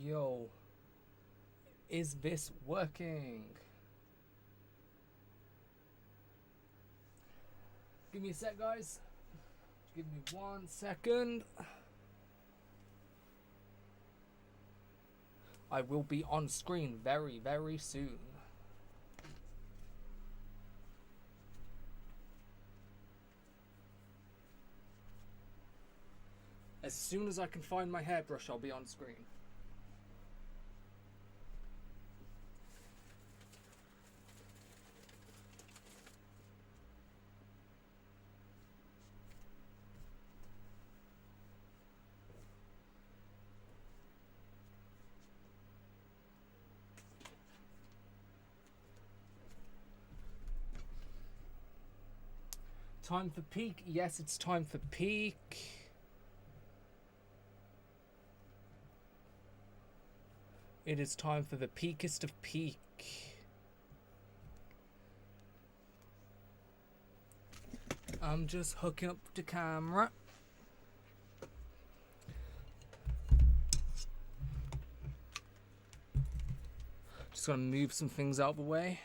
Yo, is this working? Give me a sec, guys. Give me 1 second. I will be on screen very, very soon. As soon as I can find my hairbrush, I'll be on screen. Time for peak. Yes, it's time for peak. It is time for the peakest of peak. I'm just hooking up the camera. Just gonna move some things out of the way.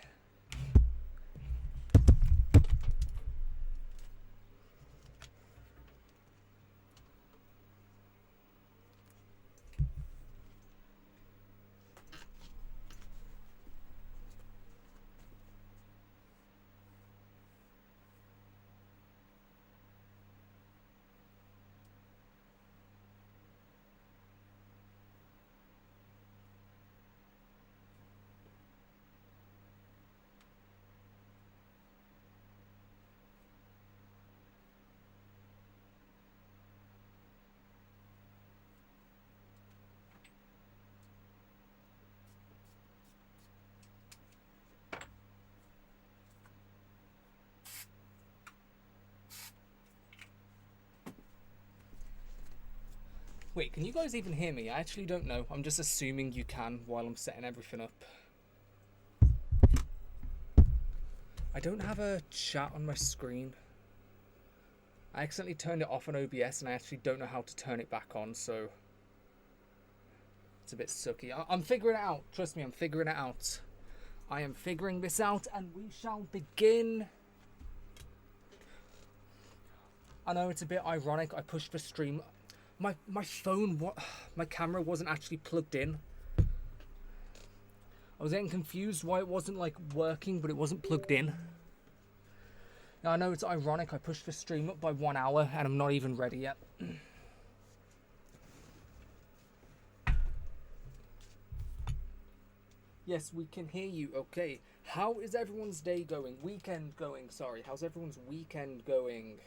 Wait, can you guys even hear me? I actually don't know. I'm just assuming you can while I'm setting everything up. I don't have a chat on my screen. I accidentally turned it off on OBS and I actually don't know how to turn it back on, so it's a bit sucky. I'm figuring it out. Trust me, I'm figuring it out. I am figuring this out and we shall begin. I know it's a bit ironic. I pushed the stream. My phone, my camera wasn't actually plugged in. I was getting confused why it wasn't like working, but it wasn't plugged in. Now I know it's ironic. I pushed the stream up by 1 hour and I'm not even ready yet. Yes, we can hear you. Okay. How is everyone's day going? Weekend going, sorry. How's everyone's weekend going?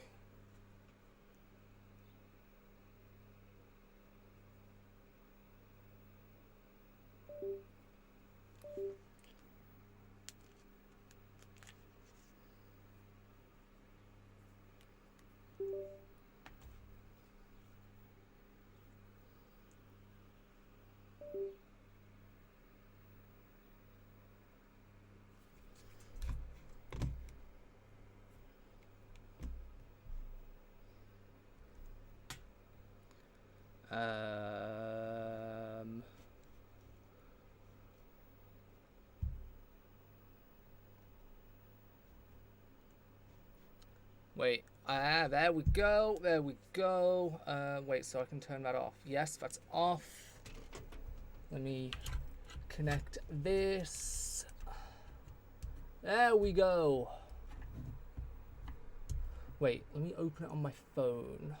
Wait, there we go, there we go. Wait, so I can turn that off. Yes, that's off. Let me connect this. There we go. Wait, let me open it on my phone.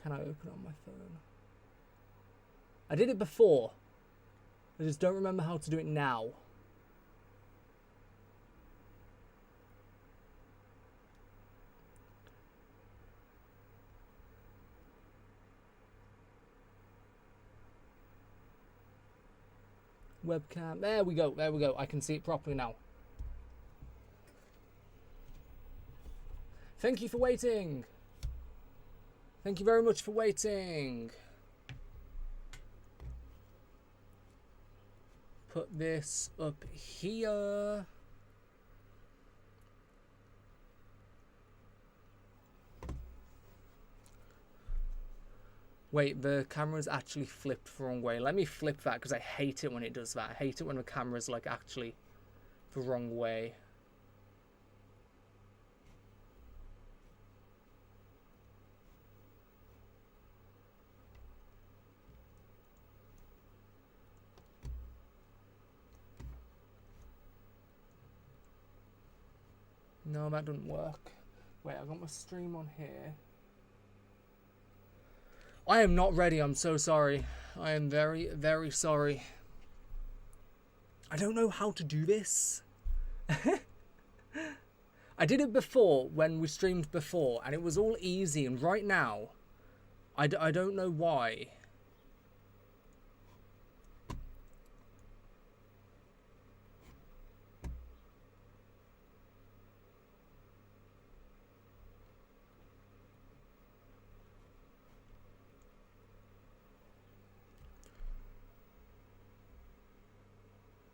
Can I open it on my phone? I did it before. I just don't remember how to do it now. Webcam. There we go. There we go. I can see it properly now. Thank you for waiting. Thank you very much for waiting. Put this up here. Wait, the camera's actually flipped the wrong way. Let me flip that because I hate it when it does that. I hate it when the camera's like actually the wrong way. No, that doesn't work. Wait, I got my stream on here. I am not ready. I'm so sorry. I am very, very sorry. I don't know how to do this. I did it before when we streamed before and it was all easy, and right now I don't know why.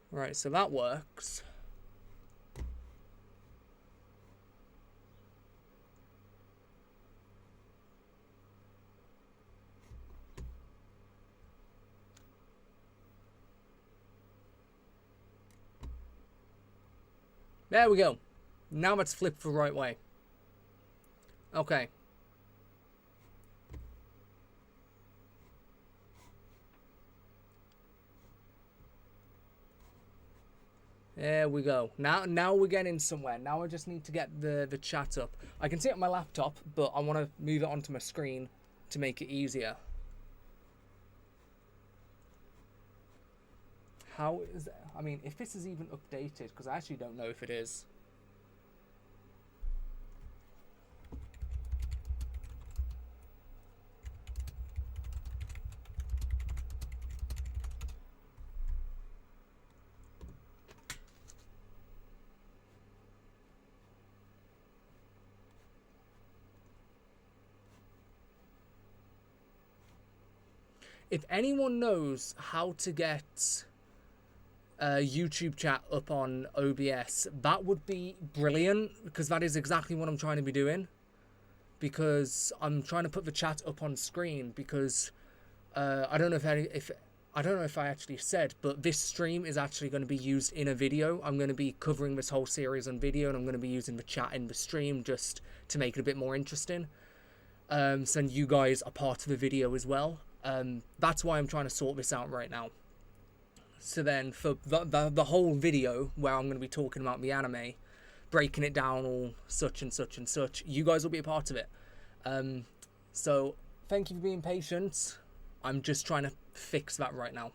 Right, so that works. There we go. Now let's flip the right way. Okay. There we go. Now we're getting somewhere. Now I just need to get the chat up. I can see it on my laptop, but I want to move it onto my screen to make it easier. How is it? I mean, if this is even updated, because I actually don't know if it is. If anyone knows how to get YouTube chat up on OBS, that would be brilliant, because that is exactly what I'm trying to be doing. Because I'm trying to put the chat up on screen, because I don't know if I actually said, but this stream is actually going to be used in a video. I'm going to be covering this whole series on video, and I'm going to be using the chat in the stream just to make it a bit more interesting. So you guys are part of the video as well. That's why I'm trying to sort this out right now. So then for the whole video where I'm going to be talking about the anime, breaking it down all such and such and such, you guys will be a part of it. So thank you for being patient. I'm just trying to fix that right now.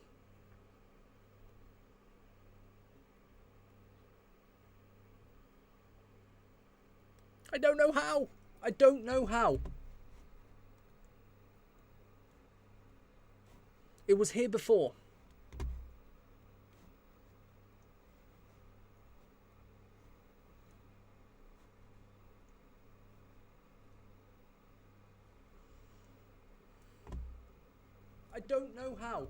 I don't know how. I don't know how. It was here before. I don't know how.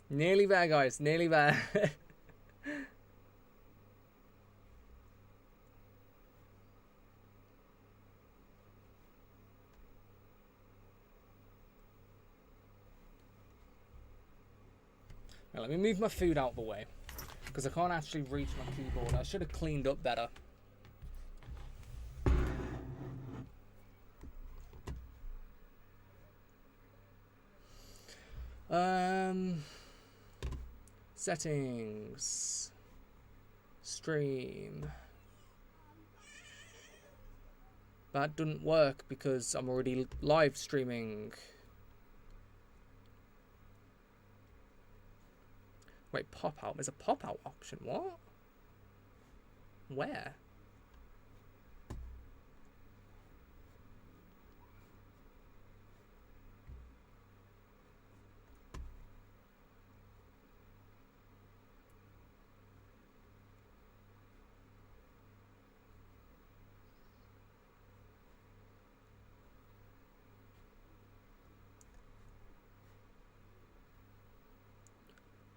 Nearly there, guys. Nearly there. Now, let me move my food out of the way, because I can't actually reach my keyboard. I should have cleaned up better. Settings. Stream. That didn't work because I'm already live streaming. Wait, pop out. There's a pop out option. What? Where?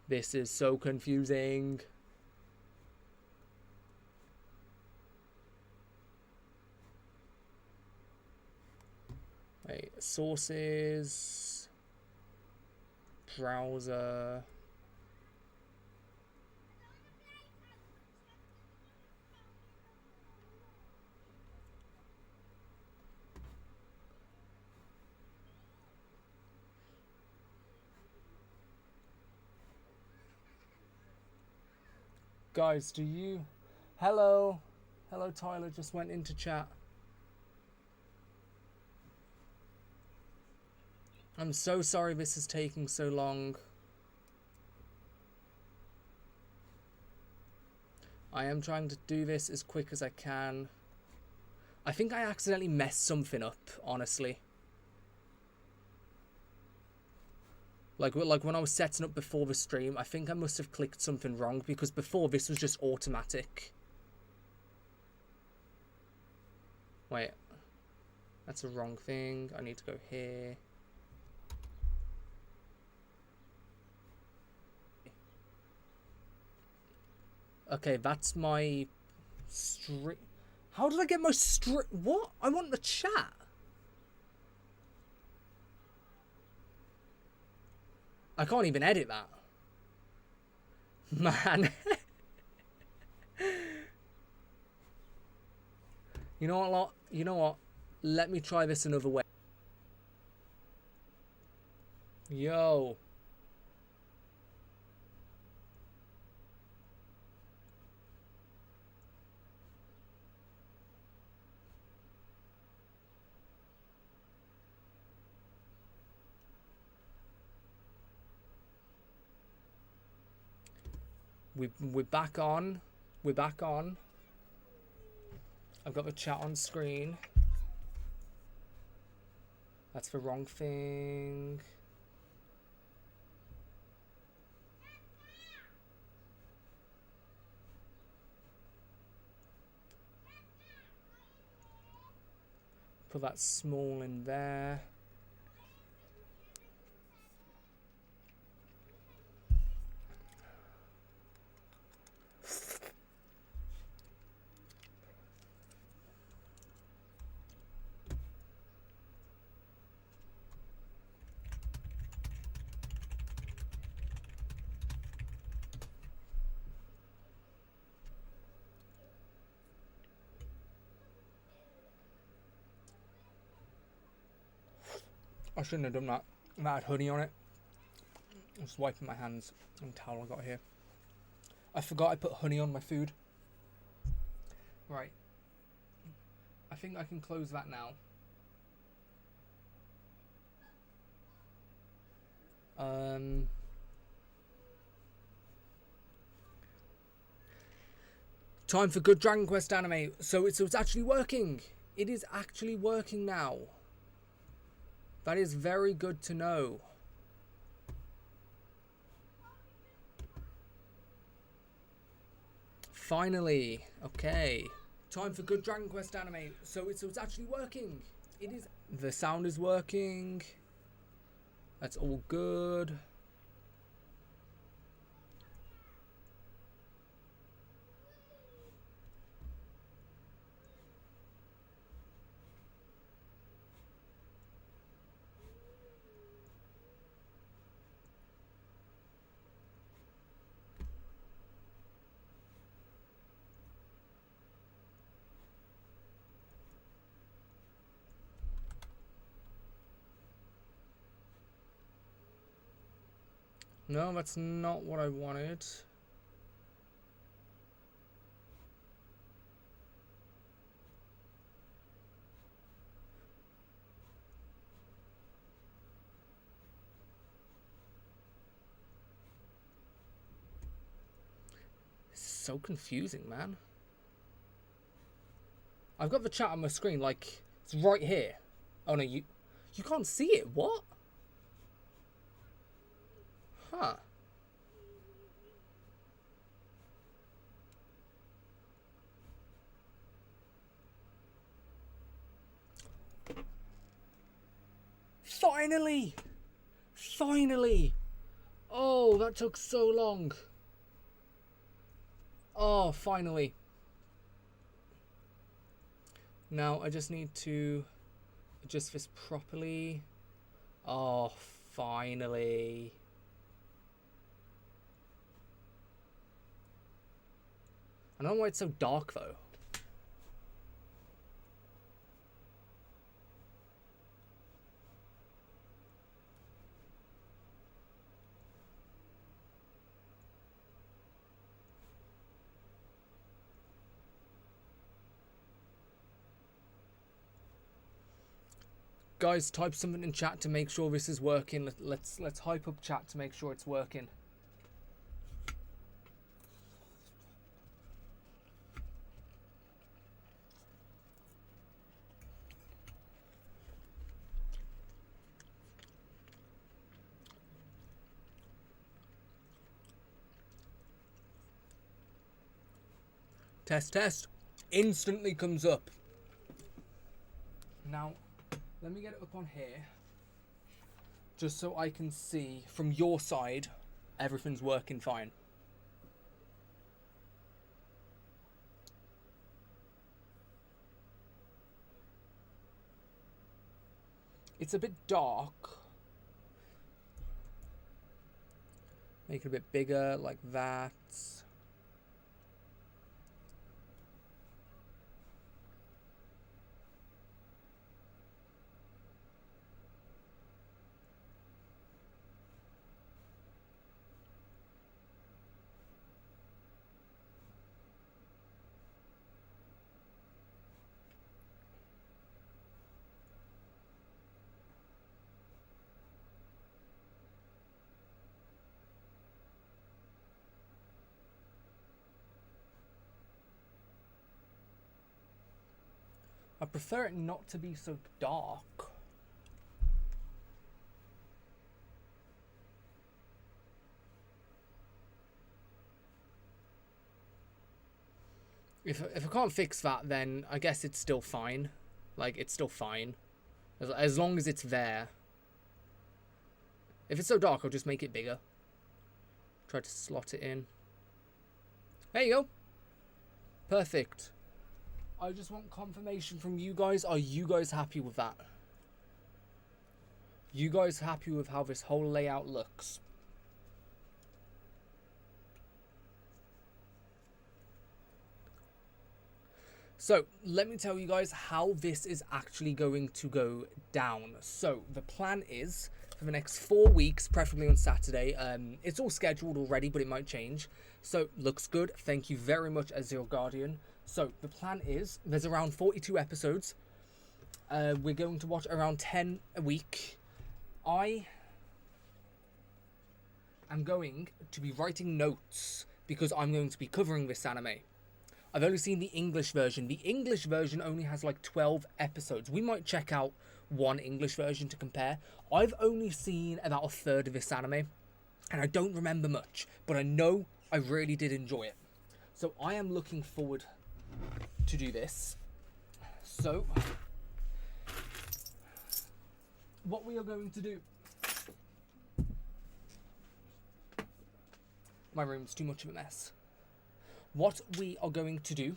This is so confusing. Sources. Browser. Guys, do you... Hello. Hello, Tyler. Just went into chat. I'm so sorry this is taking so long. I am trying to do this as quick as I can. I think I accidentally messed something up, honestly. Like when I was setting up before the stream, I think I must have clicked something wrong because before this was just automatic. Wait. That's the wrong thing. I need to go here. Okay, that's my stream. How did I get my stream? What? I want the chat. I can't even edit that. Man. You know what, lot? You know what? Let me try this another way. Yo. We're back on. We're back on. I've got the chat on screen. That's the wrong thing. Put that small in there. I shouldn't have done that. That had honey on it. I'm just wiping my hands on the towel I got here. I forgot I put honey on my food. Right. I think I can close that now. Time for good Dragon Quest anime. So it's actually working. It is actually working now. That is very good to know. Finally. Okay. Time for good Dragon Quest anime. So it's actually working. It is. The sound is working. That's all good. No, that's not what I wanted. It's so confusing, man. I've got the chat on my screen, like, it's right here. Oh no, you can't see it, what? Huh. Finally! Finally! Oh, that took so long. Oh, finally. Now I just need to adjust this properly. Oh, finally. I don't know why it's so dark though. Guys, type something in chat to make sure this is working. Let's hype up chat to make sure it's working. Test, test. Instantly comes up. Now, let me get it up on here. Just so I can see from your side, everything's working fine. It's a bit dark. Make it a bit bigger, like that. I prefer it not to be so dark. If I can't fix that, then I guess it's still fine. Like, it's still fine. As long as it's there. If it's so dark, I'll just make it bigger. Try to slot it in. There you go. Perfect. I just want confirmation from you guys. Are you guys happy with that? You guys happy with how this whole layout looks? So, let me tell you guys how this is actually going to go down. So, the plan is for the next 4 weeks, preferably on Saturday. It's all scheduled already, but it might change. So, looks good. Thank you very much, Azure Guardian. So, the plan is, there's around 42 episodes. We're going to watch around 10 a week. I am going to be writing notes because I'm going to be covering this anime. I've only seen the English version. The English version only has like 12 episodes. We might check out one English version to compare. I've only seen about a third of this anime, and I don't remember much, but I know I really did enjoy it. So I am looking forward to do this. So what we are going to do, my room's too much of a mess. What we are going to do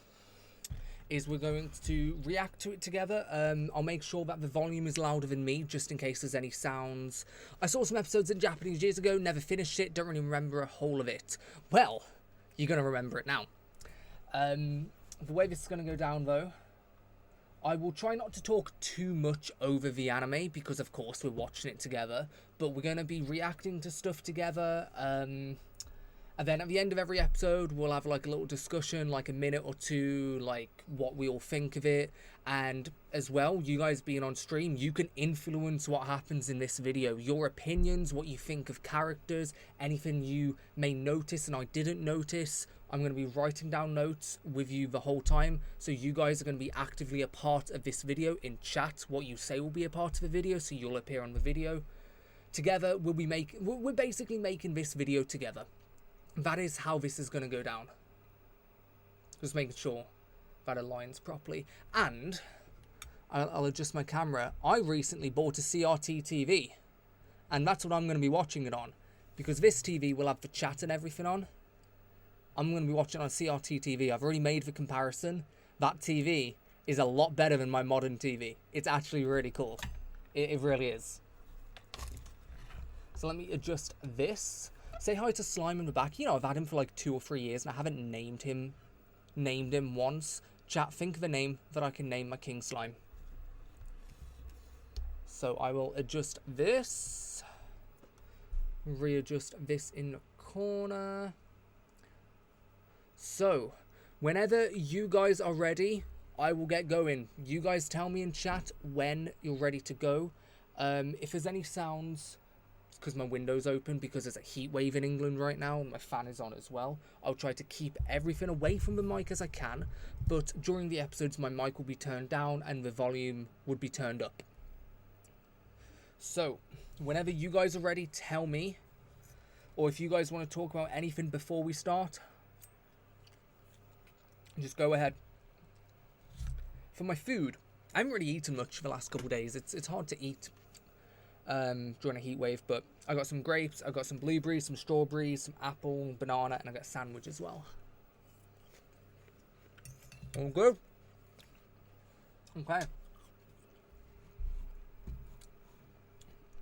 is we're going to react to it together. I'll make sure that the volume is louder than me, just in case there's any sounds. I saw some episodes in Japanese years ago, never finished it, don't really remember a whole of it. Well, you're going to remember it now. The way this is going to go down, though, I will try not to talk too much over the anime, because of course we're watching it together, but we're going to be reacting to stuff together. And then at the end of every episode, we'll have like a little discussion, like a minute or two, like what we all think of it. And as well, you guys being on stream, you can influence what happens in this video. Your opinions, what you think of characters, anything you may notice and I didn't notice. I'm going to be writing down notes with you the whole time. So you guys are going to be actively a part of this video in chat. What you say will be a part of the video, so you'll appear on the video. Together, we're basically making this video together. That is how this is going to go down. Just making sure that aligns properly. And I'll adjust my camera. I recently bought a CRT TV. And that's what I'm going to be watching it on. Because this TV will have the chat and everything on. I'm going to be watching on CRT TV. I've already made the comparison. That TV is a lot better than my modern TV. It's actually really cool. It really is. So let me adjust this. Say hi to Slime in the back. You know, I've had him for like 2 or 3 years and I haven't named him once. Chat, think of a name that I can name my King Slime. So I will adjust this. Readjust this in the corner. So, whenever you guys are ready, I will get going. You guys tell me in chat when you're ready to go. If there's any sounds, it's because my window's open because there's a heat wave in England right now and my fan is on as well. I'll try to keep everything away from the mic as I can, but during the episodes my mic will be turned down and the volume would be turned up. So, whenever you guys are ready, tell me. Or if you guys want to talk about anything before we start, just go ahead. For my food, I haven't really eaten much for the last couple of days. It's hard to eat during a heat wave, but I got some grapes, I got some blueberries, some strawberries, some apple, banana, and I got a sandwich as well. All good? Okay.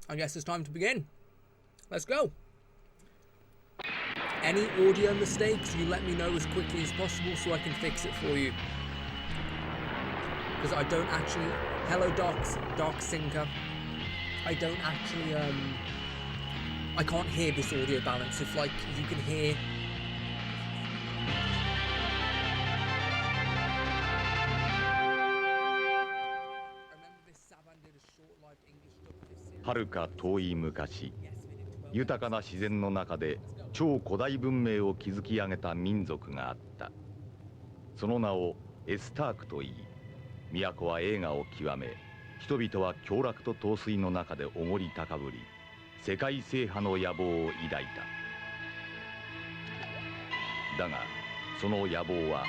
I guess it's time to begin. Let's go. Any audio mistakes, you let me know as quickly as possible so I can fix it for you. Because I don't actually... Hello, Dark Sinker. I don't actually... I can't hear this audio balance. If, like, you can hear...はるか遠い昔、豊かな自然の中で超古代文明を築き上げた民族があった。その名をエスタークといい、都は栄華を極め、人々は享楽と陶酔の中でおごり高ぶり、世界制覇の野望を抱いた。だがその野望は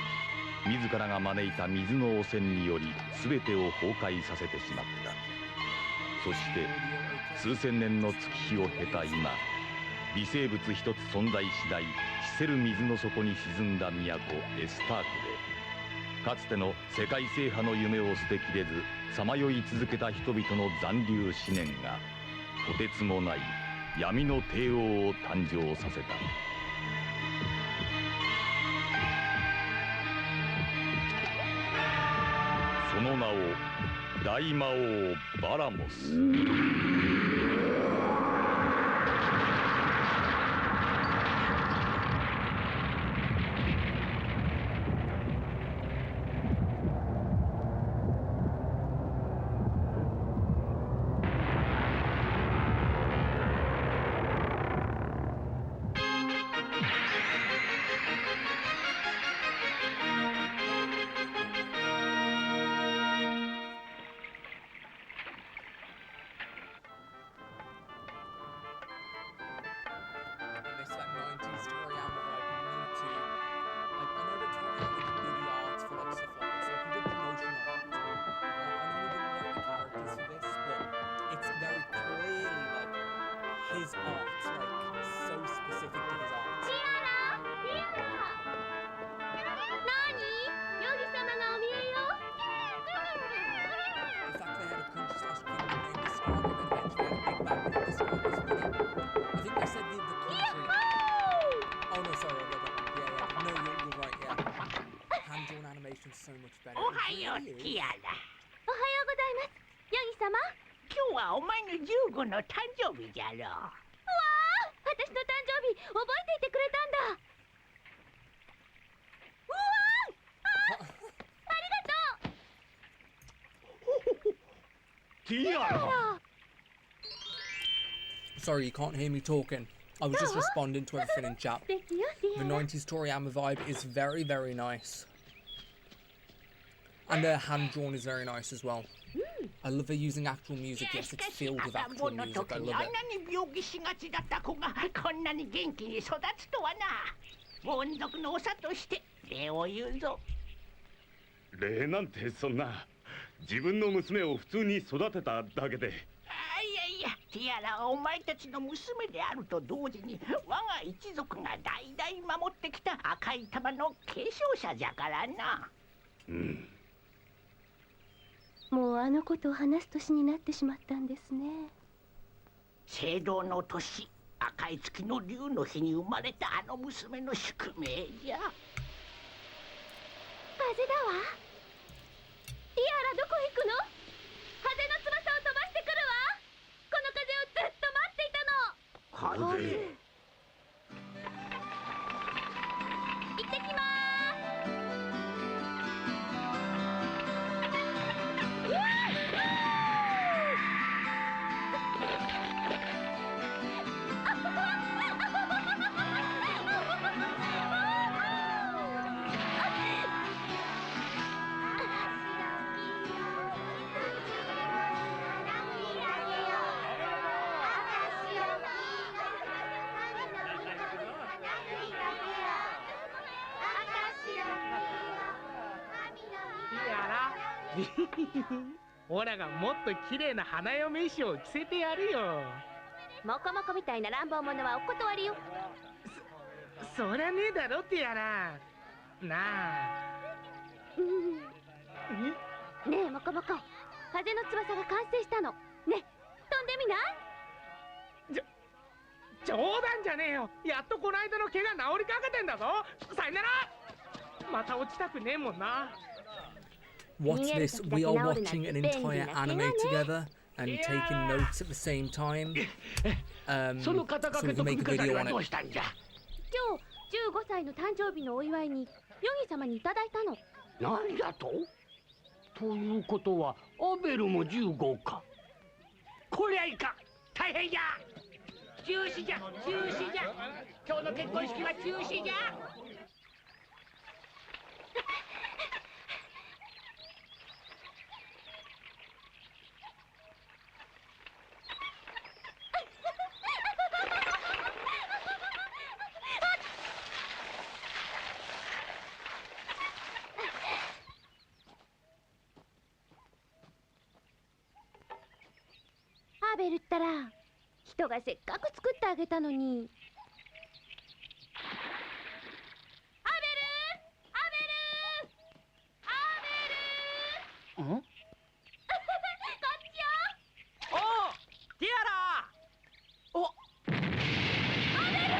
自らが招いた水の汚染により全てを崩壊させてしまった。そして数千年の月日を経た今、微生物一つ存在しない死せる水の底に沈んだ都エスタークで、かつての世界制覇の夢を捨てきれずさまよい続けた人々の残留思念がとてつもない闇の帝王を誕生させた。その名を大魔王バラモス。の誕生日じゃろう。うわあ、私の誕生日覚えていてくれたんだ。うわあ、ありがとう。ティアラ。 Sorry, you can't hear me talking. I was just responding to everything in chat. The 90s Toriyama vibe is very, very nice. And the hand-drawn is very nice as well. I love it using actual music. Yes, it's filled with actual music. I love it. 礼なんてそんな自分の娘を普通に育てただけで。いやティアラはお前たちの娘であると同時に我が一族が代々守ってきた赤い玉の継承者じゃからな。もうあのことを話す年になってしまったんですね。聖堂の年、赤い月の竜の日に生まれたあの娘の宿命じゃ。風だわ。ティアラどこ行くの？風の翼を飛ばしてくるわ。この風をずっと待っていたの。風。行ってきまオラがもっと綺麗な花嫁衣装を着せてやるよ。モコモコみたいな乱暴者はお断りよ。そりゃねえだろってやらなあ。ねえモコモコ、風の翼が完成したの。ねえ飛んでみない？冗談じゃねえよ。やっとこの間の怪我治りかけてんだぞ。さよなら。また落ちたくねえもんな。What's this? We are watching an entire anime together and taking notes at the same time. その肩 So 掛 we け can と make 首 a 飾り video は on どう it. したんじゃ。今日15歳の誕生日のお祝いにヨギ様にいただいたの。なんじゃと？ということはアベルも15か。こりゃいかん、大変じゃ。中止じゃ、中止じゃ。今日の結婚式は中止じゃ。アーベルったら人がせっかく作ってあげたのに。アーベル、アーベル、アーベル。ん？こっちよ。おうティアラ。お、アーベル。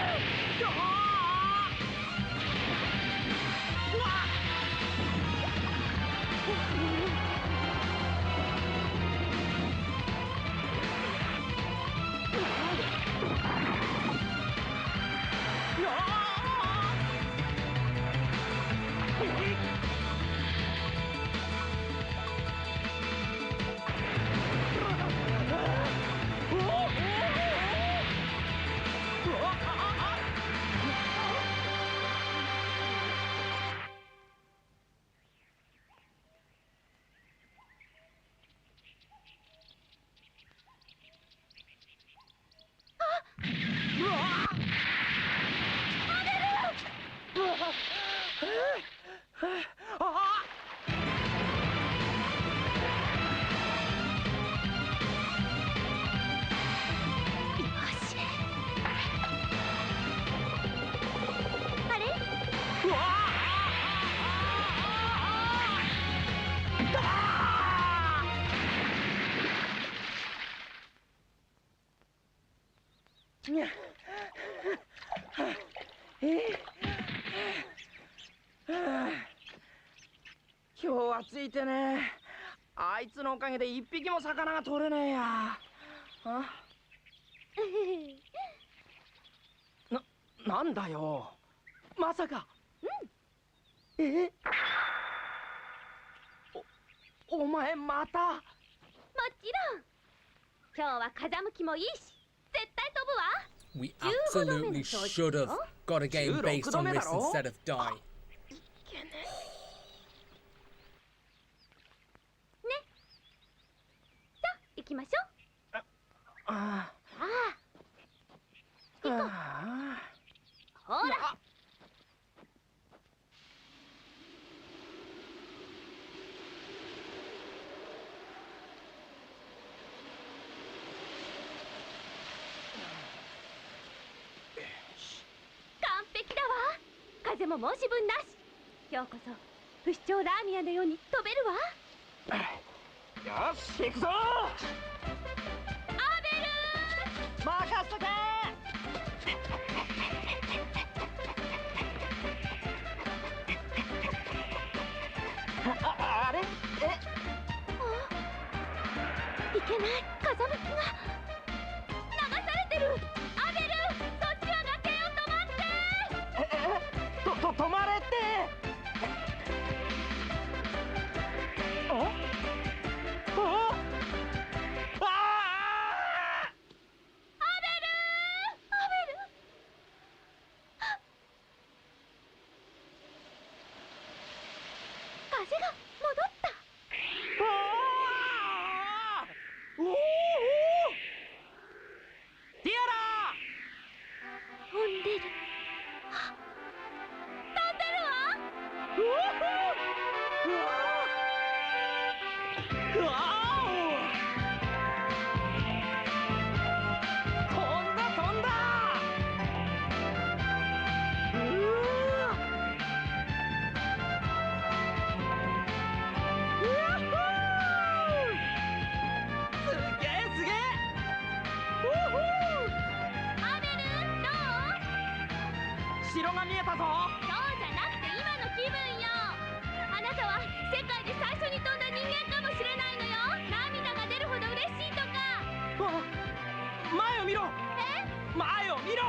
今日は暑いてね。あいつのおかげで一匹も魚が取れねえや。なんだよ。まさか。お前また。もちろん。今日は風向きもいいし、絶対飛ぶわ。We absolutely should have got a game based on this instead of die. 行きましょう。あ行こう。ほら。完璧だわ。風も申し分なし。今日こそ不死鳥ラーミアのように飛べるわ。よし行くぞ。アーベル任せとけ。あれいけない。風向きが流されてる。アベル、そっちは崖よ。止まって。止まれって。ああ風が戻った。おおティア飛んでる。飛んでるわ。ラうわ飛んだ飛んだ。城が見えたぞ。そうじゃなくて今の気分よ。あなたは世界で最初に飛んだ人間かもしれないのよ。涙が出るほど嬉しいとか。前を見ろ。前を見ろ。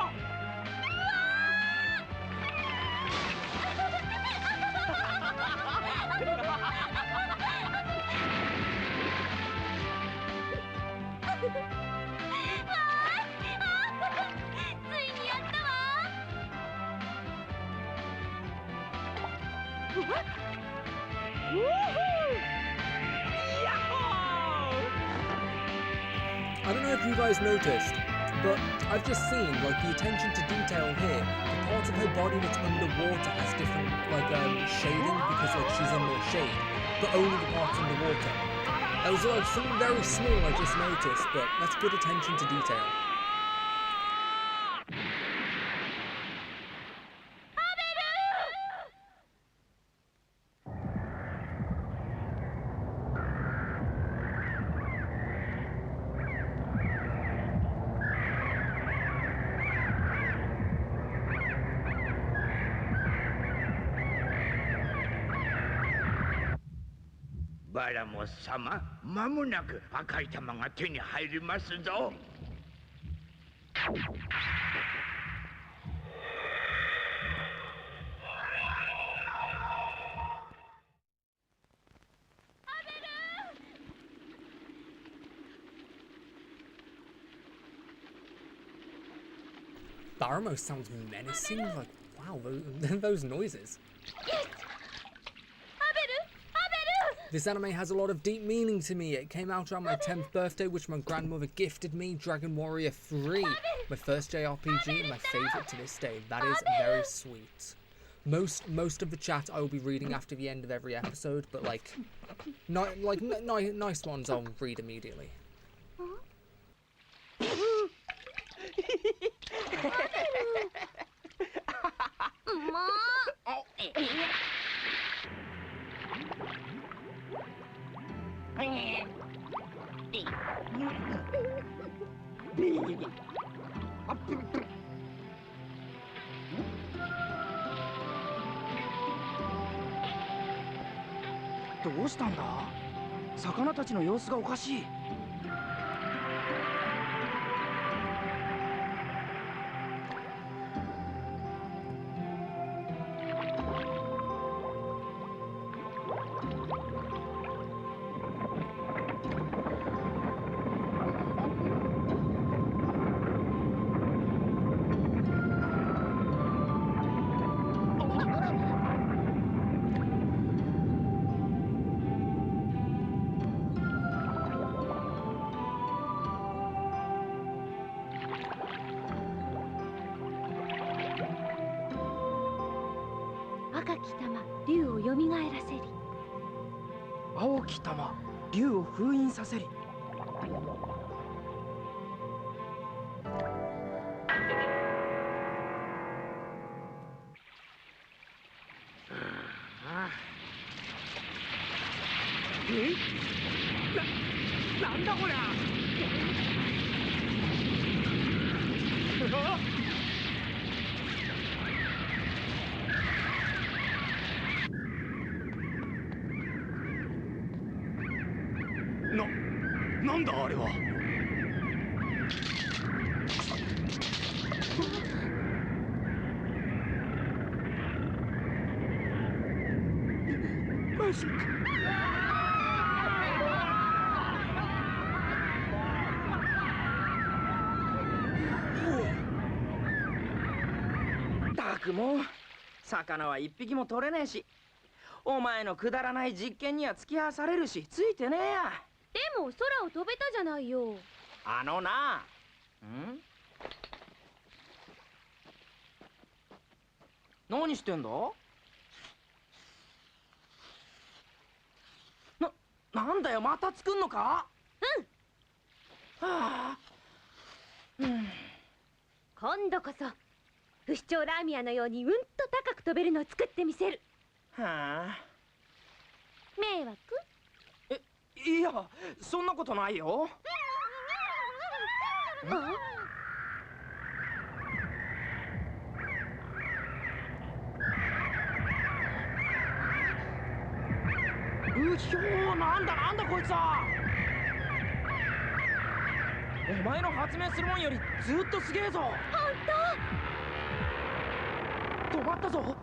ついにやったわ。I don't know if you guys noticed, but I've just seen like the attention to detail here. The parts of her body that's underwater has different shading because like she's in more shade, but only the parts underwater. That was like something very small I just noticed, but that's good attention to detail. But バラモス様、間もなく赤い玉が手に入りますぞ。Baramos sounds menacing. Like, wow, those noises. This anime has a lot of deep meaning to me. It came out around my 10th birthday, which my grandmother gifted me. Dragon Warrior 3, my first JRPG and my favourite to this day. That is very sweet. Most of the chat I will be reading after the end of every episode, but nice ones I'll read immediately. Mom! どうしたんだ？魚たちの様子がおかしい。赤き玉、竜をよみがえらせり。青き玉、竜を封印させり。え？なんだこりゃ。なんだあれは。マジか。たくもう魚は一匹も取れねえし、お前のくだらない実験には付き合わされるしついてねえや。でも空を飛べたじゃないよ。あのな。何してんだ？なんだよ、また作んのか？うん。はあ。今度こそ不死鳥ラーミアのようにうんと高く飛べるのを作ってみせる。はあ。迷惑？いや、そんなことないよ。うひょー、なんだこいつは。お前の発明するもんよりずっとすげえぞ。本当？止まったぞ。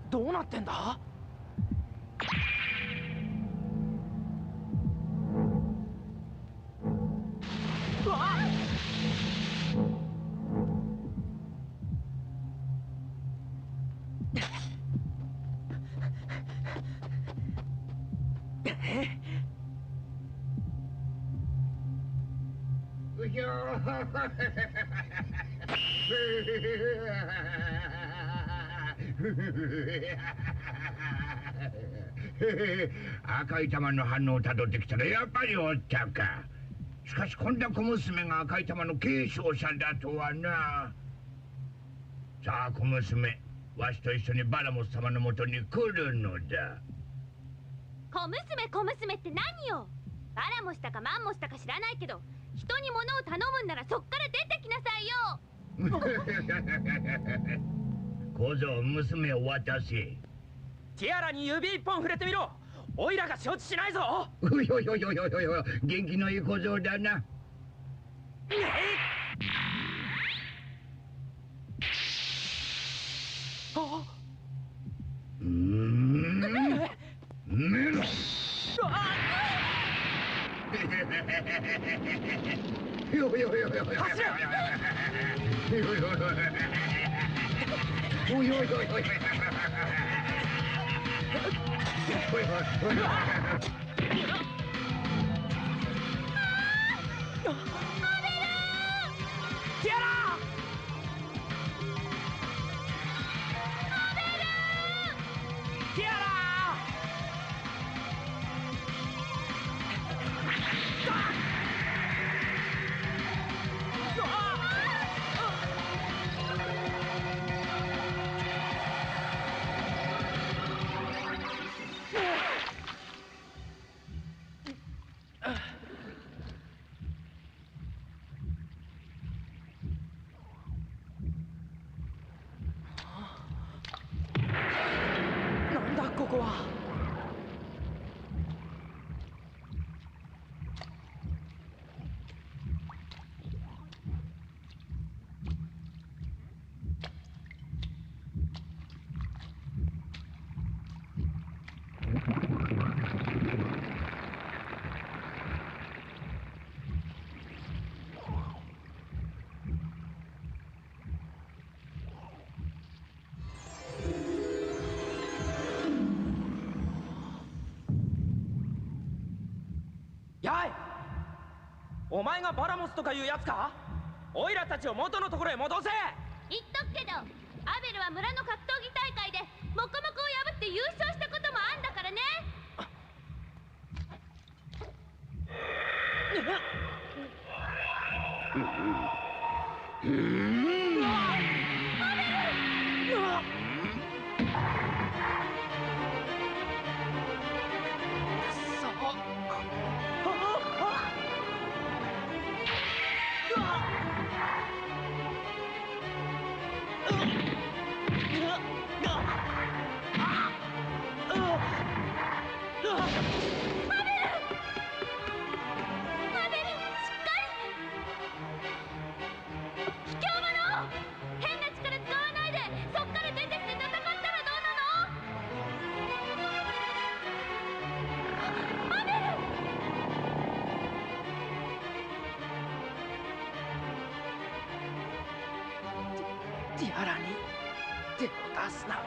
どうなってんだ？うわっ！うひょ赤い玉の反応をたどってきたらやっぱりおったか。しかしこんな小娘が赤い玉の継承者だとはな。さあ小娘、わしと一緒にバラモス様のもとに来るのだ。小娘って何よ。バラモスだかマンモスだか知らないけど、人に物を頼むんならそっから出てきなさいよ。小僧、娘を渡せ。ティアラに指一本触れてみろ。オイラが承知しないぞ。うよよよよよよ、元気のいい小僧だな。メロ。よよよよよ。走れ。よよよよ。おいおいおいおい。おいおいおい。ティアラ！ティアラ！お前がバラモスとかいうやつか？オイラたちを元のところへ戻せ！言っとくけど、アベルは村の格闘技大会でモコモコを破って優勝したこともあんだからね。ティアラに手を出すな。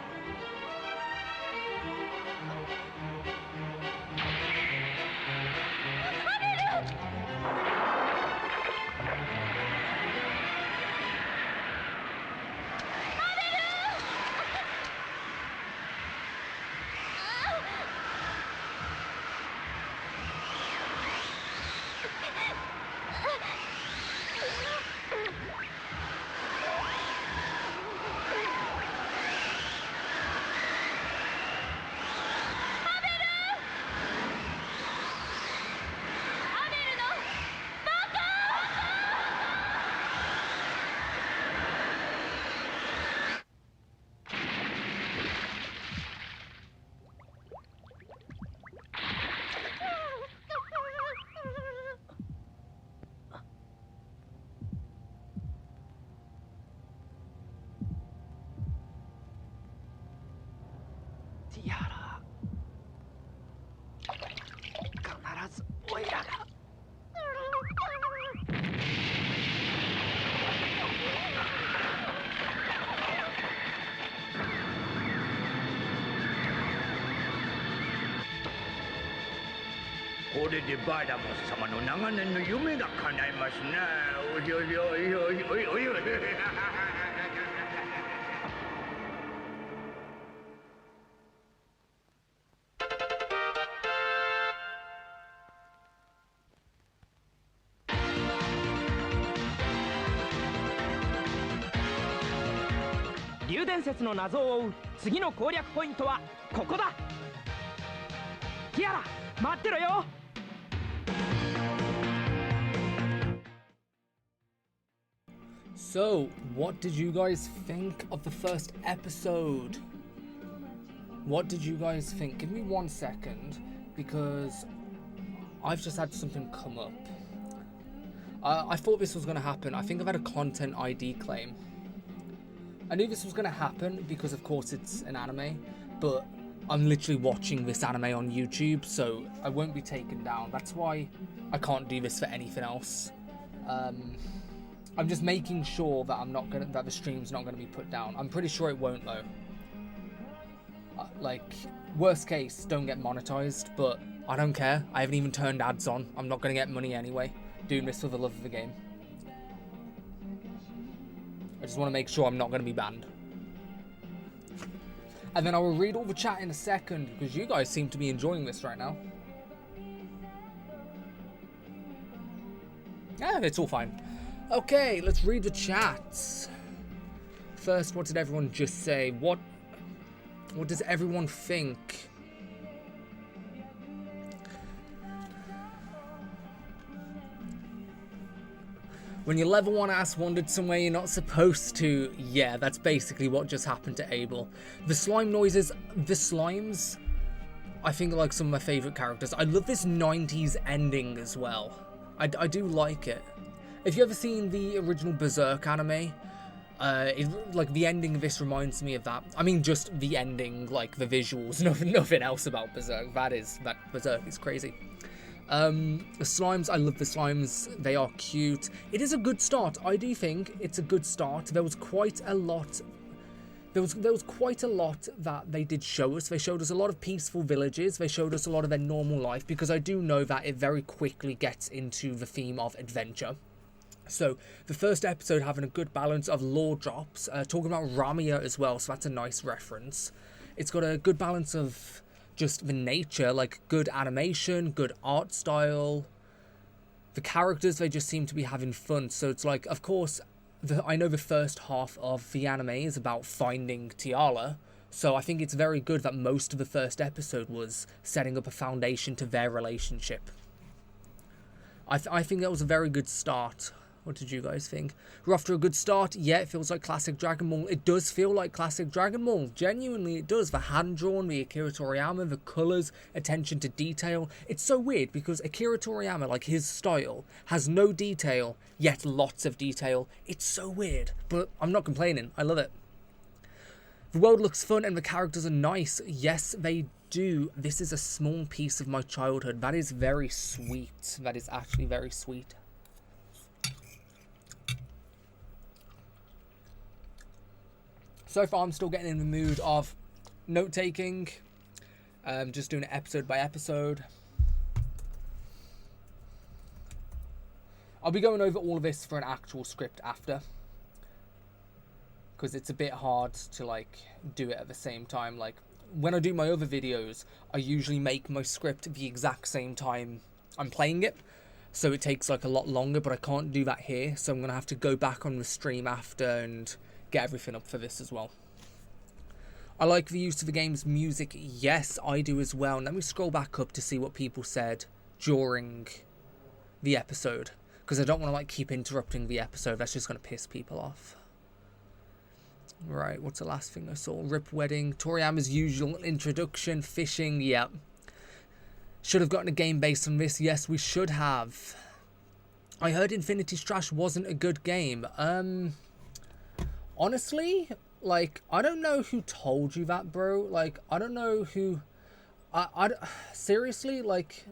ティアラ、必ずオイラが。これでバラモス様の長年の夢が叶いますな。おいおいおいおいおいおいおい。竜伝説の謎を追う次の攻略ポイントはここだ。ティアラ、待ってろよ。So, what did you guys think of the first episode? What did you guys think? Give me 1 second, because I've just had something come up. I thought this was going to happen. I think I've had a content ID claim. I knew this was going to happen because, of course, it's an anime, but I'm literally watching this anime on YouTube, so I won't be taken down. That's why I can't do this for anything else. I'm just making sure that that the stream's not gonna be put down. I'm pretty sure it won't though. Like, worst case, don't get monetized, but I don't care. I haven't even turned ads on. I'm not gonna get money anyway. Doing this for the love of the game. I just want to make sure I'm not gonna be banned. And then I will read all the chat in a second, because you guys seem to be enjoying this right now. Yeah, it's all fine. Okay, let's read the chats. First, what did everyone just say? What does everyone think? When you level 1 ass wandered somewhere you're not supposed to. Yeah, that's basically what just happened to Abel. The slime noises, the slimes, I think are like some of my favourite characters. I love this 90s ending as well. I do like it. If you ever seen the original Berserk anime, like the ending of this reminds me of that. I mean, just the ending, like the visuals, nothing else about Berserk. That Berserk is crazy. The slimes, I love the slimes. They are cute. It is a good start. I do think it's a good start. There was quite a lot. there was quite a lot that they did show us. They showed us a lot of peaceful villages. They showed us a lot of their normal life, because I do know that it very quickly gets into the theme of adventure. So the first episode having a good balance of lore drops, talking about Ramia as well, so that's a nice reference. It's got a good balance of just the nature, like good animation, good art style. The characters, they just seem to be having fun. So it's like, of course, I know the first half of the anime is about finding Tiala, so I think it's very good that most of the first episode was setting up a foundation to their relationship. I think that was a very good start. What did you guys think? We're off to a good start. Yeah, it feels like classic Dragon Ball. It does feel like classic Dragon Ball. Genuinely, it does. The hand-drawn, the Akira Toriyama, the colours, attention to detail. It's so weird because Akira Toriyama, like his style, has no detail, yet lots of detail. It's so weird, but I'm not complaining. I love it. The world looks fun and the characters are nice. Yes, they do. This is a small piece of my childhood. That is very sweet. That is actually very sweet. So far, I'm still getting in the mood of note-taking, just doing it episode by episode. I'll be going over all of this for an actual script after, because it's a bit hard to, like, do it at the same time. Like, when I do my other videos, I usually make my script the exact same time I'm playing it, so it takes, like, a lot longer, but I can't do that here, so I'm going to have to go back on the stream after and get everything up for this as well. I like the use of the game's music. Yes, I do as well. Let me scroll back up to see what people said during the episode, because I don't want to like keep interrupting the episode. That's just going to piss people off. Right, what's the last thing I saw? Rip Wedding, Toriyama's usual introduction, fishing, yep. Should have gotten a game based on this. Yes, we should have. I heard Infinity Strash wasn't a good game. Honestly, like, I don't know who told you that, bro. Like, I don't know who... seriously, like,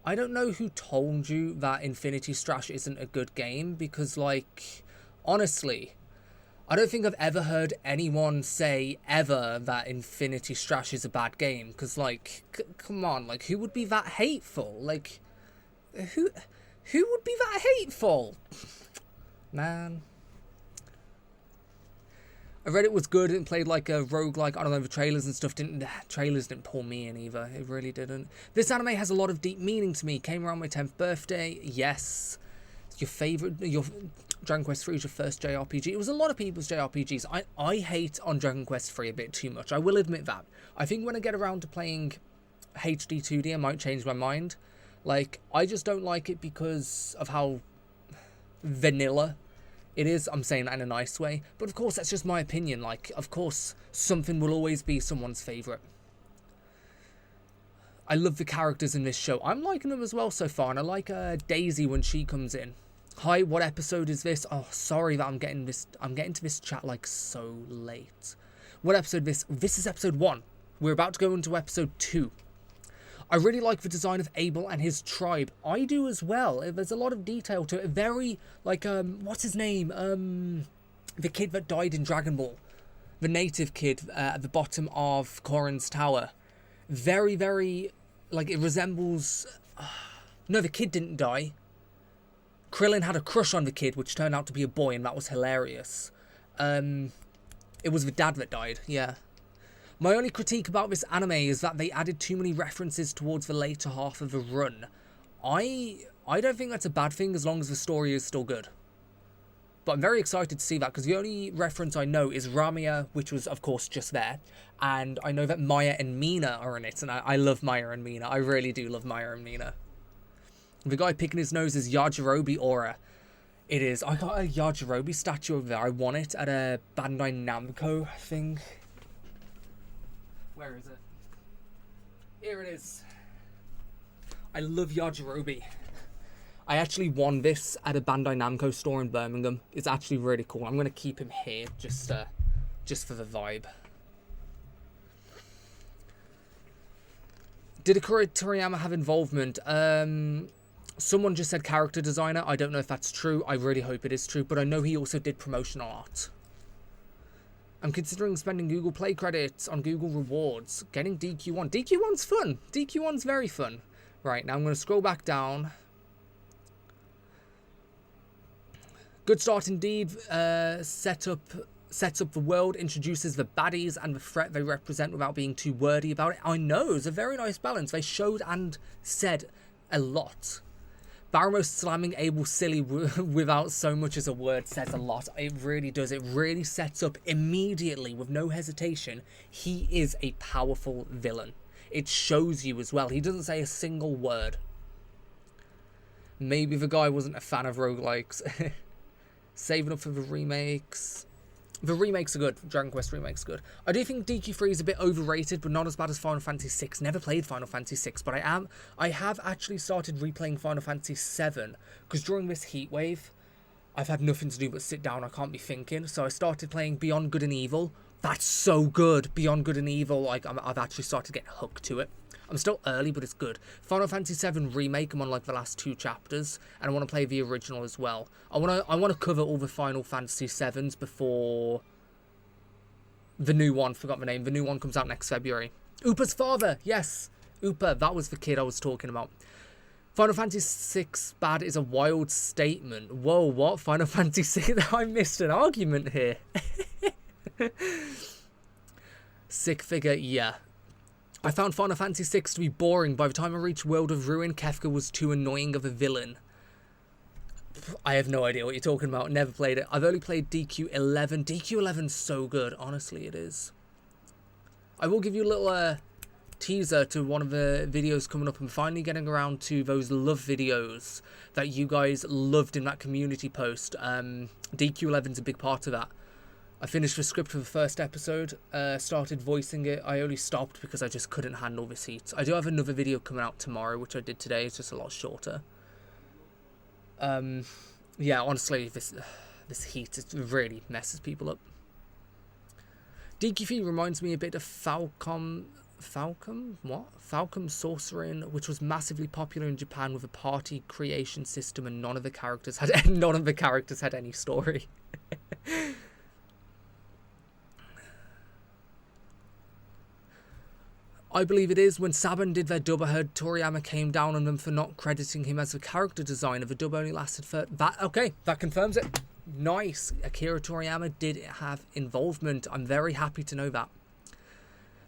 I don't know who told you that Infinity Strash isn't a good game, because, like, honestly, I don't think I've ever heard anyone say ever that Infinity Strash is a bad game, because, like, come on, like, who would be that hateful? Like, who would be that hateful? Man. I read it was good and played like a roguelike. I don't know, the trailers and stuff trailers didn't pull me in either. It really didn't. This anime has a lot of deep meaning to me. Came around my 10th birthday. Yes. Your Dragon Quest 3 is your first JRPG. It was a lot of people's JRPGs. I hate on Dragon Quest 3 a bit too much. I will admit that. I think when I get around to playing HD 2D, I might change my mind. Like, I just don't like it because of how vanilla it is. I'm saying that in a nice way. But of course, that's just my opinion. Like, of course, something will always be someone's favourite. I love the characters in this show. I'm liking them as well so far. And I like Daisy when she comes in. Hi, what episode is this? Oh, sorry that I'm getting to this chat like so late. What episode is this? This is episode 1. We're about to go into episode 2. I really like the design of Abel and his tribe. I do as well. There's a lot of detail to it. Very, like, what's his name? The kid that died in Dragon Ball. The native kid at the bottom of Korin's tower. Very, very, like, it resembles... no, the kid didn't die. Krillin had a crush on the kid, which turned out to be a boy, and that was hilarious. It was the dad that died, yeah. My only critique about this anime is that they added too many references towards the later half of the run. I don't think that's a bad thing as long as the story is still good. But I'm very excited to see that, because the only reference I know is Ramia, which was, of course, just there. And I know that Maya and Mina are in it, and I love Maya and Mina. I really do love Maya and Mina. The guy picking his nose is Yajirobe Aura. It is. I got a Yajirobe statue over there. I won it at a Bandai Namco thing. Where is it? Here it is. I love Yajirobe. I actually won this at a Bandai Namco store in Birmingham. It's actually really cool. I'm going to keep him here just for the vibe. Did Akira Toriyama have involvement? Someone just said character designer. I don't know if that's true. I really hope it is true. But I know he also did promotional art. I'm considering spending Google Play credits on Google Rewards. Getting DQ1. DQ1's fun. DQ1's very fun. Right, now I'm going to scroll back down. Good start indeed. Sets up the world, introduces the baddies and the threat they represent without being too wordy about it. I know, it's a very nice balance. They showed and said a lot. Barrowmost slamming Abel silly without so much as a word says a lot. It really does. It really sets up immediately, with no hesitation, he is a powerful villain. It shows you as well. He doesn't say a single word. Maybe the guy wasn't a fan of roguelikes. Saving up for the remakes. The remakes are good. Dragon Quest remakes are good. I do think DQ3 is a bit overrated, but not as bad as Final Fantasy VI. Never played Final Fantasy VI, but I have actually started replaying Final Fantasy VII, because during this heat wave, I've had nothing to do but sit down. I can't be thinking, so I started playing Beyond Good and Evil. That's so good. Beyond Good and Evil, like I've actually started to get hooked to it. I'm still early, but it's good. Final Fantasy VII Remake, I'm on like the last 2 chapters, and I want to play the original as well. I want to cover all the Final Fantasy VIIs before the new one. Forgot the name. The new one comes out next February. Upa's father, yes, Upa. That was the kid I was talking about. Final Fantasy VI bad is a wild statement. Whoa, what? Final Fantasy VI? I missed an argument here. Sick figure, yeah. I found Final Fantasy VI to be boring. By the time I reached World of Ruin, Kefka was too annoying of a villain. I have no idea what you're talking about. Never played it. I've only played DQ11. DQ11's so good. Honestly, it is. I will give you a little teaser to one of the videos coming up. I'm finally getting around to those love videos that you guys loved in that community post. DQ11's a big part of that. I finished the script for the first episode, started voicing it. I only stopped because I just couldn't handle this heat. I do have another video coming out tomorrow, which I did today. It's just a lot shorter. Yeah, honestly, this heat, it really messes people up. DQ3 reminds me a bit of Falcom Sorcerin, which was massively popular in Japan with a party creation system, and none of the characters had any story. I believe it is. When Saban did their dub, I heard Toriyama came down on them for not crediting him as a character designer. The dub only lasted for that. Okay, that confirms it. Nice. Akira Toriyama did have involvement. I'm very happy to know that.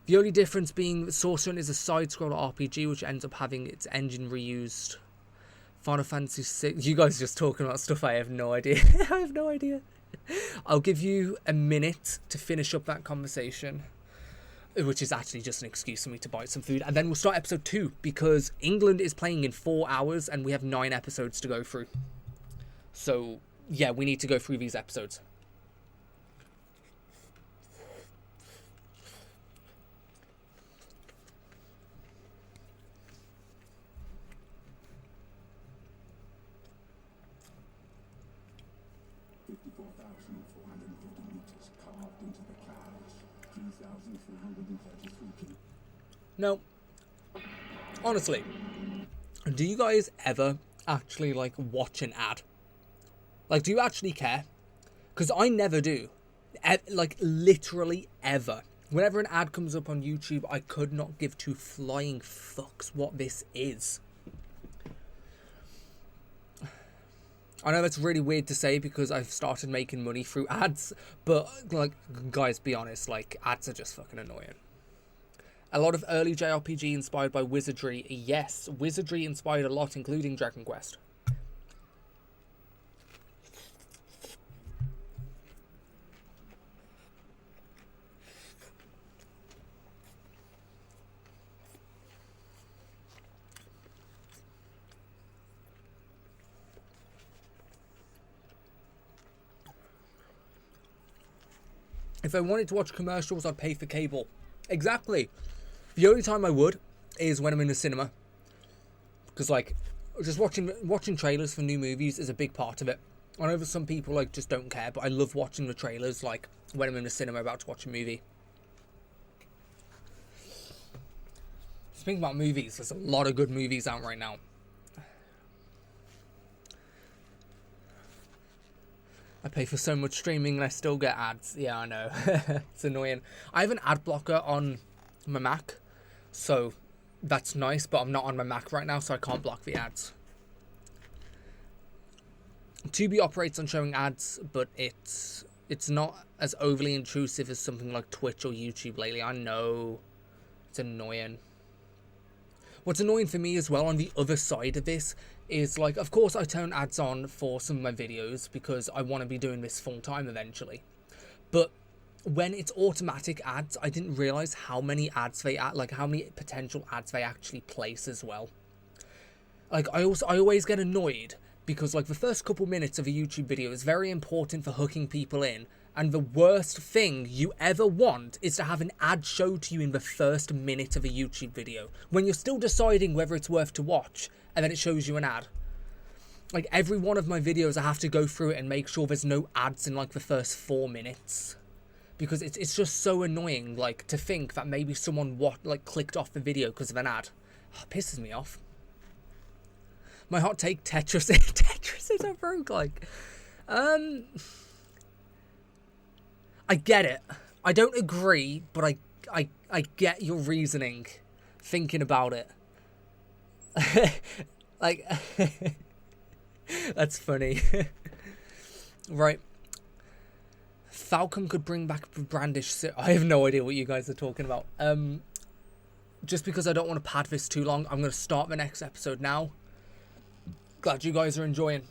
The only difference being Sorcerin is a side-scroller RPG, which ends up having its engine reused. Final Fantasy VI. You guys are just talking about stuff I have no idea. I have no idea. I'll give you a minute to finish up that conversation, which is actually just an excuse for me to buy some food, and then we'll start episode 2, because England is playing in 4 hours and we have 9 episodes to go through. So yeah, we need to go through these episodes. No, honestly, do you guys ever actually like watch an ad? Like, do you actually care? Because I never do. Like, literally ever. Whenever an ad comes up on YouTube, I could not give 2 flying fucks what this is. I know that's really weird to say because I've started making money through ads, but like, guys, be honest, like, ads are just fucking annoying. A lot of early JRPG inspired by wizardry. Yes, wizardry inspired a lot, including Dragon Quest. If I wanted to watch commercials, I'd pay for cable. Exactly. The only time I would is when I'm in the cinema. Because, like, just watching trailers for new movies is a big part of it. I know that some people, like, just don't care, but I love watching the trailers, like, when I'm in the cinema about to watch a movie. Speaking about movies, there's a lot of good movies out right now. I pay for so much streaming and I still get ads. Yeah, I know. It's annoying. I have an ad blocker on my Mac, so that's nice, but I'm not on my Mac right now, so I can't block the ads. Tubi operates on showing ads, but it's not as overly intrusive as something like Twitch or YouTube lately. I know. It's annoying. What's annoying for me as well on the other side of this is, like, of course I turn ads on for some of my videos because I want to be doing this full time eventually. But when it's automatic ads, I didn't realize how many ads they how many potential ads they actually place as well. Like, I always get annoyed because, like, the first couple minutes of a YouTube video is very important for hooking people in, and the worst thing you ever want is to have an ad show to you in the first minute of a YouTube video when you're still deciding whether it's worth to watch, and then it shows you an ad. Like, every one of my videos I have to go through it and make sure there's no ads in, like, the first 4 minutes. Because it's just so annoying, like, to think that maybe someone clicked off the video because of an ad. Oh, it pisses me off. My hot take, Tetris is a roguelike. I get it. I don't agree, but I get your reasoning, thinking about it. Like, that's funny. Right. Falcon could bring back Brandish. I have no idea what you guys are talking about. Just because I don't want to pad this too long, I'm going to start the next episode now. Glad you guys are enjoying.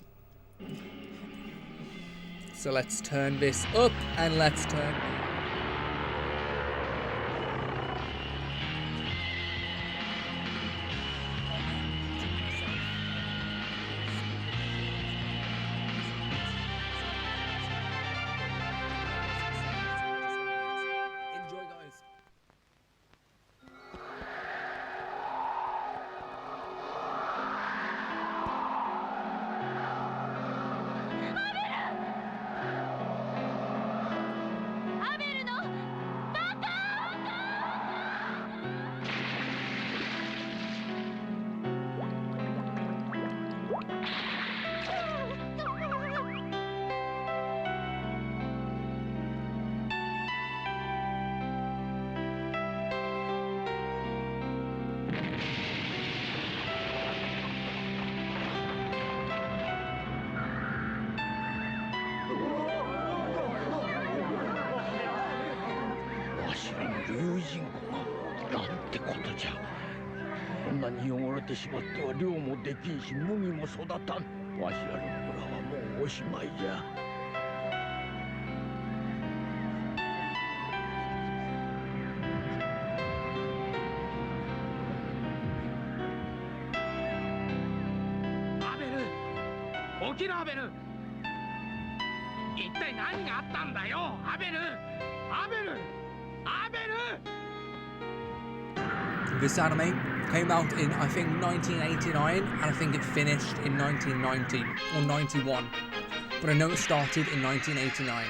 So let's turn this up and let's turn... Enjoy, guys. This anime came out in, I think, 1989, and I think it finished in 1990 or 91. But I know it started in 1989.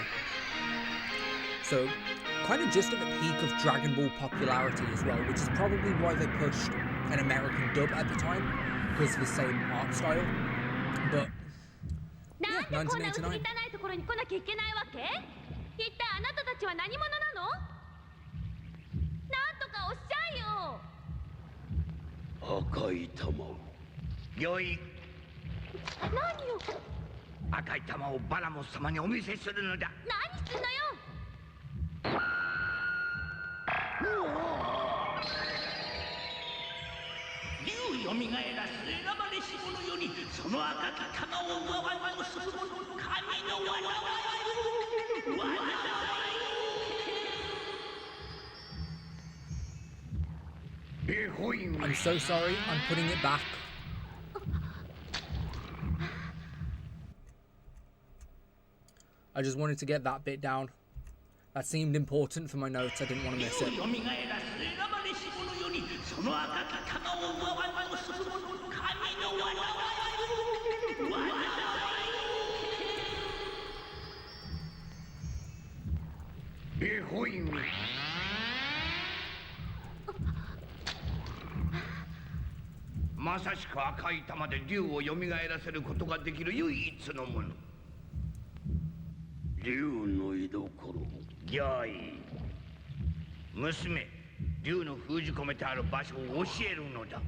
So, kind of just at the peak of Dragon Ball popularity as well, which is probably why they pushed an American dub at the time, because of the same art style. But yeah, 1989. 赤い玉をよい何よ赤い玉をバラモス様にお見せするのだ何すんのよ竜よみがえらす選ばれし者よりその赤き玉を奪わんとする者神の技I'm so sorry, I'm putting it back. I just wanted to get that bit down. That seemed important for my notes, I didn't want to miss it.「まさしく赤い玉で竜をよみがえらせることができる唯一のもの」竜の居所。じゃあいい。娘、竜の封じ込めてある場所を教えるのだ。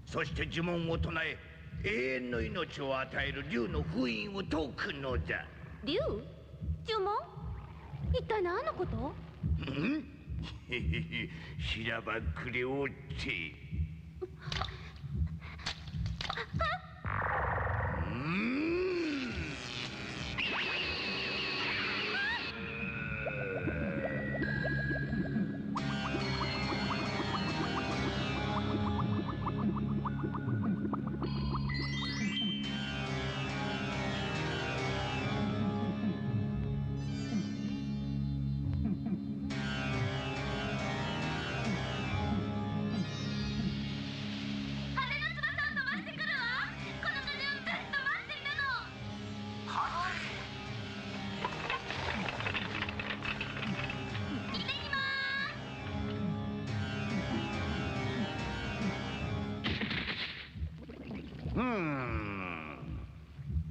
そして呪文を唱え、永遠の命を与える竜の封印を解くのだ。竜？呪文？一体何のこと？んへへへ、しらばっくれおって。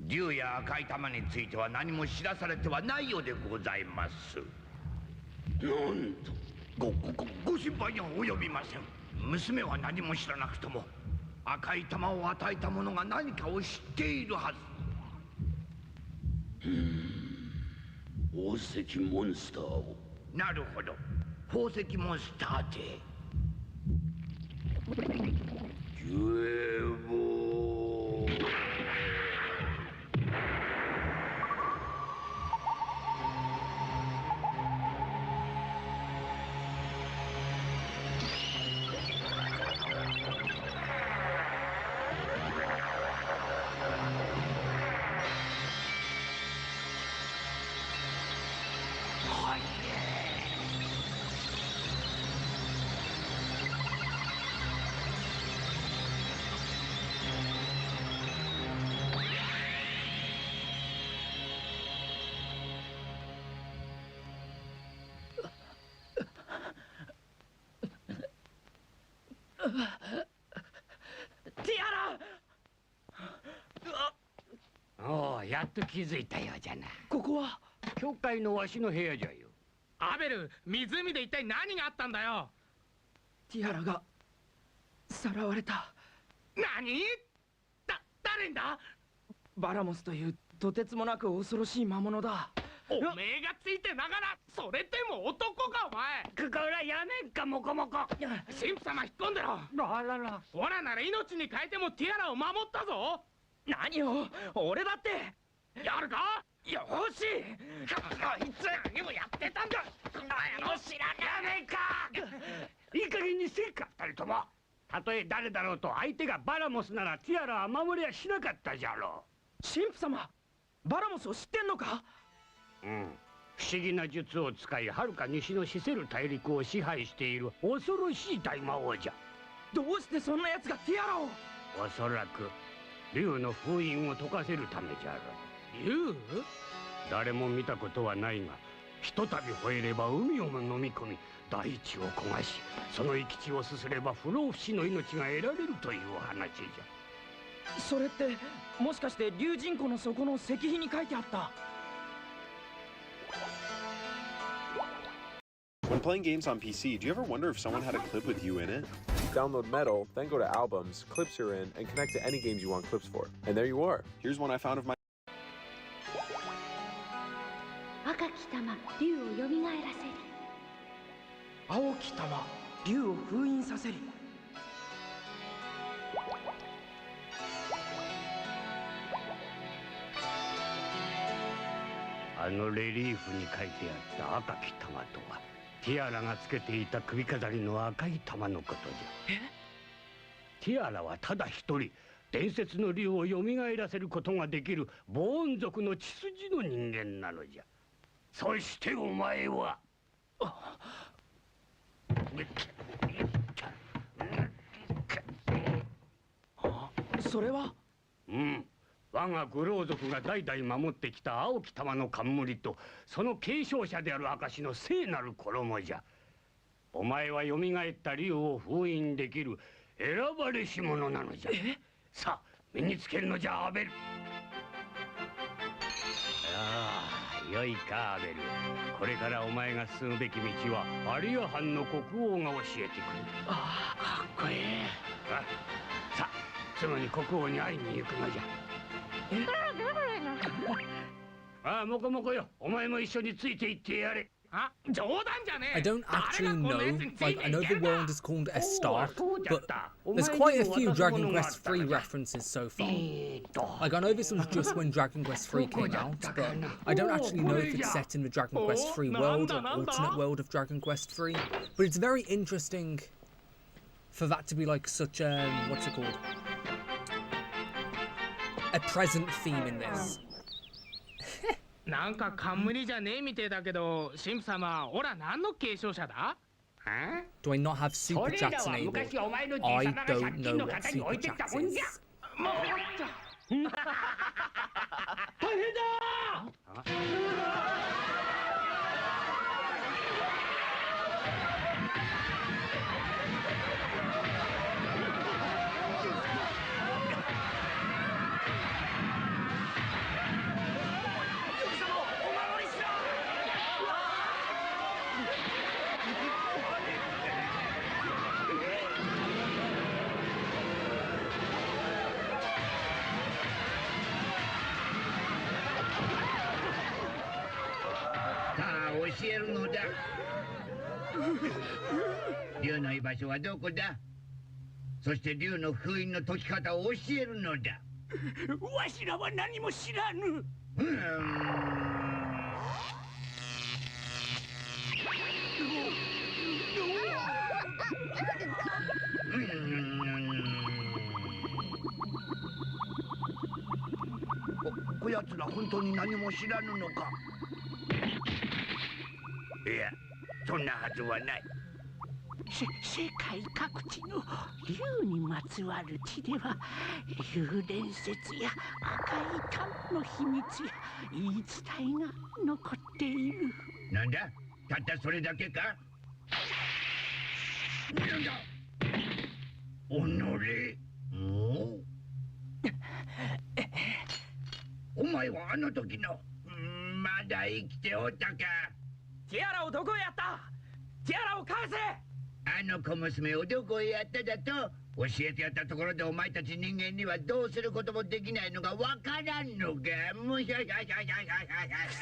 竜や赤い玉については何も知らされてはないようでございます。なんとご心配には及びません。娘は何も知らなくとも赤い玉を与えた者が何かを知っているはず。宝石モンスターを。なるほど、宝石モンスターで。ジュエボー。ティアラ！おお、やっと気づいたようじゃな。ここは教会のわしの部屋じゃよ。アベル、湖で一体何があったんだよ。ティアラがさらわれた。何？誰んだ？バラモスというとてつもなく恐ろしい魔物だ。おめえがついてながらそれでも男かお前。こらやめんかモコモコ。神父様引っ込んでろ。あらら。オラなら命に変えてもティアラを守ったぞ。何を？俺だって。やるか？よし。あいつ何をやってたんだ。この野郎知らねえか。いい加減にせんか二人とも。たとえ誰だろうと相手がバラモスならティアラは守りはしなかったじゃろう。神父様、バラモスを知ってんのか？不思議な術を使いはるか西のシセル大陸を支配している恐ろしい大魔王じゃ。どうしてそんな奴がティアラを？おそらく竜の封印を解かせるためじゃろ。竜？誰も見たことはないが、ひとたび吠えれば海をも飲み込み大地を焦がし、その生き地をすすれば不老不死の命が得られるという話じゃ。それってもしかして竜神湖の底の石碑に書いてあった？ When playing games on PC, do you ever wonder if someone had a clip with you in it? Download Metal, then go to Albums, Clips you're in, and connect to any games you want clips for. And there you are. Here's one I found of my... 赤き玉、竜をよみがえらせる。青き玉、竜を封印させる。あのレリーフに書いてあった赤き玉とは、ティアラがつけていた首飾りの赤い玉のことじゃ。ティアラはただ一人、伝説の竜をよみがえらせることができるボーン族の血筋の人間なのじゃ。そしてお前はそれは？我がグロー族が代々守ってきた青き玉の冠とその継承者である証の聖なる衣じゃ。お前はよみがえった竜を封印できる選ばれし者なのじゃ。さあ身につけるのじゃアベル。よいかアベル。これからお前が進むべき道はアリア藩の国王が教えてくれる。ああ、かっこいい。さあすぐに国王に会いに行くのじゃ。ああ、モコモコよ、お前も一緒について行ってやれ。あ、冗談じゃねえ。 I don't actually know, like, I know the world is called Estark, but お there's 前 quite に a も few 渡すも Dragon のがあっ Quest たの 3じゃ。 references so far. Like, I know this was just when Dragon Quest 3 came out, but I don't actually know if it's set in the Dragon Quest 3 world or alternate world of Dragon Quest 3. But it's very interesting for that to be like such a, what's it called? A present theme in this. なんか冠じゃねえみてえだけど、神父様、オラ何の継承者だ？ Do I not have そ super れら chats は enabled? 昔お前のじい I さまが don't 借金 know の what 方に置 super いてきた chats もんじゃ。 is. もう大変だ。さあ教えるのだ。竜の居場所はどこだ。そして竜の封印の解き方を教えるのだ。わしらは何も知らぬ。こやつら本当に何も知らぬのか。いや、そんなはずはない。世界各地の竜にまつわる地では竜伝説や赤い玉の秘密や言い伝えが残っている。なんだ、たったそれだけか。なんだ、おのれ。お前はあの時のまだ生きておったか。ティアラをどこへやった。ティアラを返せ。あの小娘をどこへやっただと。教えてやったところでお前たち人間にはどうすることもできないのがわからんのか。むしゃしゃしゃしゃしゃ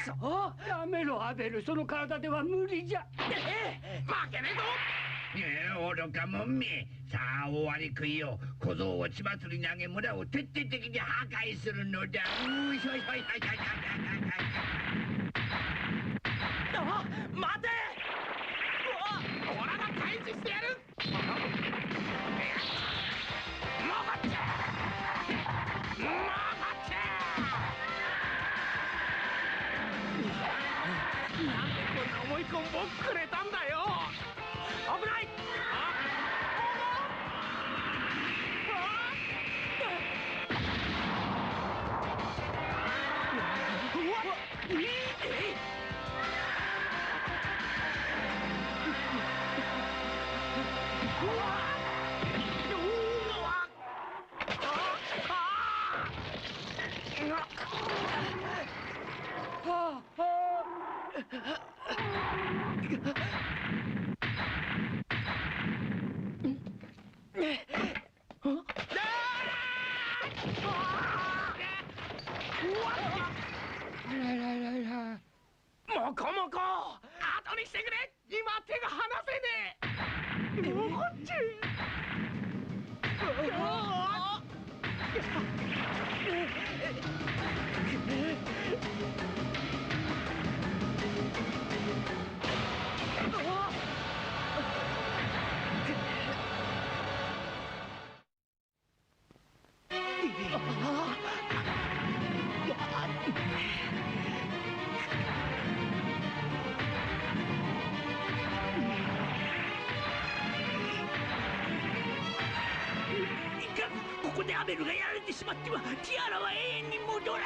しゃ。そうやめろアベル、その体では無理じゃ。負けねえぞ。愚かもんめ。さあ終わり食いよ。小僧を血祭り投げ村を徹底的に破壊するのだ。うしょしょしょしょしょしょ。あ、待て。オラが退治してやる。なんでこんな重いコンボをくれたんだよ。危ない。もこもこ、後にしてくれ。今手が離せねえ。もこっち。ここでアベルがやられてしまってはティアラは永遠に戻らん。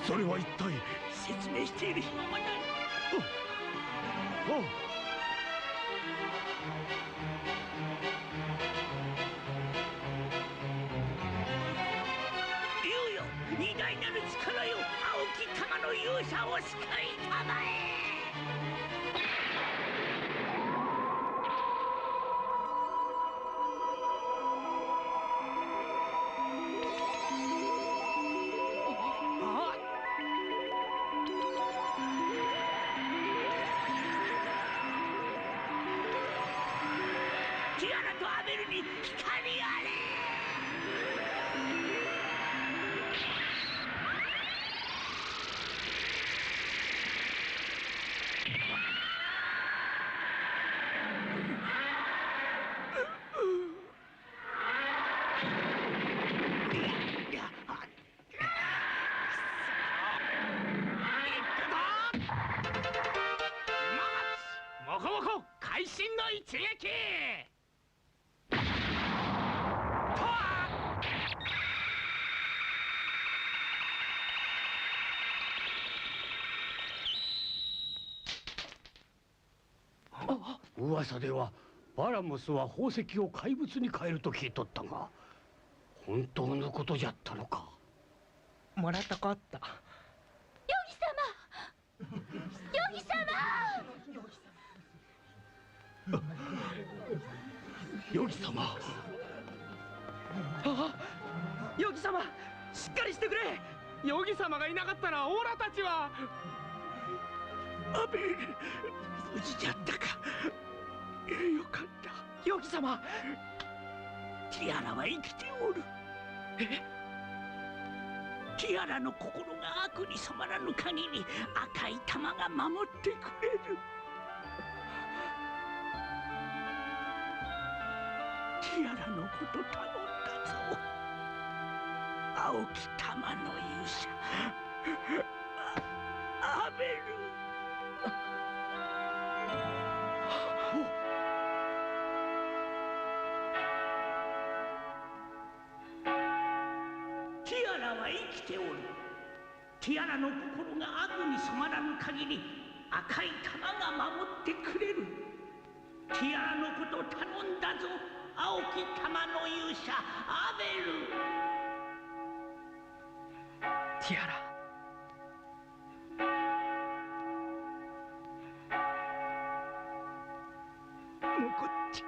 それは一体。説明している暇はない。竜よ、勇者を救いたまえ。ティアラとアベルに光あれ。モコモコ会心の一撃。噂ではバラモスは宝石を怪物に変えると聞いとったが、本当のことじゃったのか。もらったかった。ヨギ様、ヨギ様。ヨギ様。ヨギ様、しっかりしてくれ。ヨギ様がいなかったらオーラたちは。アベル、無事じゃったか。よかった。ヨギ様。ティアラは生きておる。ティアラの心が悪に染まらぬ限り、赤い玉が守ってくれる。ティアラのこと頼んだぞ。青き玉の勇者アベル。ティアラは生きておる。ティアラの心が悪に染まらぬ限り、赤い玉が守ってくれる。ティアラのこと頼んだぞ、青き玉の勇者アベル。ティアラ。もうこっち。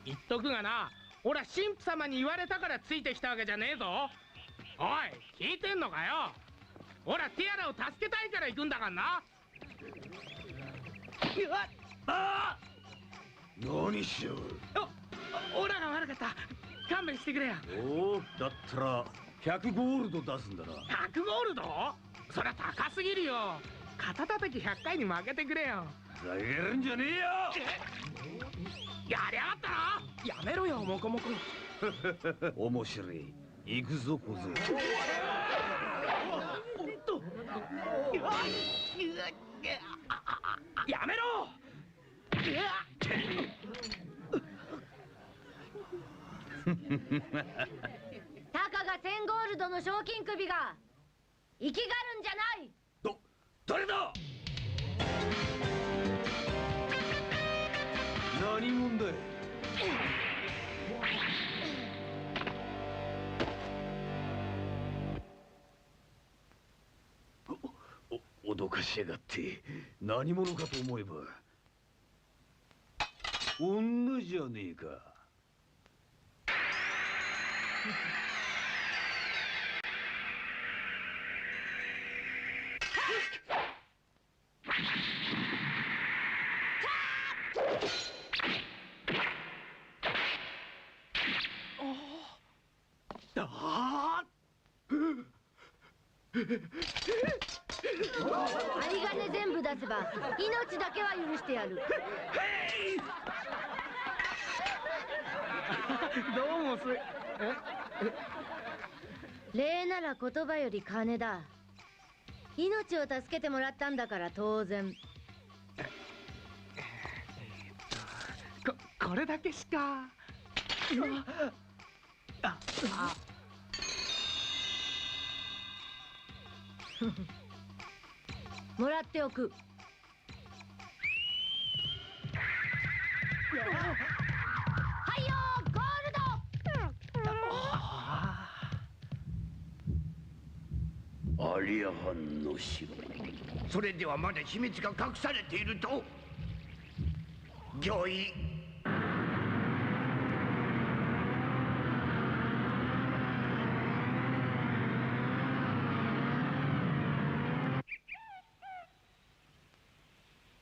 言っとくがな、俺は神父様に言われたからついてきたわけじゃねえぞ。おい、聞いてんのかよ。俺はティアラを助けたいから行くんだからな。何しよう。オラが悪かった。勘弁してくれよ。おお、だったら100ゴールド出すんだな。100ゴールド？そりゃ高すぎるよ。肩たたき100回に負けてくれよ。ふざけるんじゃねえよ。やりやがったな。やめろよ、モコモコ。面白い。行くぞ小僧。やめろ。たかが1000ゴールドの賞金首が生きがるんじゃない。誰だ。何者だい。脅かしやがって。何者かと思えば女じゃねえか。有り金全部出せば命だけは許してやる。どうも礼なら言葉より金だ。命を助けてもらったんだから当然。これだけしか。もらっておく。はいよゴールド。アリア藩の城。それではまだ秘密が隠されていると。御意。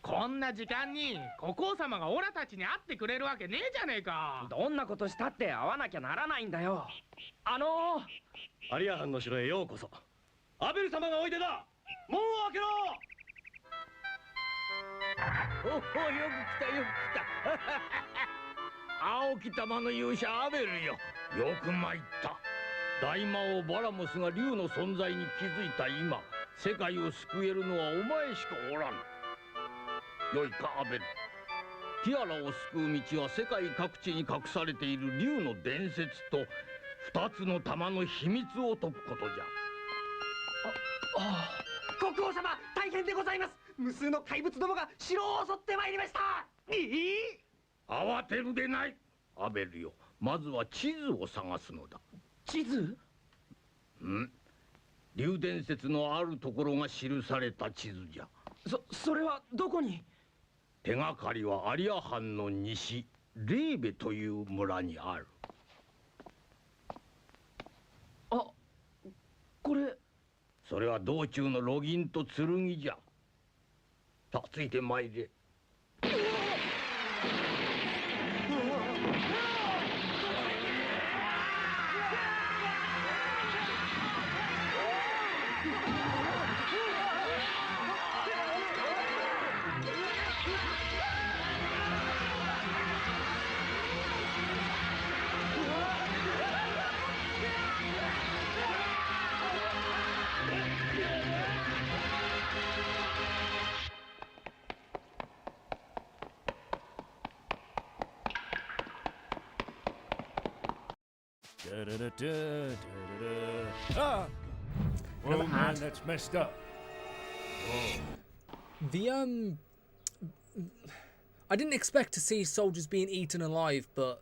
こんな時間に国王様がオラたちに会ってくれるわけねえじゃねえか。どんなことしたって会わなきゃならないんだよ。アリア藩の城へようこそ。アベル様がおいでだ。門を開けろ。おお、よく来たよく来た。青き玉の勇者アベルよ。よく参った。大魔王バラモスが竜の存在に気づいた今、世界を救えるのはお前しかおらん。よいかアベル。ティアラを救う道は世界各地に隠されている竜の伝説と二つの玉の秘密を解くことじゃ。国王様、大変でございます。無数の怪物どもが城を襲ってまいりました。慌てるでない。アベルよ、まずは地図を探すのだ。地図？竜伝説のあるところが記された地図じゃ。それはどこに？手がかりはアリア藩の西レーベという村にある。これ。それは道中の路銀と剣じゃ。さあついてまいれ。Ah! Oh man, that's messed up. I didn't expect to see soldiers being eaten alive, but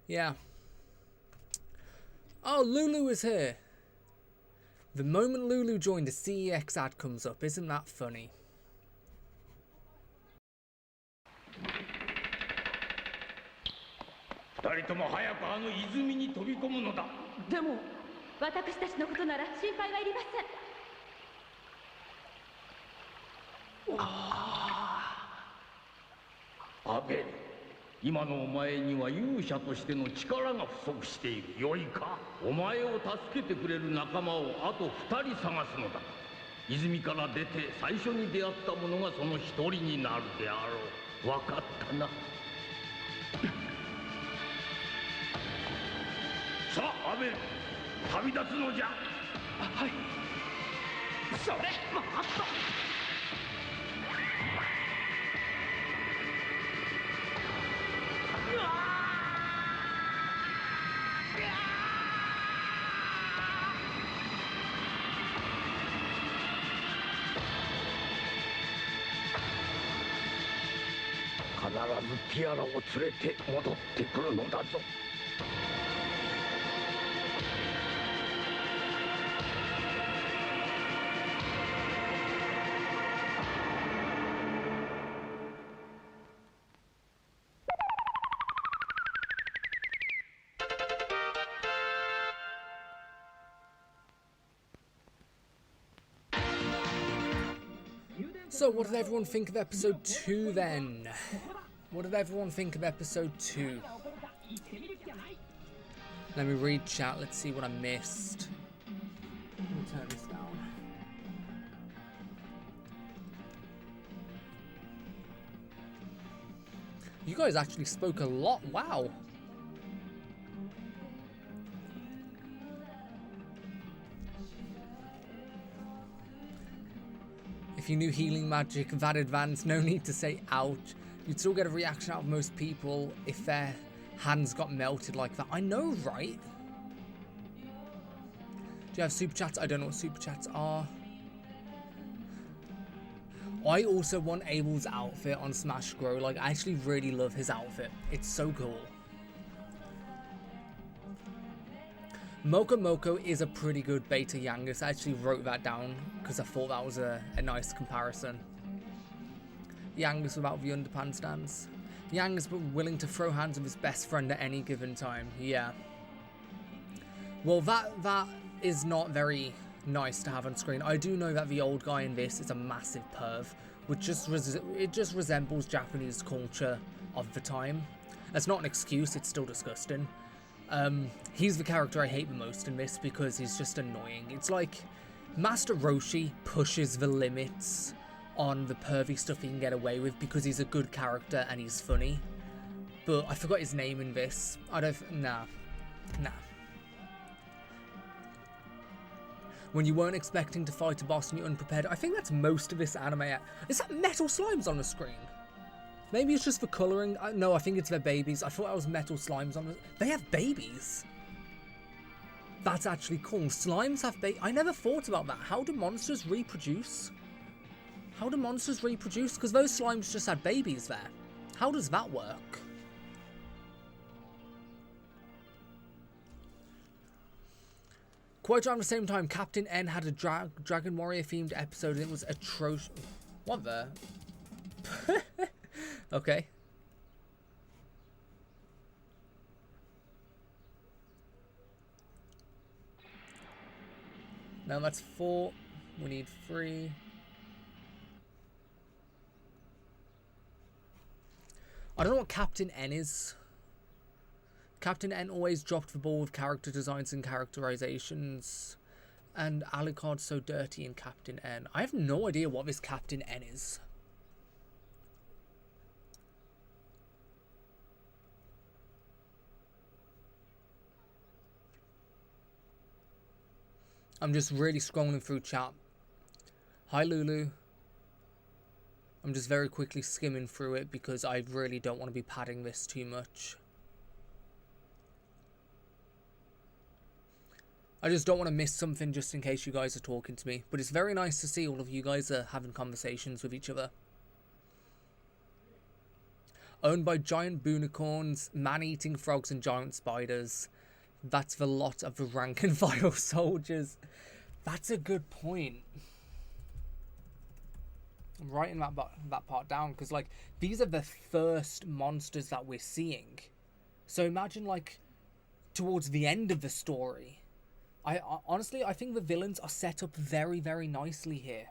yeah. Oh, Lulu is here. The moment Lulu joined, the CEX ad comes up. Isn't that funny?でも私たちのことなら心配はいりません。アベル、今のお前には勇者としての力が不足している。よいか、お前を助けてくれる仲間をあと2人探すのだ。泉から出て最初に出会った者がその一人になるであろう。分かったな。さあアベル、旅立つのじゃ。はい。それもっと。必ずティアラを連れて戻ってくるのだぞ。So, what did everyone think of episode 2 then? What did everyone think of episode 2? Let me read chat, let's see what I missed. Let me turn this down. You guys actually spoke a lot, wow. If you knew healing magic that advanced, no need to say ouch. You'd still get a reaction out of most people if their hands got melted like that. I know, right? Do you have super chats? I don't know what super chats are. I also want Abel's outfit on Smash Grow. Like, I actually really love his outfit. It's so cool. Moko is a pretty good beta Yangus. I actually wrote that down because I thought that was a nice comparison. Yangus without the underpants dance. Yangus but willing to throw hands with his best friend at any given time. Yeah. Well, that is not very nice to have on screen. I do know that the old guy in this is a massive perv, which it just resembles Japanese culture of the time. That's not an excuse, it's still disgusting. He's the character I hate the most in this because he's just annoying. It's like Master Roshi pushes the limits on the pervy stuff he can get away with because he's a good character and he's funny. But I forgot his name in this. Nah. When you weren't expecting to fight a boss and you're unprepared. I think that's most of this anime. Is that metal slimes on the screen? Maybe it's just for colouring. No, I think it's their babies. I thought that was metal slimes on the... They have babies? That's actually cool. Slimes have babies. I never thought about that. How do monsters reproduce? How do monsters reproduce? Because those slimes just had babies there. How does that work? Quite around the same time, Captain N had a Dragon Warrior themed episode and it was atrocious. What the? Okay. Now that's 4. We need 3. I don't know what Captain N is. Captain N always dropped the ball with character designs and characterizations. And Alucard's so dirty in Captain N. I have no idea what this Captain N is. I'm just really scrolling through chat. Hi Lulu. I'm just very quickly skimming through it because I really don't want to be padding this too much. I just don't want to miss something just in case you guys are talking to me. But it's very nice to see all of you guys are having conversations with each other. Owned by giant boonicorns, man-eating frogs and giant spiders. That's the lot of the rank and file soldiers. That's a good point. I'm writing that part down because, like, these are the first monsters that we're seeing. So imagine, like, towards the end of the story. Honestly, I think the villains are set up very, very nicely here.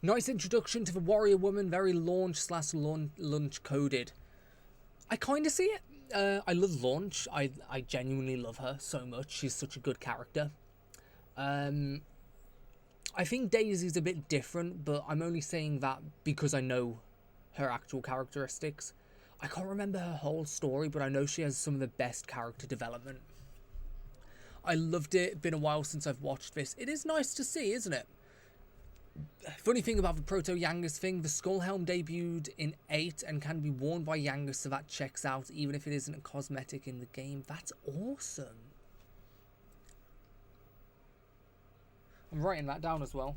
Nice introduction to the warrior woman, very launch coded. I kind of see it. I love Launch. I genuinely love her so much. She's such a good character. I think Daisy's a bit different, but I'm only saying that because I know her actual characteristics. I can't remember her whole story, but I know she has some of the best character development. I loved it. Been a while since I've watched this. It is nice to see, isn't it? Funny thing about the Proto Yangus thing, the Skull Helm debuted in 8 and can be worn by Yangus, so that checks out even if it isn't a cosmetic in the game. That's awesome. I'm writing that down as well.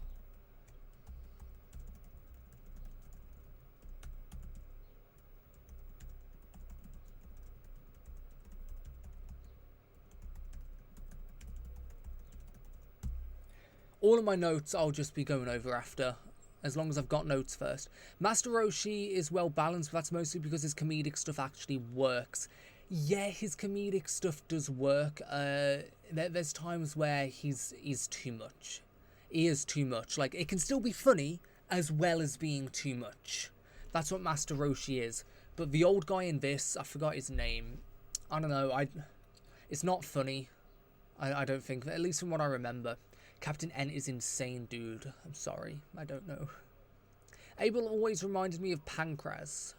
All of my notes I'll just be going over after, as long as I've got notes first. Master Roshi is well balanced, but that's mostly because his comedic stuff actually works. Yeah, his comedic stuff does work. There's times where he's too much. He is too much. Like, it can still be funny as well as being too much. That's what Master Roshi is. But the old guy in this, I forgot his name. I don't know. It's not funny. I don't think, at least from what I remember. Captain N is insane, dude. I'm sorry. I don't know. Abel always reminded me of Pancras.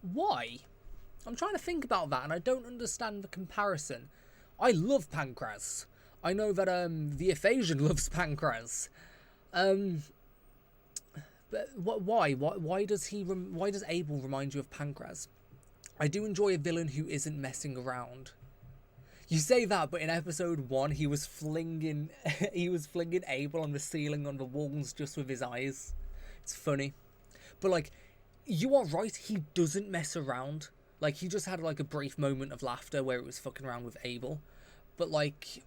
Why? I'm trying to think about that and I don't understand the comparison. I love Pancras. I know that the Ephasian loves Pancras. But why does Abel remind you of Pancras? I do enjoy a villain who isn't messing around. You say that, but in episode 1 he was flinging Abel on the ceiling, on the walls, just with his eyes. It's funny. But like, you are right, he doesn't mess around. Like, he just had like a brief moment of laughter where it was fucking around with Abel. But like,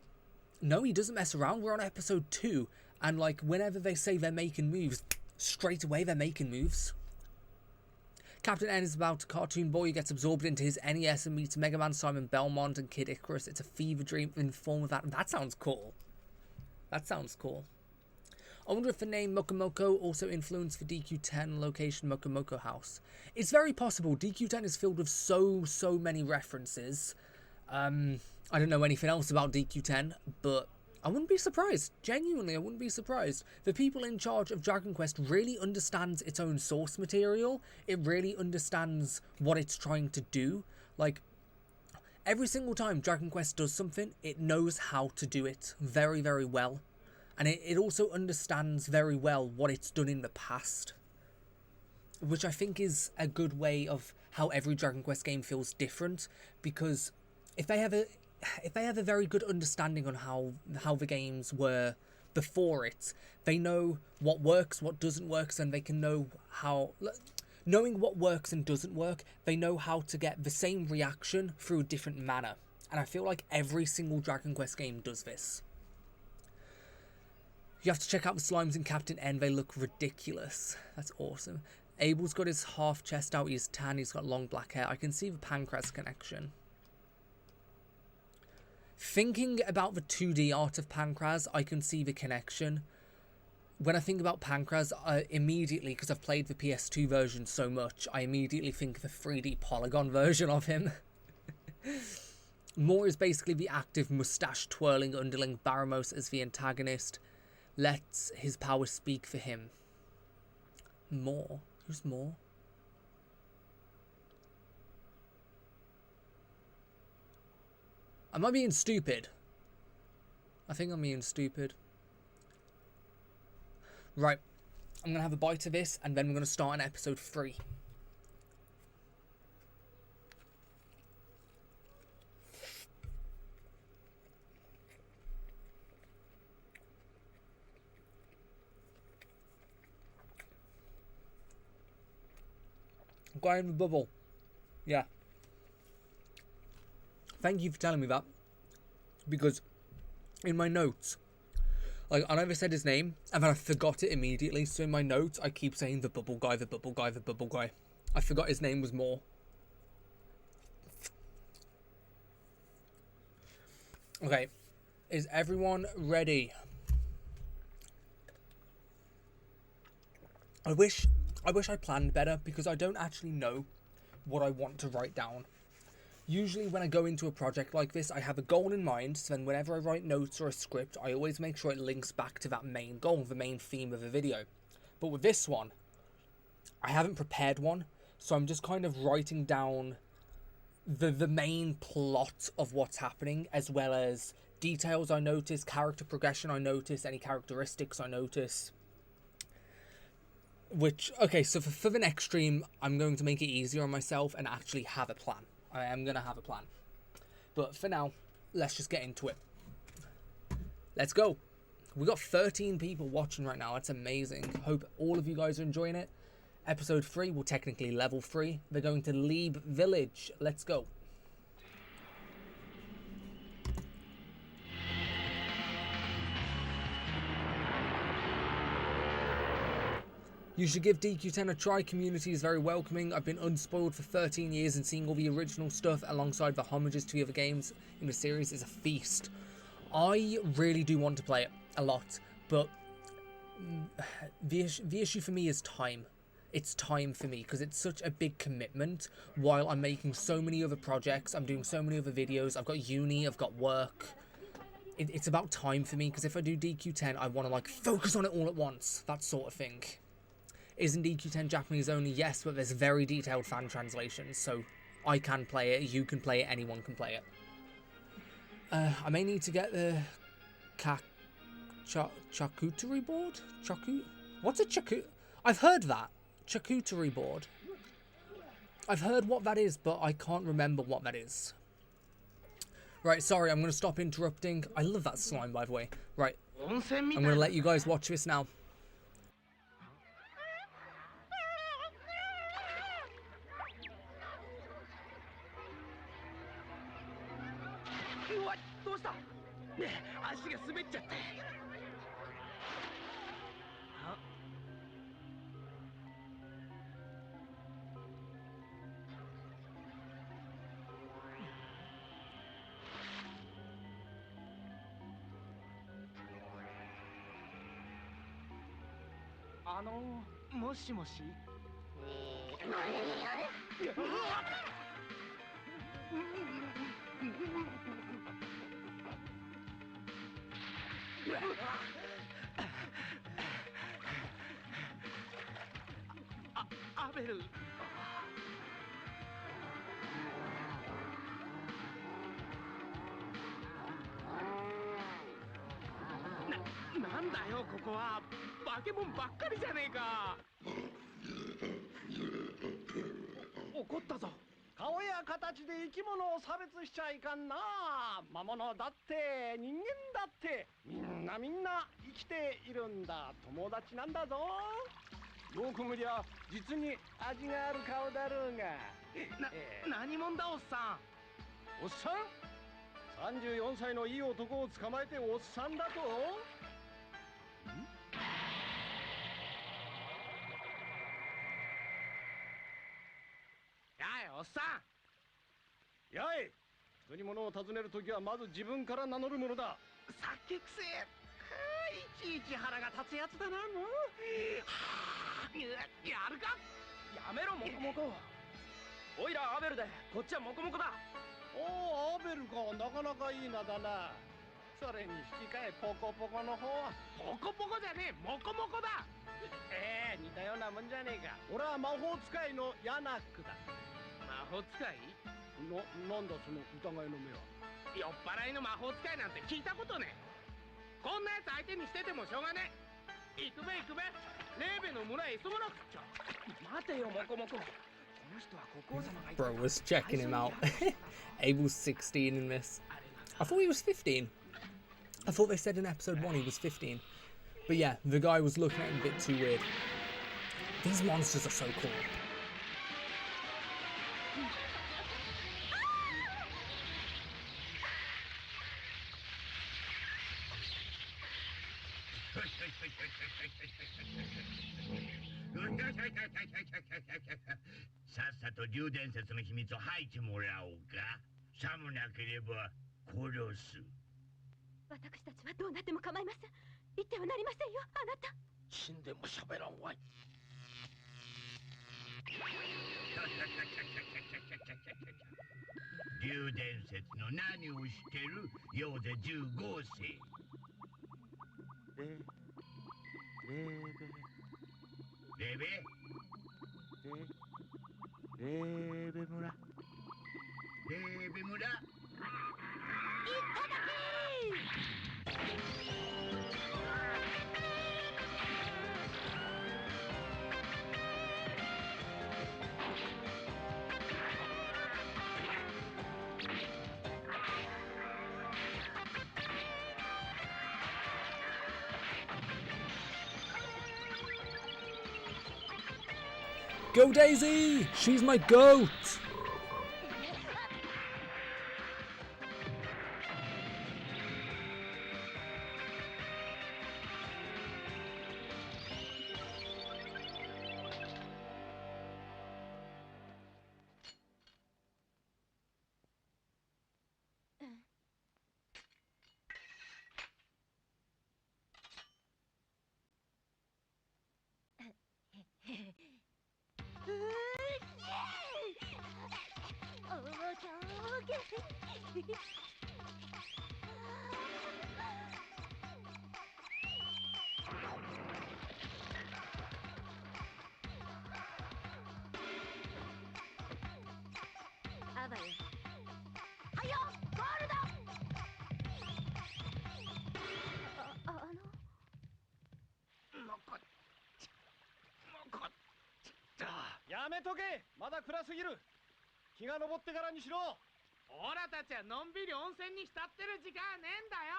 no, he doesn't mess around. We're on episode 2, and like, whenever they say they're making moves, straight away they're making moves. Captain N is about a cartoon boy who gets absorbed into his NES and meets Mega Man, Simon Belmont, and Kid Icarus. It's a fever dream in the form of that. That sounds cool. That sounds cool. I wonder if the name Mokomoko also influenced the DQ10 location Mokomoko House. It's very possible. DQ10 is filled with so many references. I don't know anything else about DQ10, but I wouldn't be surprised. Genuinely, I wouldn't be surprised. The people in charge of Dragon Quest really understands its own source material. It really understands what it's trying to do. Like, every single time Dragon Quest does something, it knows how to do it very, very well. And it also understands very well what it's done in the past. Which I think is a good way of how every Dragon Quest game feels different. Because if they have a very good understanding on how the games were before it, they know what works, what doesn't work, and they can know how... Knowing what works and doesn't work, they know how to get the same reaction through a different manner. And I feel like every single Dragon Quest game does this. You have to check out the slimes in Captain N, they look ridiculous. That's awesome. Abel's got his half chest out, he's tan, he's got long black hair. I can see the Pancras connection. Thinking about the 2D art of Pancras, I can see the connection. When I think about Pancras, immediately, because I've played the PS2 version so much, I immediately think the 3D polygon version of him. Moore is basically the active moustache-twirling underling. Baramos as the antagonist. Lets his power speak for him. Moore? Who's Moore? Am I being stupid? I think I'm being stupid. Right. I'm going to have a bite of this, and then we're going to start on episode 3. Guy in the bubble. Yeah. Thank you for telling me that. Because in my notes, like, I never said his name, and then I forgot it immediately. So in my notes, I keep saying the bubble guy, the bubble guy, the bubble guy. I forgot his name was Moore. Okay. Is everyone ready? I wish I planned better, because I don't actually know what I want to write down. Usually when I go into a project like this, I have a goal in mind, so then whenever I write notes or a script, I always make sure it links back to that main goal, the main theme of the video. But with this one, I haven't prepared one, so I'm just kind of writing down the main plot of what's happening, as well as details I notice, character progression I notice, any characteristics I notice. Which, okay, so for the next stream, I'm going to make it easier on myself and actually have a plan. I am going to have a plan. But for now, let's just get into it. Let's go. We got 13 people watching right now. That's amazing. Hope all of you guys are enjoying it. Episode 3, well, technically level 3. They're going to Lieb Village. Let's go. You should give DQ10 a try. Community is very welcoming. I've been unspoiled for 13 years, and seeing all the original stuff alongside the homages to the other games in the series is a feast. I really do want to play it a lot, but the issue for me is time. It's time for me, because it's such a big commitment while I'm making so many other projects, I'm doing so many other videos, I've got uni, I've got work. It's about time for me, because if I do DQ10, I want to like focus on it all at once, that sort of thing. Isn't DQ10 Japanese only? Yes, but there's very detailed fan translations, so I can play it, you can play it, anyone can play it. I may need to get the charcuterie board? What's a charcuterie? I've heard that. Charcuterie board. I've heard what that is, but I can't remember what that is. Right, sorry, I'm going to stop interrupting. I love that slime, by the way. Right, I'm going to let you guys watch this now. Abel. なんだよここは化け物ばっかりじゃねえか。怒ったぞ。顔や形で生き物を差別しちゃいかんな。魔物だって人間だってみんな生きているんだ。友達なんだぞ。よく見りゃ実に味がある顔だろうが。何者だおっさん。おっさん？34歳のいい男を捕まえておっさんだと？やいおっさん。やい、人に物を尋ねるときはまず自分から名乗るものだ。さっきくせえ。いちいち腹が立つやつだなもう。やるか。やめろモコモコ。おいらアベルでこっちはモコモコだ。おお、アベルか。なかなかいい名だな。それに引き換えポコポコの方はポコポコじゃねえ、モコモコだ。似たようなもんじゃねえか。俺は魔法使いのヤナックだ。魔法使い？なんだその疑いの目は。酔っ払いの魔法使いなんて聞いたことねえ。こんなやつ相手にしててもしょうがねえ。行くべ行くべ。レーベの村へ急がなくっちゃ。待てよモコモコ。Bro was checking him out. Abel's 16 in this. I thought he was 15. I thought they said in episode 1 he was 15. But yeah, the guy was looking at him a bit too weird. These monsters are so cool. Go Daisy! She's my goat! めとけ。まだ暗すぎる。日が昇ってからにしろ。オラたちはのんびり温泉に浸ってる時間はねえんだよ。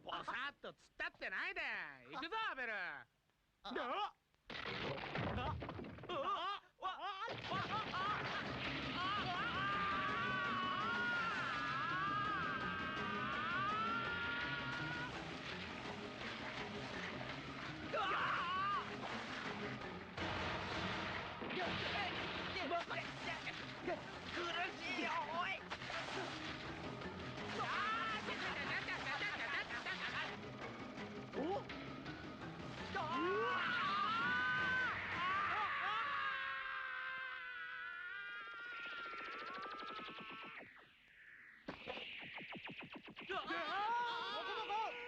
ぼさっと突っ立ってないで。行くぞアベル。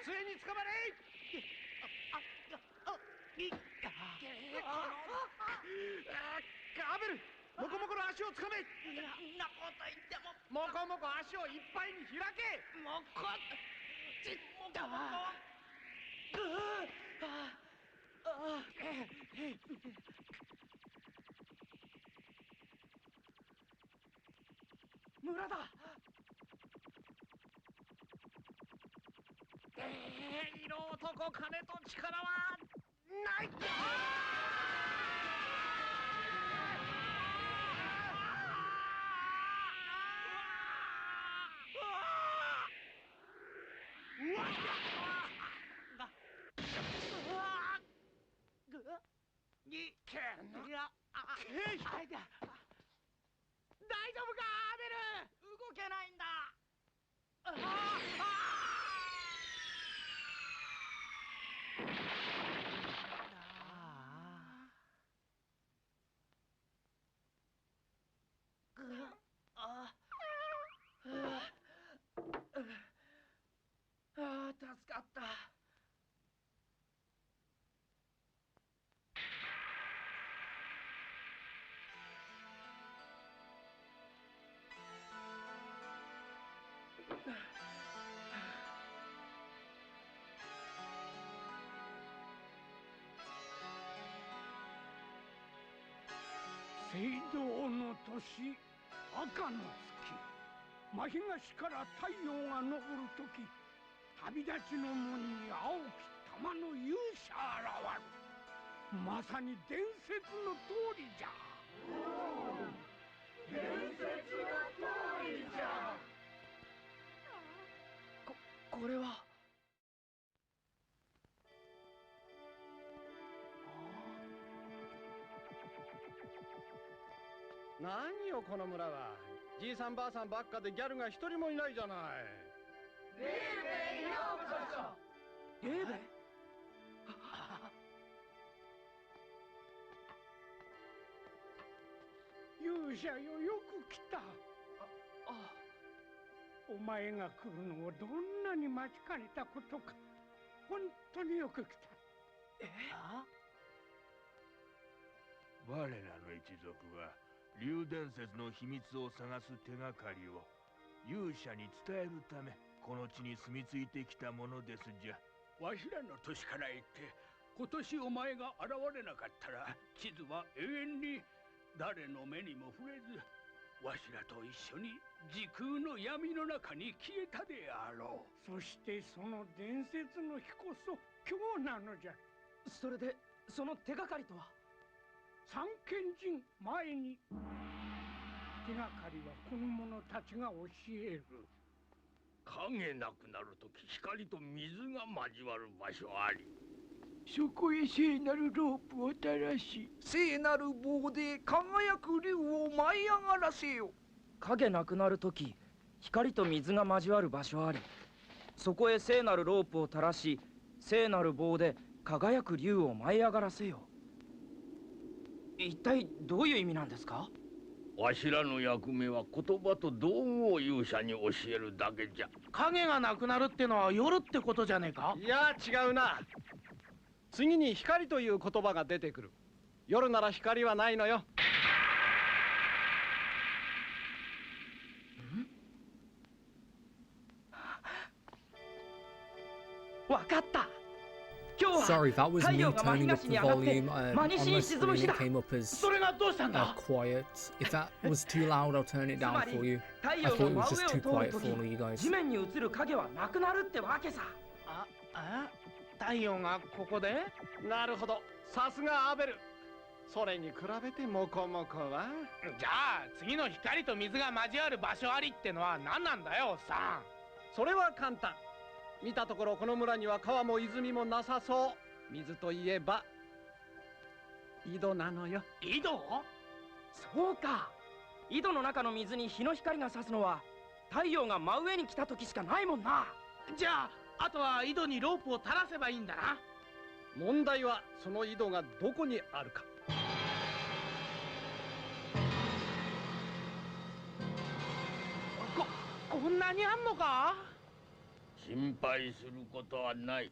杖につかまれ。アベル、モコモコの足をつかめ。んなこと言ってもモコモコ足をいっぱいに開け。もこちっと村だ。色男金と力はない。大丈夫かアベル。動けないんだ。助かった。青銅の年、赤の月、真東から太陽が昇る時、旅立ちの門に青き玉の勇者現る。まさに伝説の通りじゃ。伝説の通りじゃ。これは。何よこの村は。じいさんばあさんばっかでギャルが一人もいないじゃない。レーベンようこそ。レーベン。勇者よ、よく来た。お前が来るのをどんなに待ちかねたことか。本当によく来た。我らの一族は竜伝説の秘密を探す手がかりを勇者に伝えるためこの地に住み着いてきたものですじゃ。わしらの年から言って今年お前が現れなかったら地図は永遠に誰の目にも触れず、わしらと一緒に時空の闇の中に消えたであろう。そしてその伝説の日こそ今日なのじゃ。それでその手がかりとは。三賢人前に。手がかりはこの者たちが教える。影なくなるとき光と水が交わる場所あり。そこへ聖なるロープを垂らし、聖なる棒で輝く竜を舞い上がらせよ。影なくなるとき光と水が交わる場所あり。そこへ聖なるロープを垂らし、聖なる棒で輝く竜を舞い上がらせよ。一体どういう意味なんですか？わしらの役目は言葉と道具を勇者に教えるだけじゃ。影がなくなるってのは夜ってことじゃねえか？いや違うな。次に光という言葉が出てくる。夜なら光はないのよ。わかった。今日は Sorry, that was 太 me 陽が真 turning up 東 the に上がって volume. 真 On 西 my に沈む screen, 日 it だ。 came up as それがどうしたんだ quiet. If that was too loud, I'll turn it つま down り for you. 太 I 陽 thought が it was 真 just 上 too を通る quiet と for all of you き guys. 地面に映る影はなくなるってわけさ。太陽がここで？なるほど、さすがアベル。それに比べてモコモコは。じゃあ次の光と水が交わる場所ありってのは何なんだよ、おっさん。それは簡単。見たところこの村には川も泉もなさそう。水といえば井戸なのよ。井戸？そうか。井戸の中の水に日の光が差すのは太陽が真上に来た時しかないもんな。じゃああとは井戸にロープを垂らせばいいんだな。問題はその井戸がどこにあるか。こんなにあんのか？心配することはない。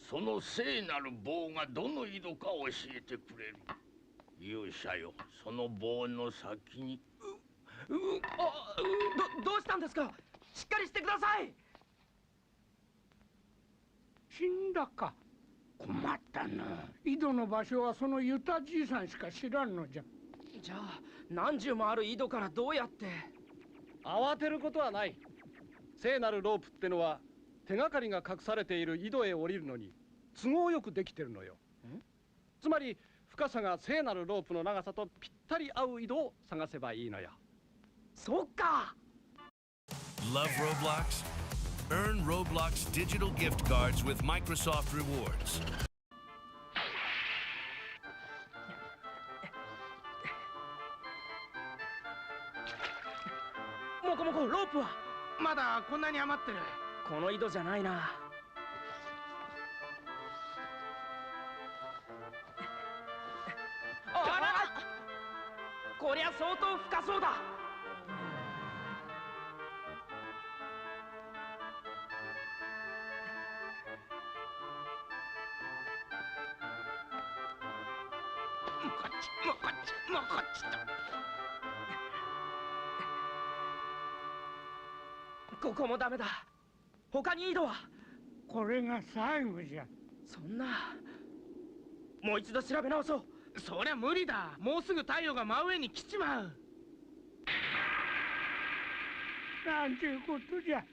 その聖なる棒がどの井戸か教えてくれる。勇者よ、その棒の先に。どうしたんですか。しっかりしてください。死んだか。困ったな。井戸の場所はそのユタじいさんしか知らんのじゃ。じゃあ何十もある井戸からどうやって。慌てることはない。聖なるロープってのは手がかりが隠されている井戸へ降りるのに都合よくできてるのよ。つまり深さが聖なるロープの長さとぴったり合う井戸を探せばいいのよ。そっか。 Love Roblox? Earn Roblox digital gift cards with Microsoft Rewards. もこもこ、ロープはまだこんなに余ってる。この井戸じゃないな。あら、こりゃ相当深そうだ。こっちもこっちもこっちと。ここもダメだ。他に井戸は？これが最後じゃ。そんな。もう一度調べ直そう。そりゃ無理だ。もうすぐ太陽が真上に来ちまう。なんていうことじゃ。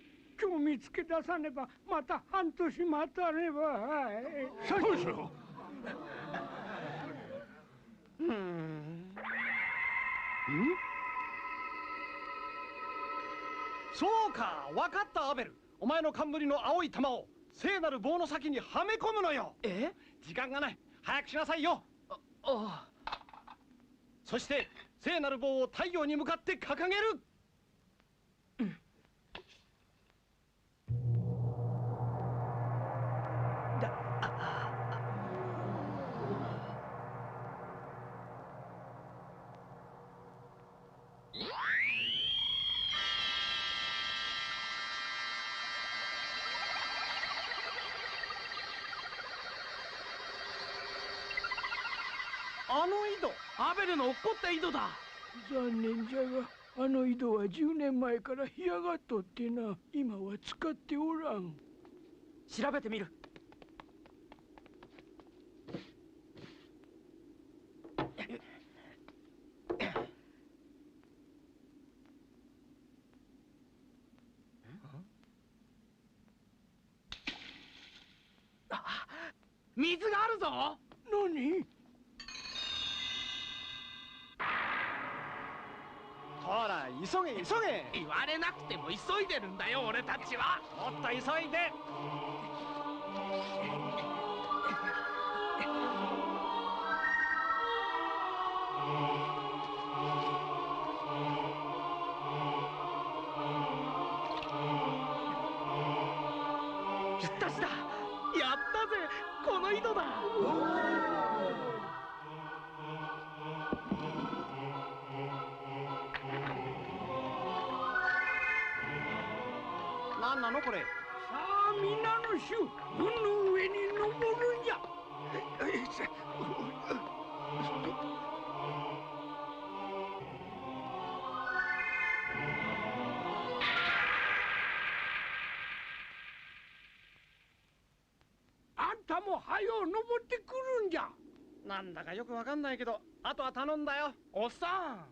今日見つけ出さねばまた半年待たねば。そうそう。そうか、わかったアベル。お前の冠の青い玉を聖なる棒の先にはめ込むのよ。時間がない。早くしなさいよ。そして聖なる棒を太陽に向かって掲げる。あの井戸、アベルの落っこった井戸だ。残念じゃが、あの井戸は10年前から干上がっとってな、今は使っておらん。調べてみる。水があるぞ。何？ほら、急げ急げ。言われなくても急いでるんだよ、俺たちは。もっと急いで。ぴったしだ。やったぜ、この井戸だ。何なのこれ。さあ皆の衆、運の上に登るんじゃ。はよ登ってくるんじゃ。なんだかよくわかんないけど、あとは頼んだよ。おっさん。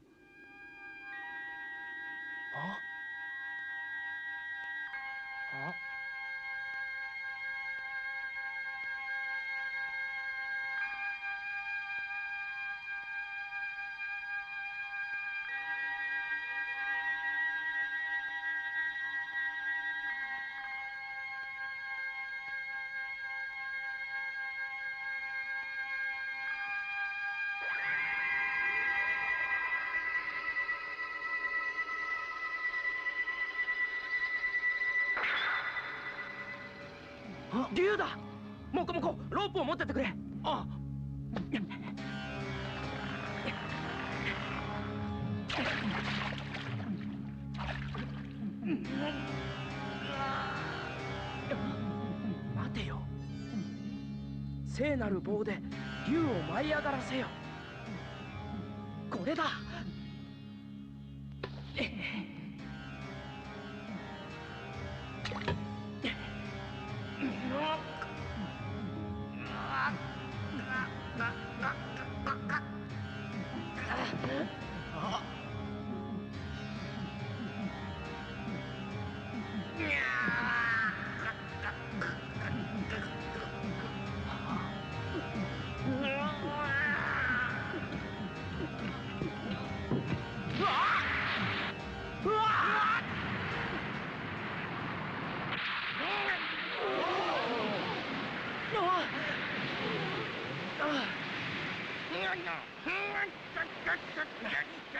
竜だ。モコモコ、ロープを持ってってくれ。あ。待てよ。聖なる棒で竜を舞い上がらせよ。これだ。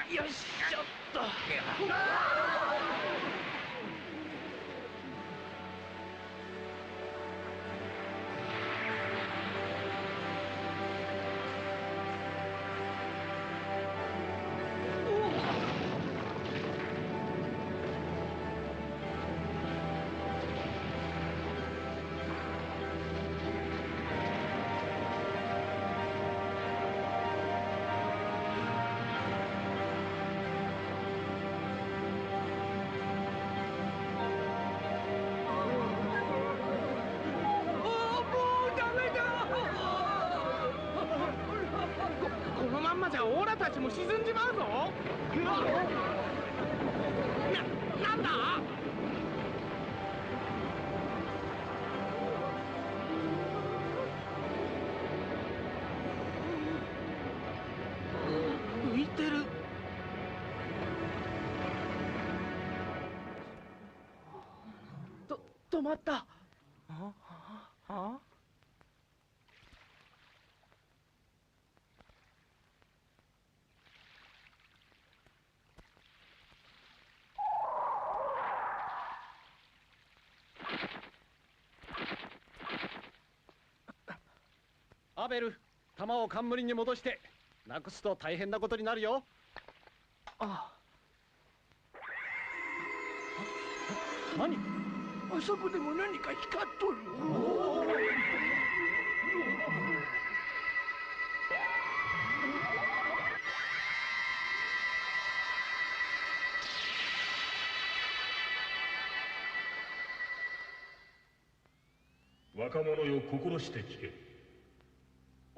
よし、ちょっと。このまんまじゃオーラたちも沈んじまうぞ。なんだ。浮いてる。止まった。アベル、弾を冠に戻して。なくすと大変なことになるよ。ああ。何？あそこでも何か光っとる。若者よ、心して聞け。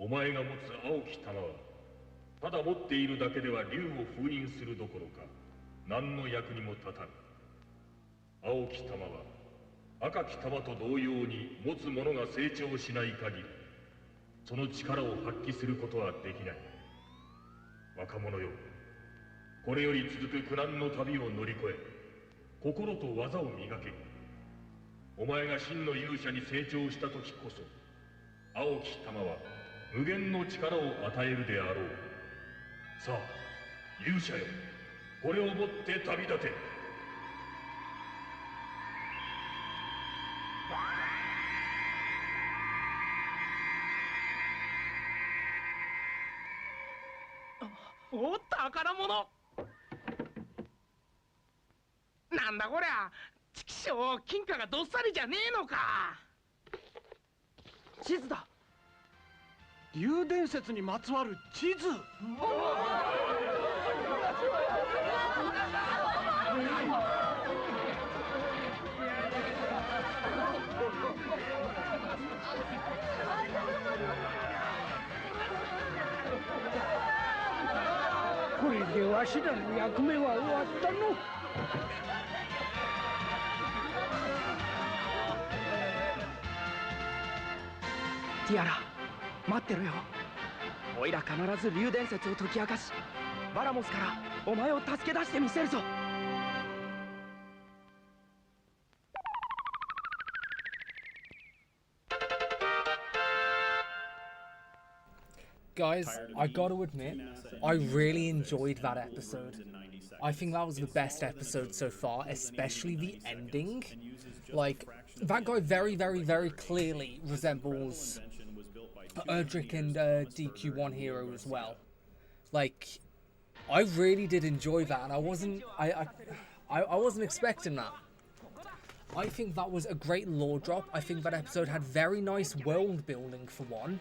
お前が持つ青き玉はただ持っているだけでは竜を封印するどころか何の役にも立たぬ。青き玉は赤き玉と同様に持つ者が成長しない限りその力を発揮することはできない。若者よ、これより続く苦難の旅を乗り越え心と技を磨け。お前が真の勇者に成長した時こそ青き玉は無限の力を与えるであろう。さあ勇者よ、これを持って旅立て。おっ、宝物。なんだこりゃ。ちきしょう、金貨がどっさりじゃねえのか。地図だ。竜伝説にまつわる地図。でわしらの役目は終わったの。ティアラ、待ってろよ。おいら必ず竜伝説を解き明かし、バラモスからお前を助け出してみせるぞ。Guys, I gotta admit, I really enjoyed that episode. I think that was the best episode so far, especially the ending. Like, that guy very, very, very clearly resembles Erdrick and DQ1 Hero as well. Like, I really did enjoy that, and I wasn't expecting that. I think that was a great lore drop. I think that episode had very nice world building for one.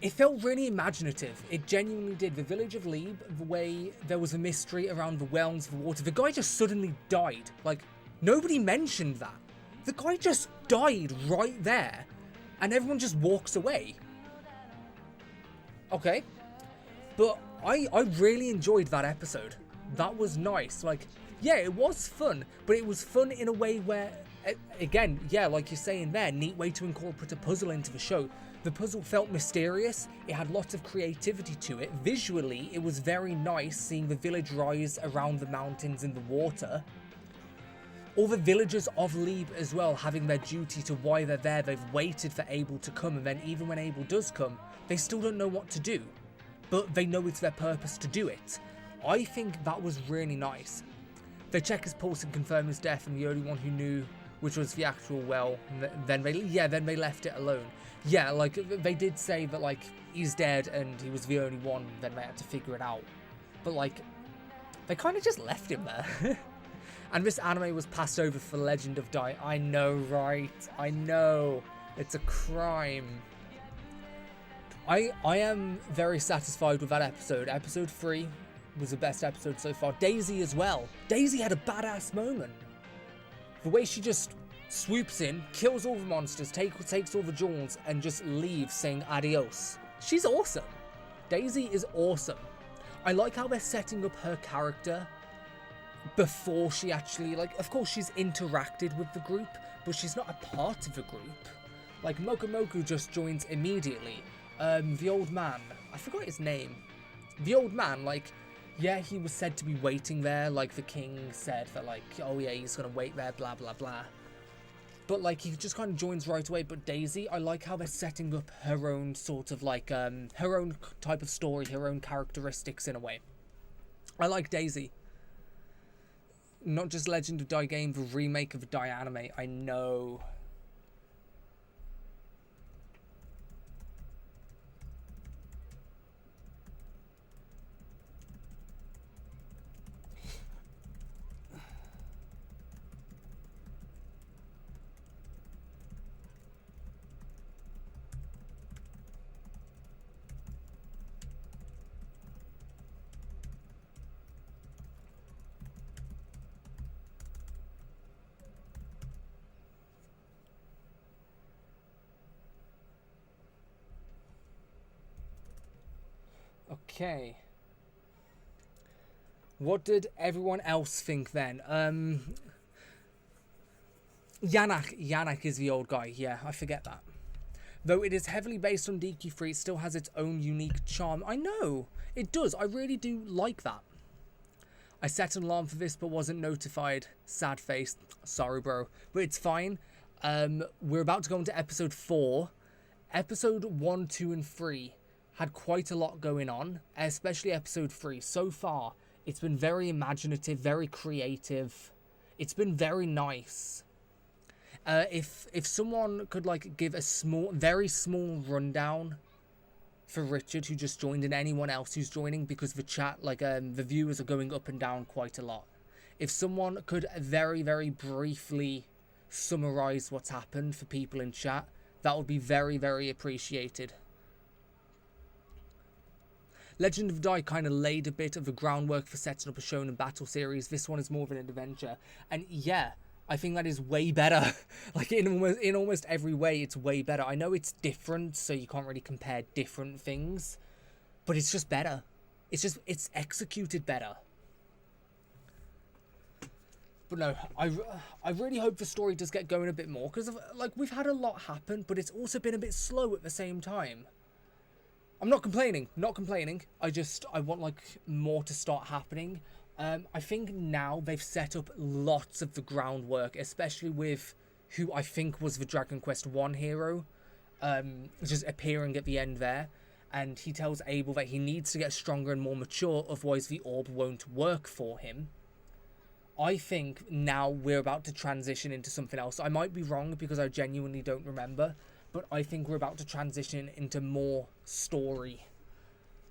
It felt really imaginative. It genuinely did. The village of Lieb, the way there was a mystery around the wells of the water. The guy just suddenly died. Like, nobody mentioned that. The guy just died right there. And everyone just walks away. Okay. But I really enjoyed that episode. That was nice. Like, yeah, it was fun. But it was fun in a way where, again, yeah, like you're saying there, neat way to incorporate a puzzle into the show. The puzzle felt mysterious, it had lots of creativity to it. Visually, it was very nice seeing the village rise around the mountains in the water. All the villagers of Lieb as well having their duty to why they're there. They've waited for Abel to come, and then even when Abel does come, they still don't know what to do. But they know it's their purpose to do it. I think that was really nice. They check his pulse and confirm his death, and the only one who knew which was the actual well, then they left it alone. Yeah, like, they did say that, like, he's dead and he was the only one, then they had to figure it out. But, like, they kind of just left him there. And this anime was passed over for Legend of Dai. I know, right? I know. It's a crime. I am very satisfied with that episode. Episode 3 was the best episode so far. Daisy as well. Daisy had a badass moment. The way she just swoops in, kills all the monsters, takes all the jewels, and just leaves saying adios. She's awesome. Daisy is awesome. I like how they're setting up her character before she actually, like, of course she's interacted with the group, but she's not a part of the group. Like, Moku just joins immediately. The old man, I forgot his name. The old man, like, yeah, he was said to be waiting there, like the king said that, like, oh yeah, he's gonna wait there, blah, blah, blah. But, like, he just kind of joins right away. But Daisy, I like how they're setting up her own sort of, like, her own type of story, her own characteristics in a way. I like Daisy. Not just Legend of Dai game, the remake of the Dai anime, I know. Okay. What did everyone else think then? Yannick is the old guy. Yeah, I forget that. Though it is heavily based on DQ3, it still has its own unique charm. I know, it does. I really do like that. I set an alarm for this but wasn't notified. Sad face. Sorry, bro. But it's fine. We're about to go into episode 4. Episode 1, 2, and 3 had quite a lot going on, especially episode 3. So far, it's been very imaginative, very creative. It's been very nice. If someone could, like, give a very small rundown for Richard, who just joined, and anyone else who's joining, because the chat, like, the viewers are going up and down quite a lot. If someone could very, very briefly summarize what's happened for people in chat, that would be very, very appreciated. Legend of Dai kind of laid a bit of the groundwork for setting up a shonen battle series. This one is more of an adventure. And yeah, I think that is way better. Like, in almost every way, it's way better. I know it's different, so you can't really compare different things. But it's just better. it's executed better. But no, I really hope the story does get going a bit more, because like we've had a lot happen, but it's also been a bit slow at the same time. I'm not complaining, I want like more to start happening. I think now they've set up lots of the groundwork, especially with who I think was the Dragon Quest I hero, just appearing at the end there. And he tells Abel that he needs to get stronger and more mature, otherwise the orb won't work for him. I think now we're about to transition into something else. I might be wrong because I genuinely don't remember, but I think we're about to transition into more story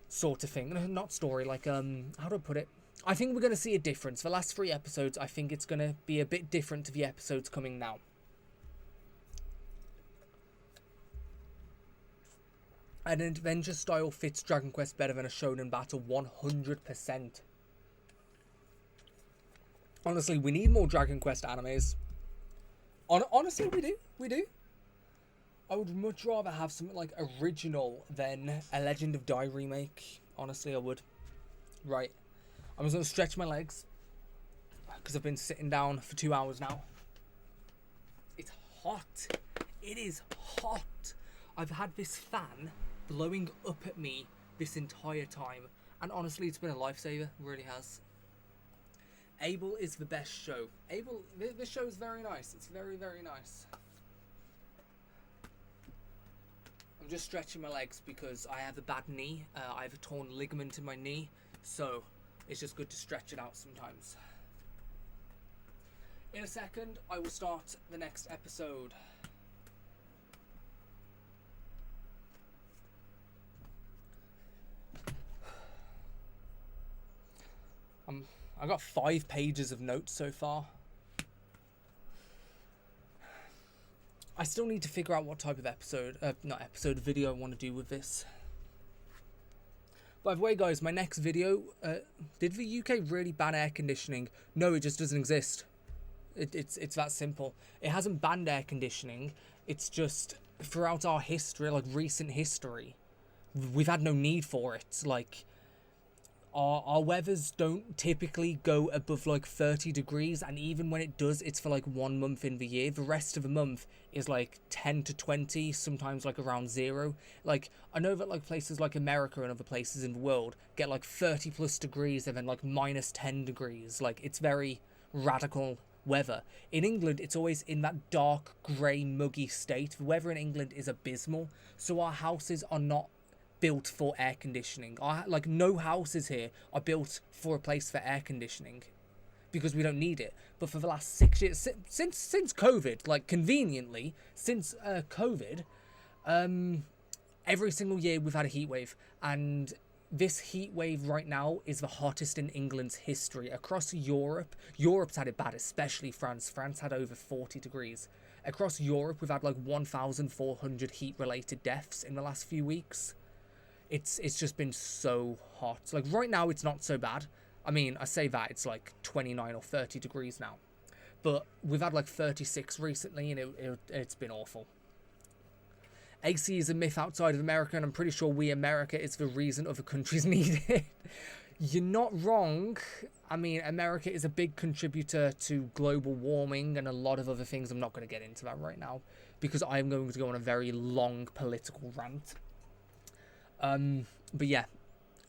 sort of thing. Not story, like, how do I put it? I think we're going to see a difference. The last 3 episodes, I think it's going to be a bit different to the episodes coming now. An adventure style fits Dragon Quest better than a shonen battle 100%. Honestly, we need more Dragon Quest animes. Honestly, we do. I would much rather have something like original than a Legend of Dai remake. Honestly, I would. Right. I'm just going to stretch my legs, because I've been sitting down for 2 hours now. It's hot. It is hot. I've had this fan blowing up at me this entire time, and honestly, it's been a lifesaver. It really has. Abel is the best show. Abel, this show is very nice. It's very, very nice. I'm just stretching my legs because I have a bad knee. I have a torn ligament in my knee, so it's just good to stretch it out sometimes. In a second, I will start the next episode. I got 5 pages of notes so far. I still need to figure out what type of video I want to do with this. By the way, guys, my next video, did the UK really ban air conditioning? No, it just doesn't exist. It's that simple. It hasn't banned air conditioning. It's just throughout our history, like recent history, we've had no need for it. Like, our weathers don't typically go above like 30 degrees, and even when it does, it's for like 1 month in the year. The rest of the month is like 10 to 20, sometimes like around 0. Like, I know that like places like America and other places in the world get like 30 plus degrees and then like minus 10 degrees. Like, it's very radical weather. In England, it's always in that dark, grey, muggy state. The weather in England is abysmal, so our houses are not built for air conditioning. Like, no houses here are built for a place for air conditioning because we don't need it. But for the last 6 years, since COVID, like conveniently, since COVID, every single year we've had a heat wave, and this heat wave right now is the hottest in England's history. Across Europe, Europe's had it bad, especially France. France had over 40 degrees. Across Europe, we've had like 1,400 heat-related deaths in the last few weeks. It's just been so hot. Like, right now, it's not so bad. I mean, I say that, it's like 29 or 30 degrees now. But we've had like 36 recently, and it's been awful. AC is a myth outside of America, and I'm pretty sure America is the reason other countries need it. You're not wrong. I mean, America is a big contributor to global warming and a lot of other things. I'm not going to get into that right now, because I'm going to go on a very long political rant. But yeah,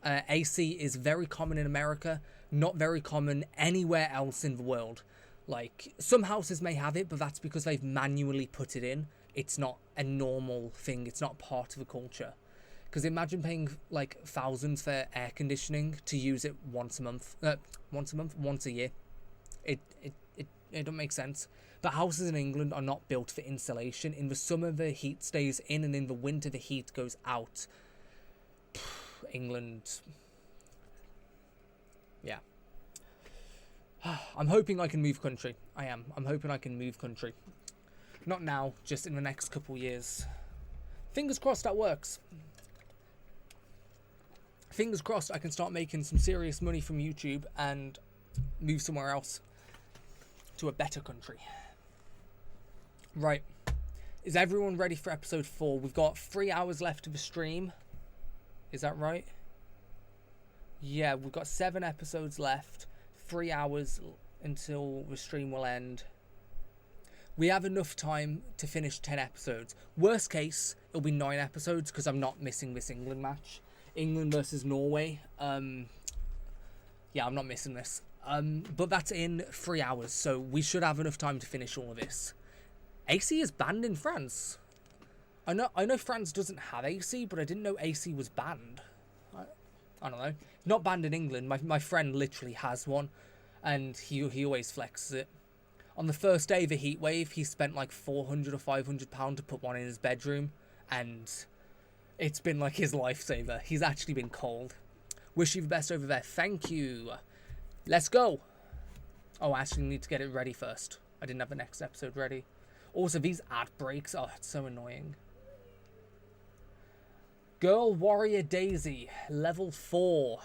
AC is very common in America, not very common anywhere else in the world. Like, some houses may have it, but that's because they've manually put it in. It's not a normal thing. It's not part of the culture. Because imagine paying like thousands for air conditioning to use it once a year. It don't make sense. But houses in England are not built for insulation. In the summer, the heat stays in, and in the winter, the heat goes out. England. Yeah. I'm hoping I can move country. I am. I'm hoping I can move country. Not now, just in the next couple years. Fingers crossed that works. Fingers crossed I can start making some serious money from YouTube and move somewhere else. To a better country. Right. Is everyone ready for episode 4? We've got 3 hours left of the stream. Is that right? Yeah, we've got 7 episodes left. 3 hours until the stream will end. We have enough time to finish 10 episodes. Worst case, it'll be 9 episodes because I'm not missing this England match. England versus Norway. Yeah, I'm not missing this. But that's in 3 hours, so we should have enough time to finish all of this. AC is banned in France. I know France doesn't have AC, but I didn't know AC was banned. I don't know. Not banned in England. My friend literally has one, and he always flexes it. On the first day of the heat wave, he spent like £400 or £500 to put one in his bedroom, and it's been like his lifesaver. He's actually been cold. Wish you the best over there. Thank you. Let's go. Oh, I actually need to get it ready first. I didn't have the next episode ready. Also, these ad breaks, oh, it's so annoying. Girl Warrior Daisy, level 4.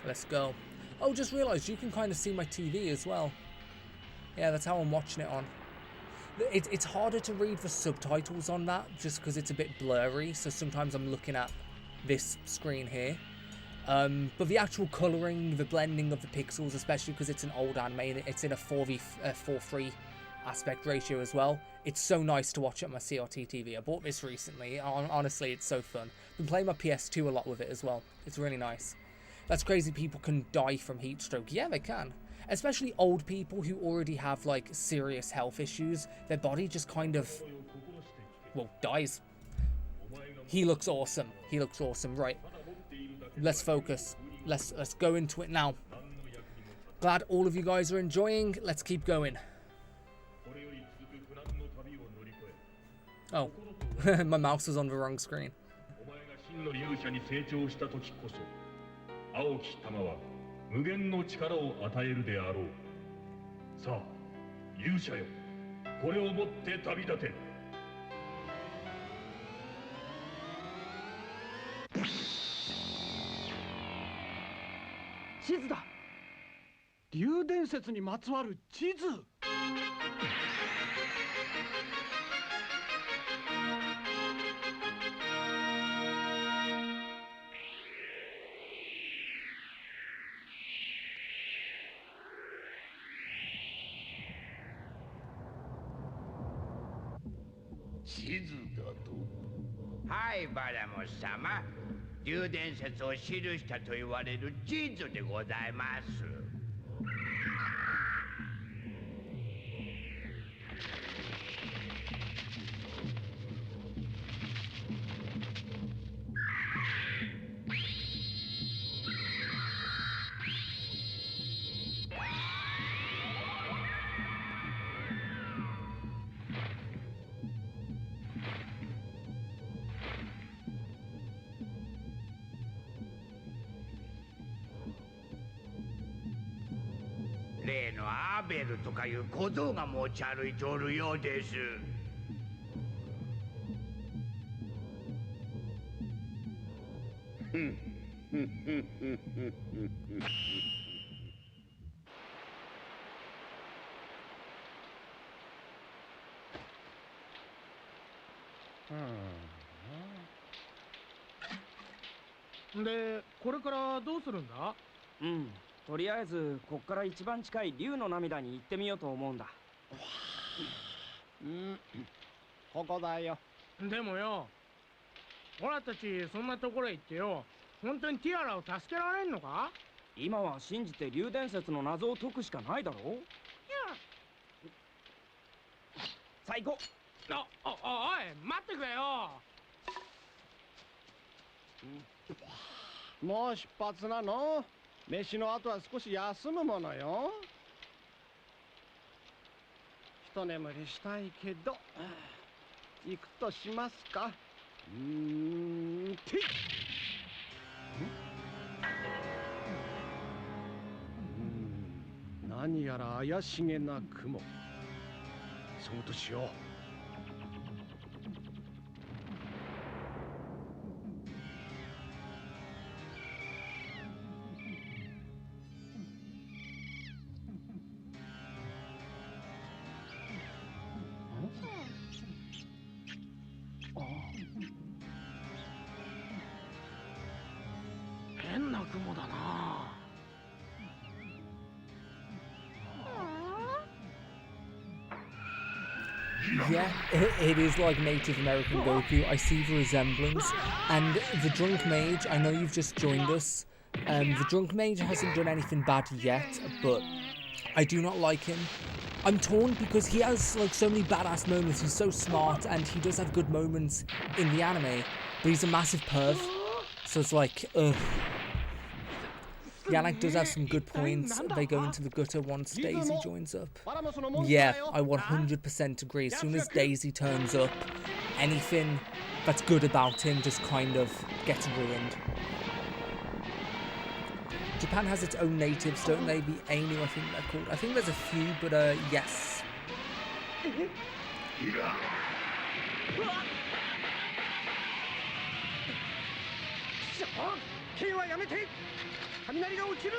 Let's go. Oh, just realised you can kind of see my TV as well. Yeah, that's how I'm watching it on. It's harder to read the subtitles on that, just because it's a bit blurry, so sometimes I'm looking at this screen here. But the actual colouring, the blending of the pixels, especially because it's an old anime, and it's in a 4:3 aspect ratio as well. It's so nice to watch it on my CRT TV. I bought this recently. Honestly, it's so fun. Been playing my PS2 a lot with it as well. It's really nice. That's crazy people can die from heat stroke. Yeah, they can. Especially old people who already have like serious health issues. Their body just kind of, well, dies. He looks awesome. He looks awesome. Right. Let's focus. Let's go into it now. Glad all of you guys are enjoying. Let's keep going. Oh, my mouse was on the wrong screen. 青き玉は無限の力を与えるであろう。さあ、勇者よ、これを持って旅立て。地図だ。竜伝説にまつわる地図。地図だと。はいバラモス様、竜伝説を記したと言われる地図でございます。例のアーベルとかいう小僧が持ち歩いておるようです。で、これからどうするんだ？うん、とりあえずこっから一番近い竜の涙に行ってみようと思うんだ。ここだよ。でもよ、オラたちそんなところへ行ってよ、本当にティアラを助けられんのか？今は信じて竜伝説の謎を解くしかないだろう。最高。おい、待ってくれよ。もう出発なの？飯の後は少し休むものよ。一眠りしたいけど、行くとしますか。てい。何やら怪しげな雲。急ぐとしよう。変な雲だな。Yeah, it is like Native American Goku. I see the resemblance. And the Drunk Mage, I know you've just joined us. The Drunk Mage hasn't done anything bad yet, but I do not like him. I'm torn because he has like so many badass moments. He's so smart and he does have good moments in the anime, but he's a massive perv. So it's like, ugh. Yannick does have some good points. They go into the gutter once Daisy joins up. Yeah, I 100% agree. As soon as Daisy turns up, anything that's good about him just kind of gets ruined. Japan has its own natives, don't they? The Ainu, I think they're called. I think there's a few, but yes. 雷が落ちる。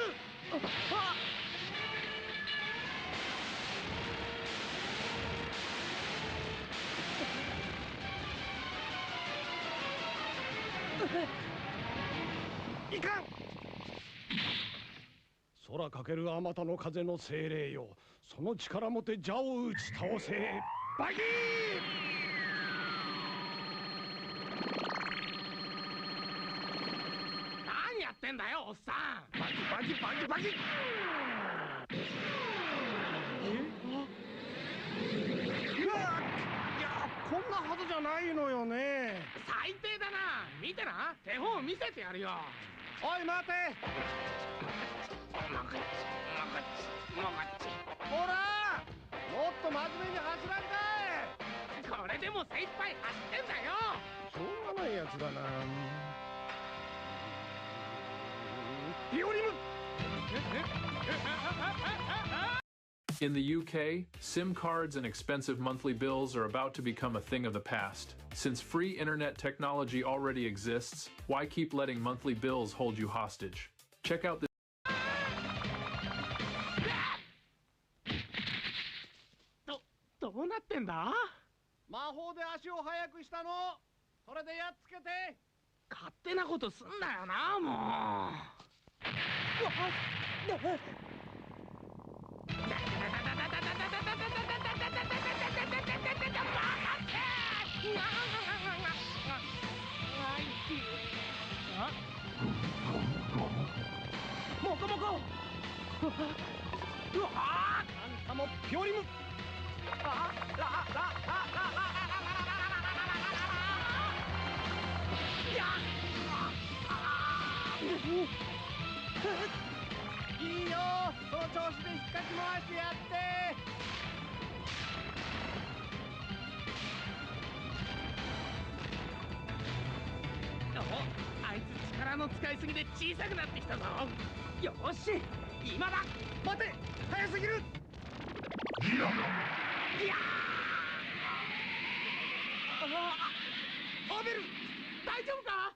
いかん。空かけるあまたの風の精霊よ、その力もて蛇を打ち倒せ。バギー。何やってんだよ、おっさん。バギバギバギバギ。いや、こんなはずじゃないのよね。最低だな。見てな、手本見せてやるよ。おい待て。ほら、もっと真面目に走らんかい。これでも精一杯走ってんだよ。しょうがないやつだな。ピオリム。In the UK, SIM cards and expensive monthly bills are about to become a thing of the past. Since free internet technology already exists, why keep letting monthly bills hold you hostage? Check out this. どうなってんだ？魔法で足を速くしたの。それでやっつけて。勝手なことすんなよな、もう。モコモコ。うわあ、あんたもピョリム。いいよ、その調子で引っかき回してやって。お、あいつ力の使いすぎで小さくなってきたぞ。よし、今だ。待て、早すぎる。いやアベル、大丈夫か？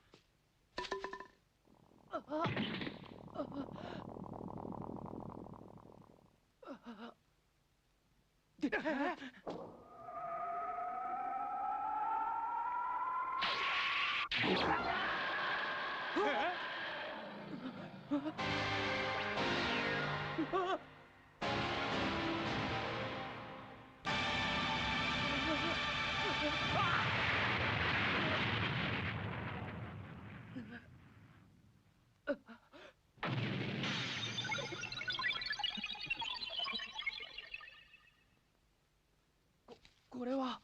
これは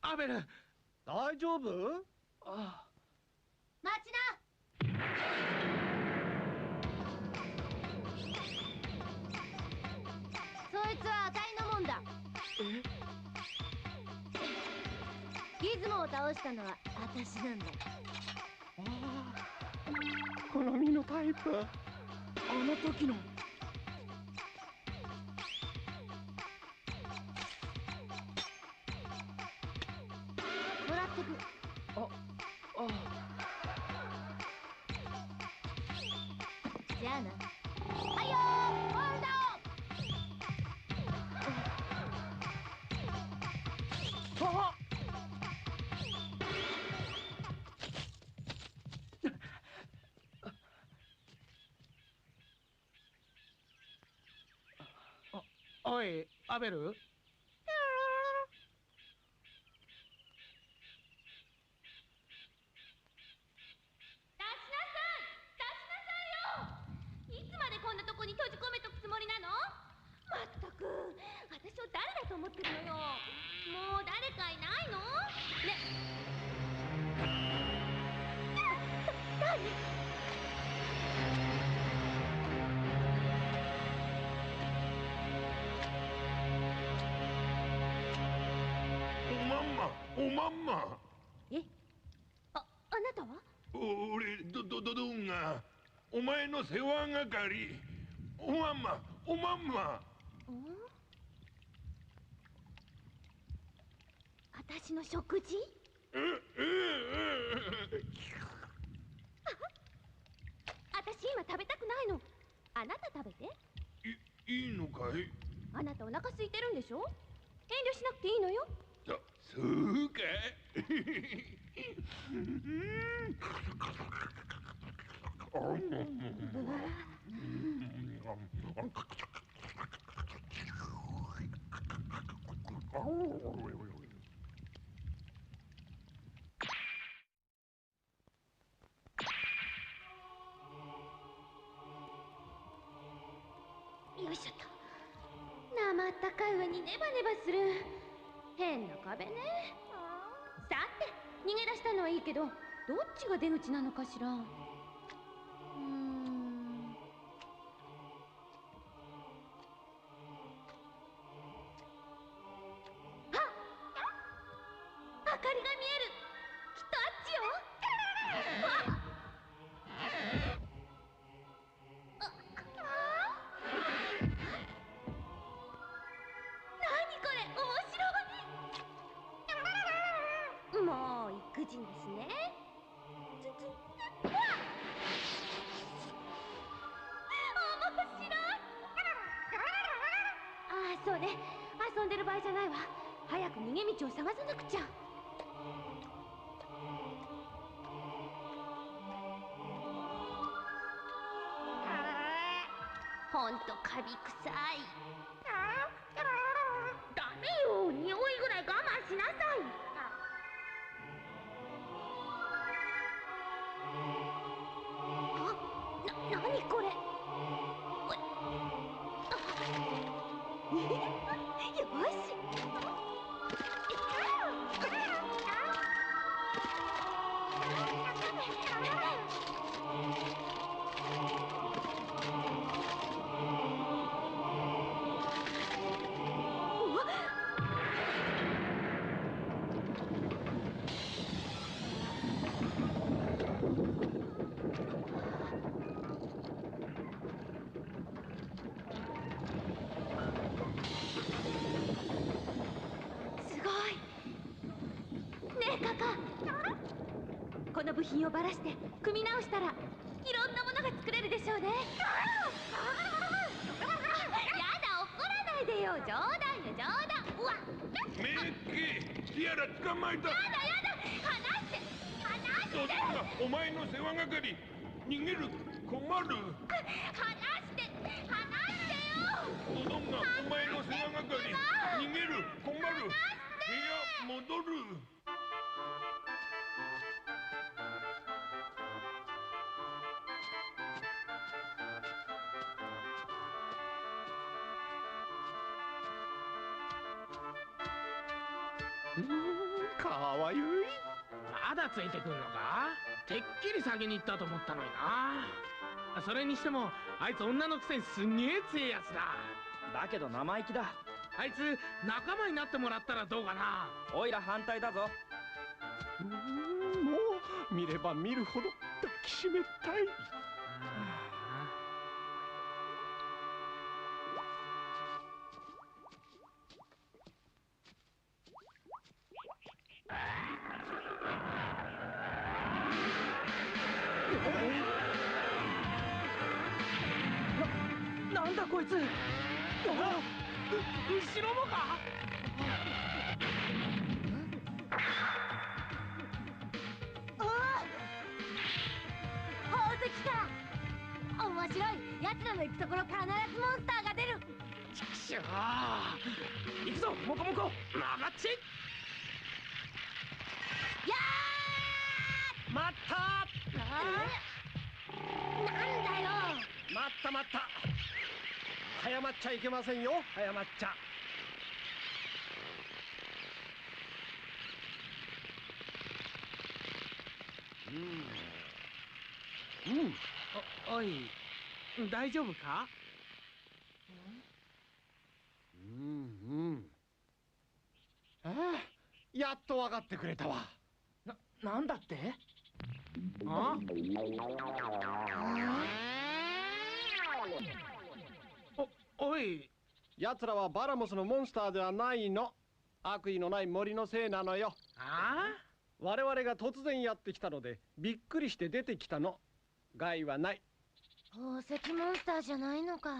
アベル、大丈夫？ああ。待ちな。そいつはあたいのもんだ。ギズモを倒したのは私なんだ。ああ、好みのタイプ。あの時の。もらってく。じゃあな。はいよー、ホールド。おいアベル。いつまでこんなとこに閉じ込めとくつもりなの？まったく私を誰だと思ってるのよ。もう誰かいないの？ね。何？おまんま。え？あなたは？俺どんがお前の世話係。おまんま。私の食事？私今食べたくないの。あなた食べて。いいのかい？あなたお腹空いてるんでしょ？遠慮しなくていいのよ。そうか。よいしょっと。生あったかい上にネバネバする変な壁ね。さて逃げ出したのはいいけど、どっちが出口なのかしら。明かりが見える。きっとあっちよ。何これ、面白い。もう意気地なしね。面白い。そうね、遊んでる場合じゃないわ。早く逃げ道を探さなくちゃ。ほんとカビ臭い。ダメよ、匂いぐらい我慢しなさい。何これ。よし。この部品をばらして組み直したらいろんなものが作れるでしょうね。やだ、怒らないでよ。冗談よ、冗談。うわっ、メッキ、ティアラ捕まえた。やだ離してどっちがお前の世話係。逃げる、困る。離してよ。どんがお前の世話係。逃げる、困る。部屋戻る。かわゆい。まだついてくんのか。てっきり先に行ったと思ったのにな。それにしてもあいつ女のくせにすんげえ強いやつだ。だけど生意気だ。あいつ仲間になってもらったらどうかな。おいら反対だぞ。もう見れば見るほど抱きしめたい。なんだこいつ。後ろもか。宝石か。面白い。奴らの行くところ必ずモンスターが出る。ちくししょ行くぞモコモコ曲がっちや待ったなんだよ。待った待った早まっちゃいけませんよ早まっちゃおい大丈夫かああやっと分かってくれたわなんだってあおい奴らはバラモスのモンスターではないの悪意のない森のせいなのよ我々が突然やってきたのでびっくりして出てきたの害はない宝石モンスターじゃないのか。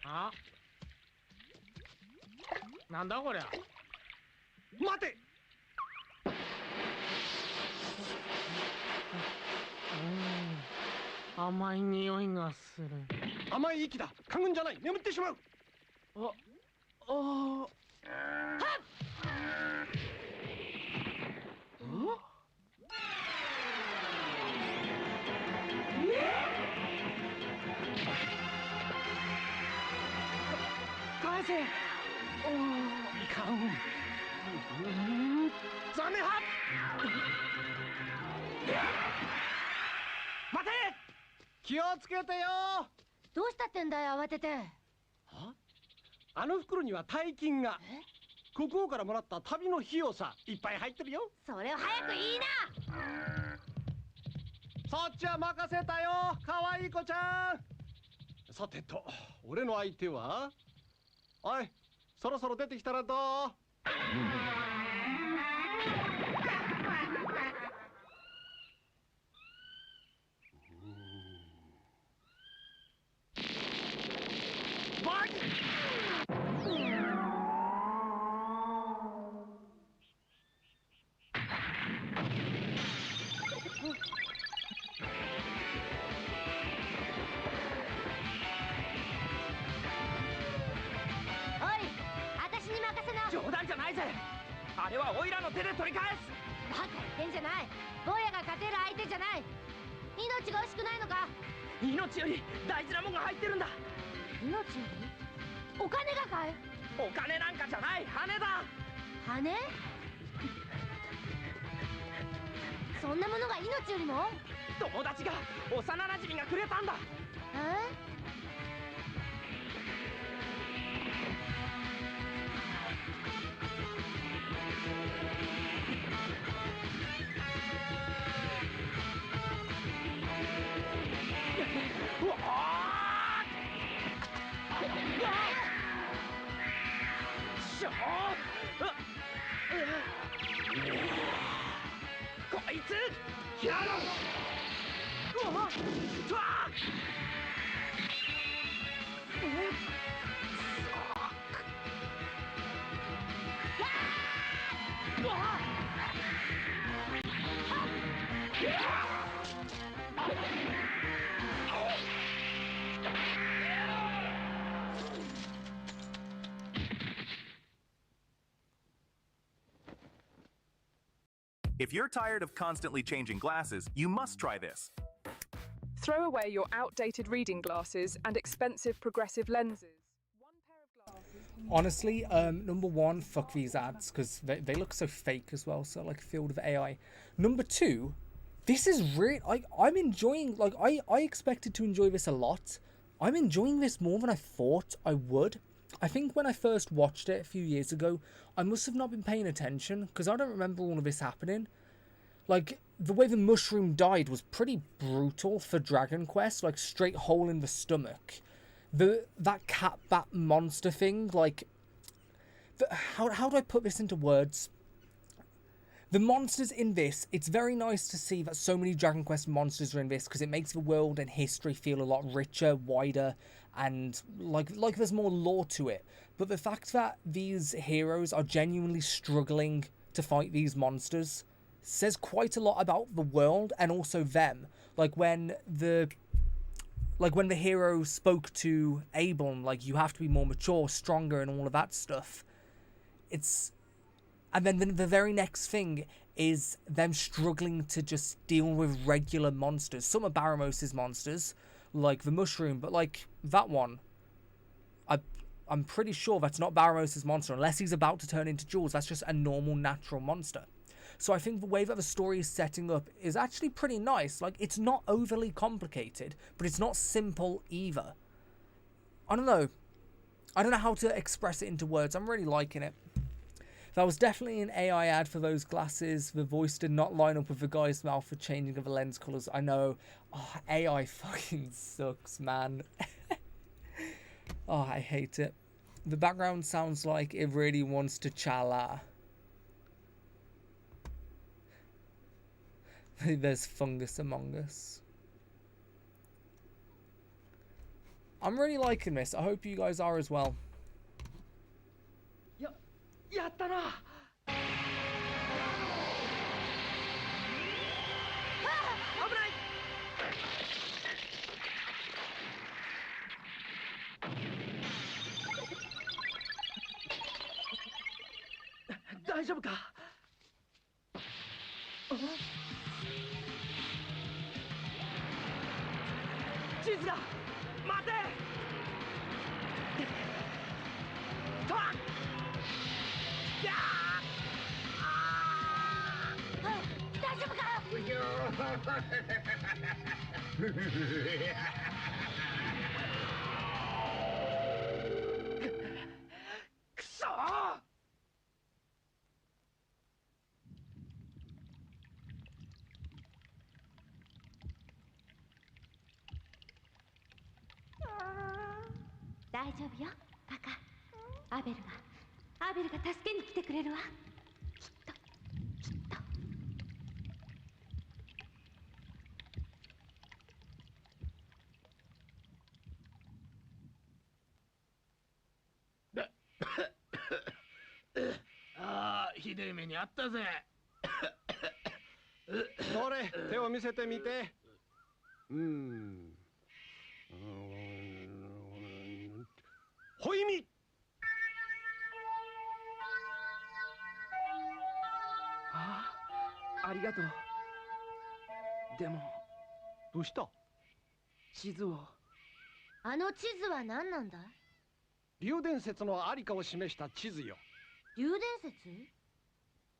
あなんだこりゃ待て甘い匂いがする甘い息だ嗅ぐんじゃない眠ってしまう返せおいかんザメハ待て気をつけてよどうしたってんだよ慌てて。あの袋には大金が国王からもらった旅の費用さいっぱい入ってるよそれを早く言いな。そっちは任せたよ可愛い子ちゃんさてと俺の相手はおいそろそろ出てきたらどう冗談じゃないぜあれはオイラの手で取り返すバカ言ってんじゃない坊やが勝てる相手じゃない命が惜しくないのか命より大事なもんが入ってるんだ命よりお金がかいお金なんかじゃない羽だ羽そんなものが命よりも友達が幼なじみがくれたんだこいつやろうわっIf you're tired of constantly changing glasses, you must try this. Throw away your outdated reading glasses and expensive progressive lenses. Honestly, number one, fuck these ads, because they look so fake as well, so like filled with AI. Number two, this is really, I'm enjoying, like, I expected to enjoy this a lot. I'm enjoying this more than I thought I would. I think when I first watched it a few years ago, I must have not been paying attention, because I don't remember all of this happening. Like, the way the mushroom died was pretty brutal for Dragon Quest, like, straight hole in the stomach. That cat-bat monster thing, like, how do I put this into words? The monsters in this, it's very nice to see that so many Dragon Quest monsters are in this, because it makes the world and history feel a lot richer, wider, and like there's more lore to it. But the fact that these heroes are genuinely struggling to fight these monsters says quite a lot about the world and also them. Like when the hero spoke to Abel, like, you have to be more mature, stronger, and all of that stuff. And then the very next thing is them struggling to just deal with regular monsters. Some are Baramos' monsters, like the mushroom, but like that one, I'm pretty sure that's not Baramos' monster, unless he's about to turn into Jules. That's just a normal, natural monster. So I think the way that the story is setting up is actually pretty nice. Like, it's not overly complicated, but it's not simple either. I don't know how to express it into words. I'm really liking it. That was definitely an AI ad for those glasses. The voice did not line up with the guy's mouth for changing of the lens colours. I know. Oh, AI fucking sucks, man. Oh, I hate it. The background sounds like it really wants to chala. There's fungus among us. I'm really liking this. I hope you guys are as well. やったな。あ、危ない。大丈夫か。地図だ。待て。とわっ。大丈夫か。くそ。大丈夫よ、カカ。アベルが助けに来てくれるわ。きっと。ああ、ひでえ目にあったぜ。どれ、手を見せてみて。ほいみ。ありがとう。でもどうした？地図を。あの地図は何なんだ？竜伝説のありかを示した地図よ。竜伝説？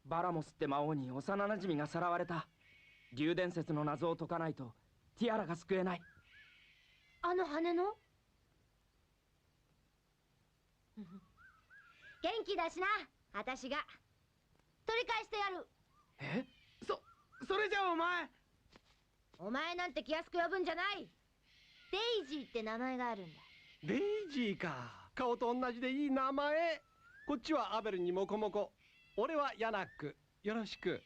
バラモスって魔王に幼なじみがさらわれた。竜伝説の謎を解かないとティアラが救えない。あの羽の？元気だしな、私が取り返してやる。え？それじゃあお前なんて気安く呼ぶんじゃない。デイジーって名前があるんだ。デイジーか。顔と同じでいい名前。こっちはアベルにモコモコ。俺はヤナック。よろしく。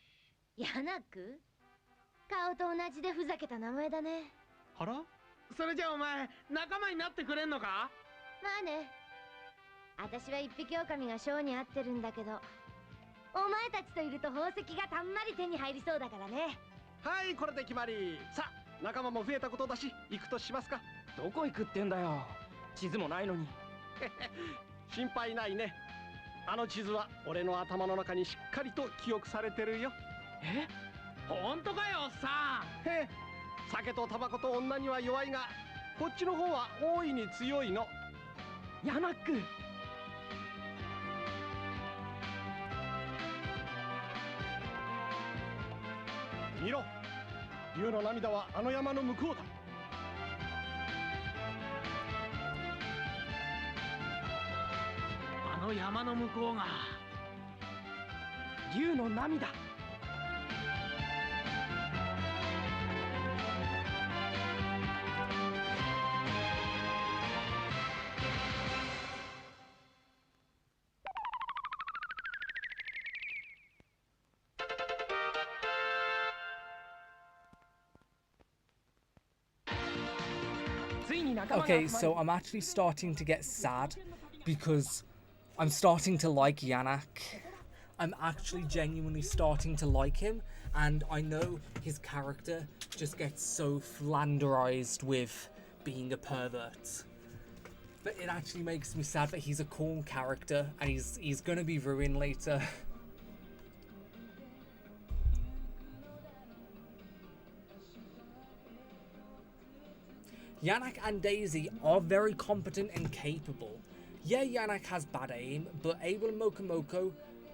ヤナック？顔と同じでふざけた名前だね。あら？それじゃあ仲間になってくれんのか？まあね。私は一匹狼がショーに合ってるんだけど、お前たちといると宝石がたんまり手に入りそうだからね。はい、これで決まり。さあ、仲間も増えたことだし、行くとしますか。どこ行くってんだよ。地図もないのに。心配ないね。あの地図は俺の頭の中にしっかりと記憶されてるよ。え？本当かよ、さあ。へえ、酒とタバコと女には弱いが、こっちの方は大いに強いの。ヤナック。見ろ、竜の涙はあの山の向こうだ。あの山の向こうが竜の涙。Okay, so I'm actually starting to get sad because I'm starting to like Yannick. I'm actually genuinely starting to like him, and I know his character just gets so flanderized with being a pervert. But it actually makes me sad that he's a cool character, and he's gonna be ruined later. Yannick and Daisy are very competent and capable. Yeah, Yannick has bad aim, but Abel and Mokomoko,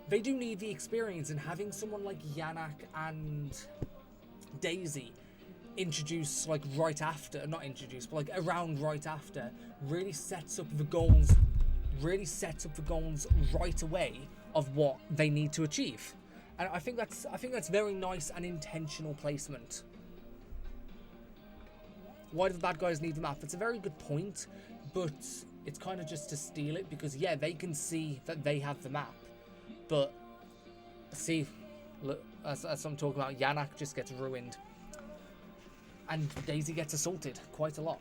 they do need the experience, and having someone like Yannick and Daisy introduced like right after, not introduced, but like around right after, really sets up the goals right away of what they need to achieve. And I think that's very nice and intentional placement. Why do the bad guys need the map? It's a very good point, but it's kind of just to steal it, because yeah, they can see that they have the map, but see, look, as I'm talking about, Yannick just gets ruined, and Daisy gets assaulted quite a lot.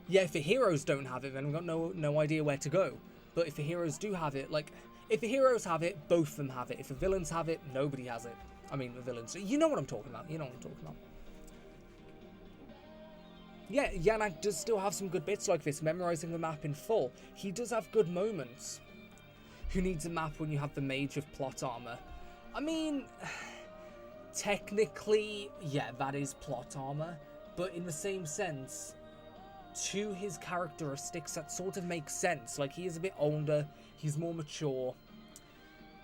Yeah, if the heroes don't have it, then we've got no idea where to go. But if the heroes do have it, like, if the heroes have it, both of them have it. If the villains have it, nobody has it. I mean, the villains. You know what I'm talking about. You know what I'm talking about. Yeah, Yannick does still have some good bits like this, memorizing the map in full. He does have good moments. Who needs a map when you have the mage with plot armor? I mean, technically, yeah, that is plot armor, but in the same sense, to his characteristics, that sort of makes sense. Like, he is a bit older, he's more mature,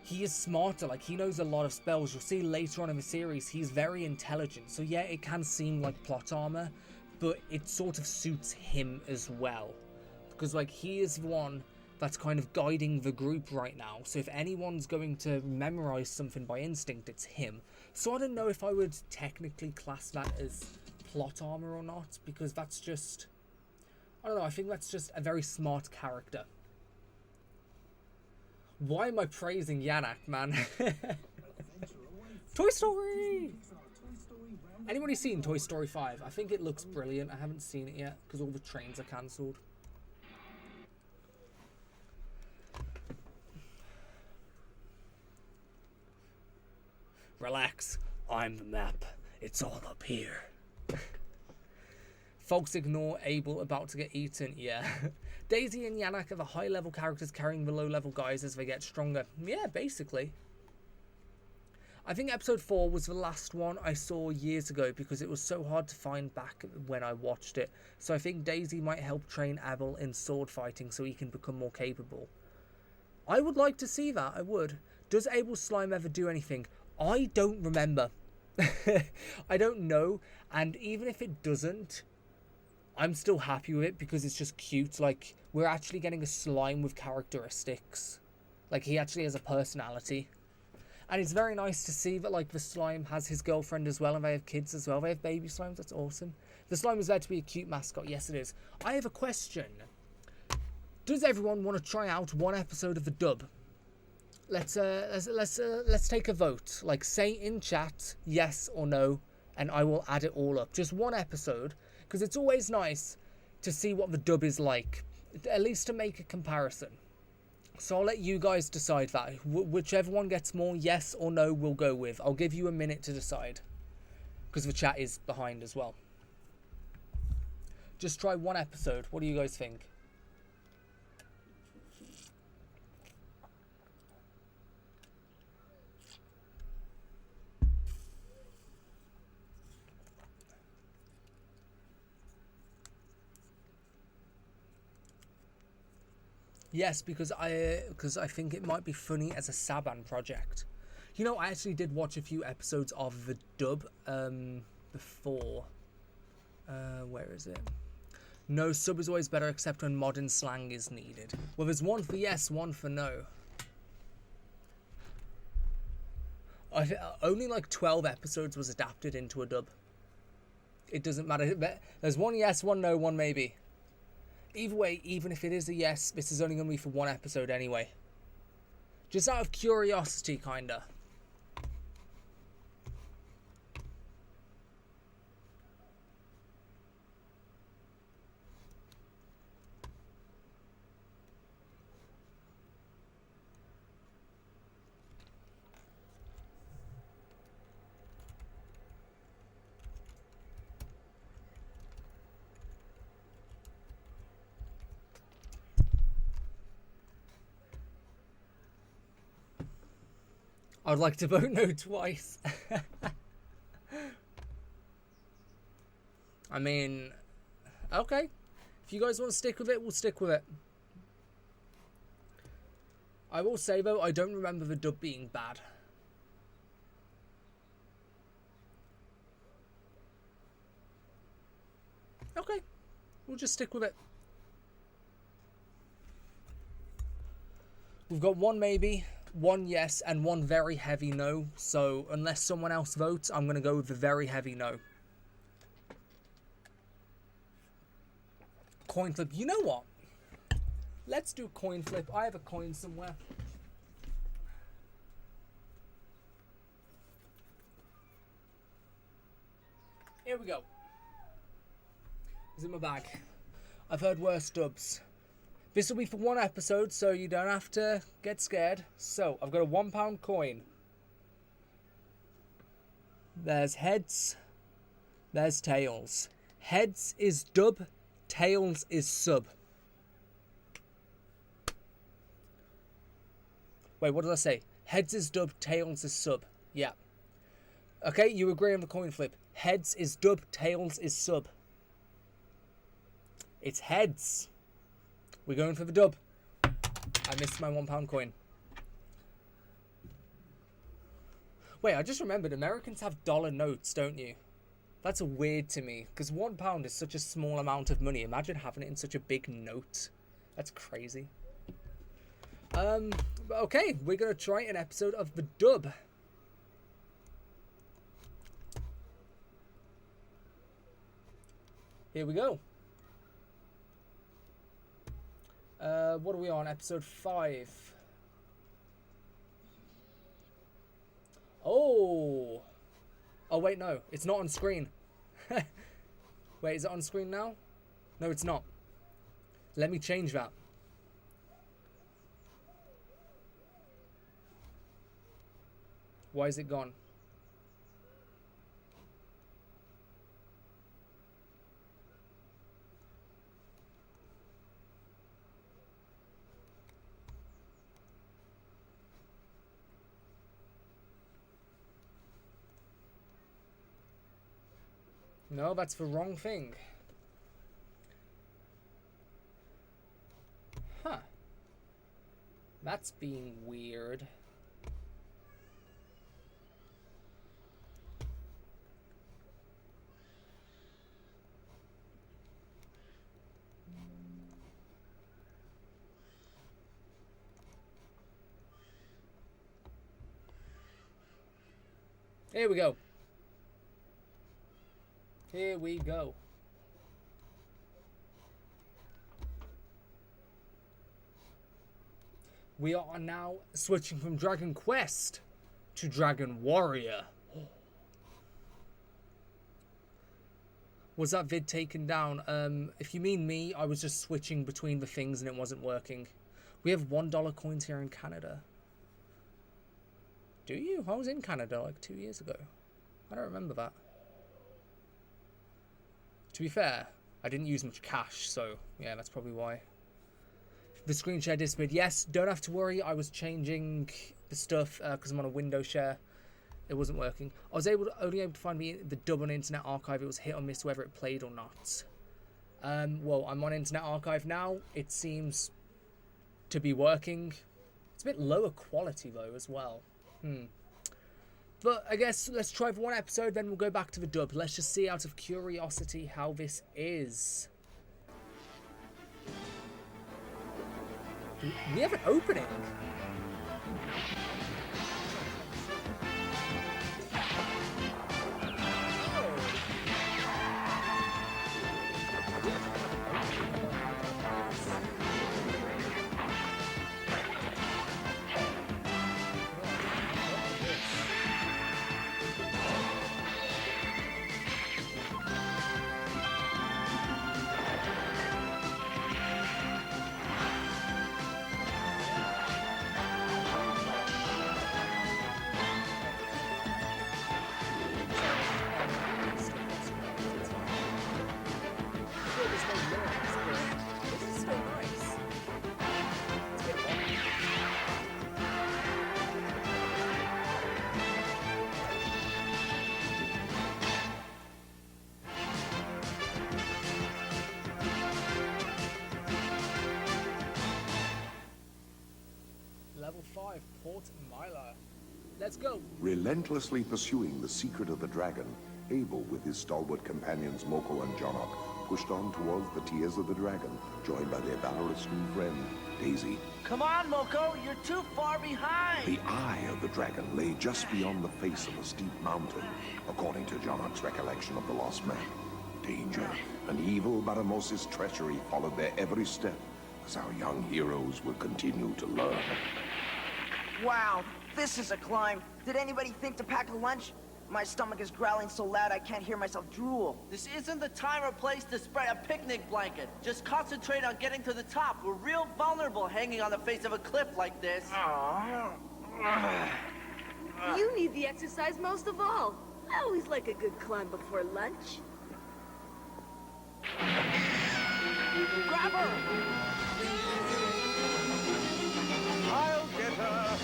he is smarter, like, he knows a lot of spells. You'll see later on in the series, he's very intelligent, so yeah, it can seem like plot armor, but it sort of suits him as well, because like, he is the one that's kind of guiding the group right now, so if anyone's going to memorize something by instinct, it's him. So I don't know if I would technically class that as plot armor or not, because that's just, I don't know, I think that's just a very smart character. Why am I praising Yannick, man? Toy Story! Anybody seen Toy Story 5? I think it looks brilliant. I haven't seen it yet because all the trains are cancelled. Relax. I'm the map. It's all up here. Folks ignore Abel about to get eaten. Yeah. Daisy and Yannick are the high-level characters carrying the low-level guys as they get stronger. Yeah, basically. I think episode 4 was the last one I saw years ago because it was so hard to find back when I watched it. So I think Daisy might help train Abel in sword fighting so he can become more capable. I would like to see that, I would. Does Abel's slime ever do anything? I don't remember. I don't know, and even if it doesn't, I'm still happy with it because it's just cute. Like, we're actually getting a slime with characteristics. Like, he actually has a personality. And it's very nice to see that, like, the slime has his girlfriend as well, and they have kids as well. They have baby slimes. That's awesome. The slime is there to be a cute mascot. Yes, it is. I have a question. Does everyone want to try out one episode of the dub? Let's take a vote. Like, say in chat yes or no, and I will add it all up. Just one episode, because it's always nice to see what the dub is like, at least to make a comparison. So I'll let you guys decide that. Whichever one gets more yes or no, we'll go with. I'll give you a minute to decide, because the chat is behind as well. Just try one episode. What do you guys think? Yes, because I think it might be funny as a Saban project. You know, I actually did watch a few episodes of the dub before. Where is it? No, sub is always better except when modern slang is needed. Well, there's one for yes, one for no. Only like 12 episodes was adapted into a dub. It doesn't matter. There's one yes, one no, one maybe. Either way, even if it is a yes, this is only going to be for one episode anyway. Just out of curiosity, kinda. I'd like to vote no twice. I mean, okay. If you guys want to stick with it, we'll stick with it. I will say, though, I don't remember the dub being bad. Okay. We'll just stick with it. We've got one maybe, one yes, and one very heavy no. So unless someone else votes, I'm going to go with the very heavy no. Coin flip. You know what? Let's do coin flip. I have a coin somewhere. Here we go. It's in my bag. I've heard worse dubs. This will be for one episode, so you don't have to get scared. So, I've got a £1 coin. There's heads. There's tails. Heads is dub. Tails is sub. Wait, what did I say? Heads is dub. Tails is sub. Yeah. Okay, you agree on the coin flip. Heads is dub. Tails is sub. It's heads. We're going for the dub. I missed my £1 coin. Wait, I just remembered Americans have dollar notes, don't you? That's weird to me, because £1 is such a small amount of money. Imagine having it in such a big note. That's crazy. Okay, we're going to try an episode of the dub. Here we go. What are we on? Episode 5. Oh! Oh, wait, no. It's not on screen. Wait, is it on screen now? No, it's not. Let me change that. Why is it gone? No, that's the wrong thing. Huh. That's being weird. Here we go. Here we go. We are now switching from Dragon Quest to Dragon Warrior. Was that vid taken down? If you mean me, I was just switching between the things and it wasn't working. We have $1 coins here in Canada. Do you? I was in Canada like 2 years ago. I don't remember that. To be fair, I didn't use much cash, so yeah, that's probably why. The screen share disappeared. Yes, don't have to worry. I was changing the stuff because I'm on a window share. It wasn't working. I was only able to find the dub on Internet Archive. It was hit or miss whether it played or not. Well, I'm on Internet Archive now. It seems to be working. It's a bit lower quality though as well. But I guess let's try for one episode, then we'll go back to the dub. Let's just see out of curiosity how this is. We have an opening. 5, Port Mila. Let's go. Relentlessly pursuing the secret of the dragon, Abel with his stalwart companions Moko and Jonok pushed on towards the tears of the dragon, joined by their valorous new friend, Daisy. Come on, Moko, you're too far behind! The eye of the dragon lay just beyond the face of a steep mountain, according to Jonok's recollection of the lost man. Danger and evil Baramosis' treachery followed their every step, as our young heroes will continue to learn. Wow, this is a climb. Did anybody think to pack a lunch? My stomach is growling so loud I can't hear myself drool. This isn't the time or place to spread a picnic blanket. Just concentrate on getting to the top. We're real vulnerable hanging on the face of a cliff like this. You need the exercise most of all. I always like a good climb before lunch. Grab her! I'll get her.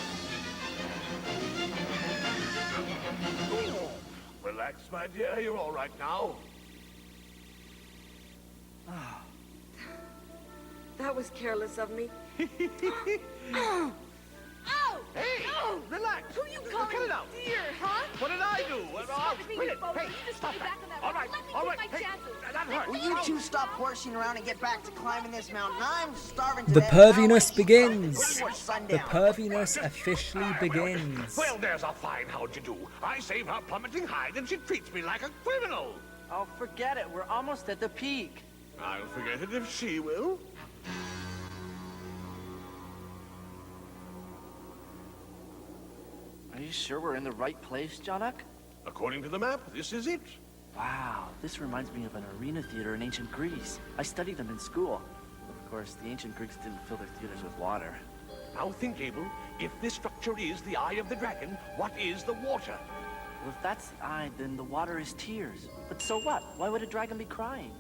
Relax, my dear. You're all right now. That was careless of me. Oh! Oh! Hey! Oh! Relax! Who you calling Cut it out! dear, huh? What did I do? Stop it, Wait, Bobo. hey, You just stop put me that. back on that All road. right, Let me all take right. my Hey, chances. that hurt. Will you two stop horsing around and get back to climbing this mountain? I'm starving to The death. perviness begins. Before The sundown. perviness officially begins. Well, there's a fine how'd you do. I save her plummeting hide and she treats me like a criminal. Oh, forget it. We're almost at the peak. I'll forget it if she will. Are you sure we're in the right place, Jonok? According to the map, this is it. Wow, this reminds me of an arena theater in ancient Greece. I studied them in school. Of course, the ancient Greeks didn't fill their theaters with water. Now think, Abel. If this structure is the eye of the dragon, what is the water? Well, if that's the eye, then the water is tears. But so what? Why would a dragon be crying?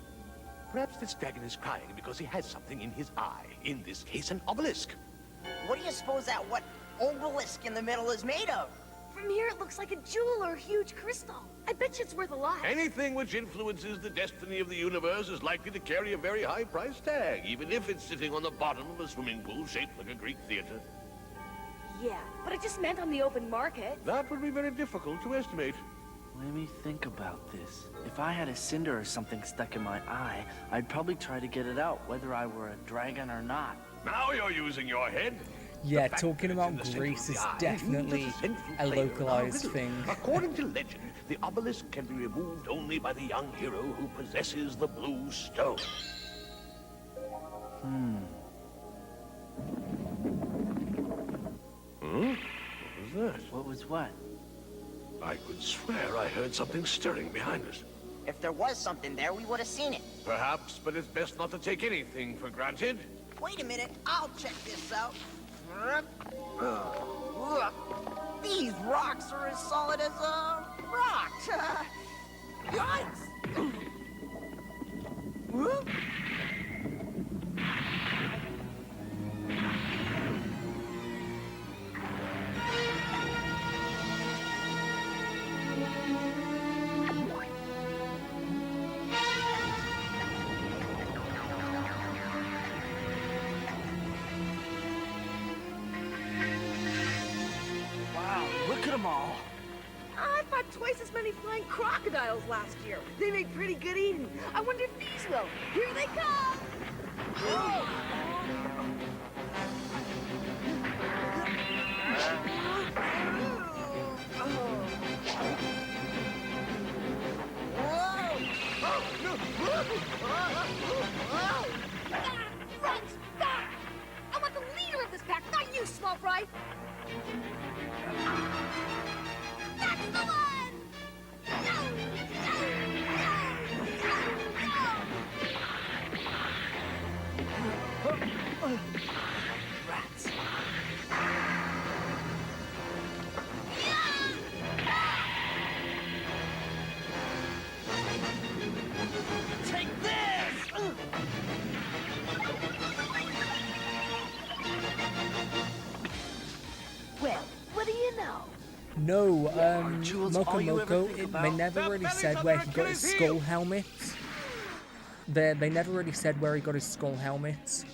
Perhaps this dragon is crying because he has something in his eye. In this case, an obelisk. What do you suppose that obelisk in the middle is made of? From here, it looks like a jewel or a huge crystal. I bet you it's worth a lot. Anything which influences the destiny of the universe is likely to carry a very high price tag, even if it's sitting on the bottom of a swimming pool shaped like a Greek theater. Yeah, but I just meant on the open market. That would be very difficult to estimate. Let me think about this. If I had a cinder or something stuck in my eye, I'd probably try to get it out, whether I were a dragon or not. Now you're using your head. Yeah, talking about Greece is definitely a localized thing. According to legend, the obelisk can be removed only by the young hero who possesses the blue stone. What was that? What was what? I could swear I heard something stirring behind us. If there was something there, we would have seen it. Perhaps, but it's best not to take anything for granted. Wait a minute, I'll check this out. These rocks are as solid as a rock. Yikes! Wow, look at them all. I fought twice as many flying crocodiles last year. They make pretty good eating. I wonder if these will. Here they come! Run! Stop! I want the leader of this pack, not you, small fry! That's the one! Rats. Take this! Well, what do you know? No, Jules, all you ever Mokomoko, think they about- never really said where he got his skull helmet. They never really said where he got his skull helmet.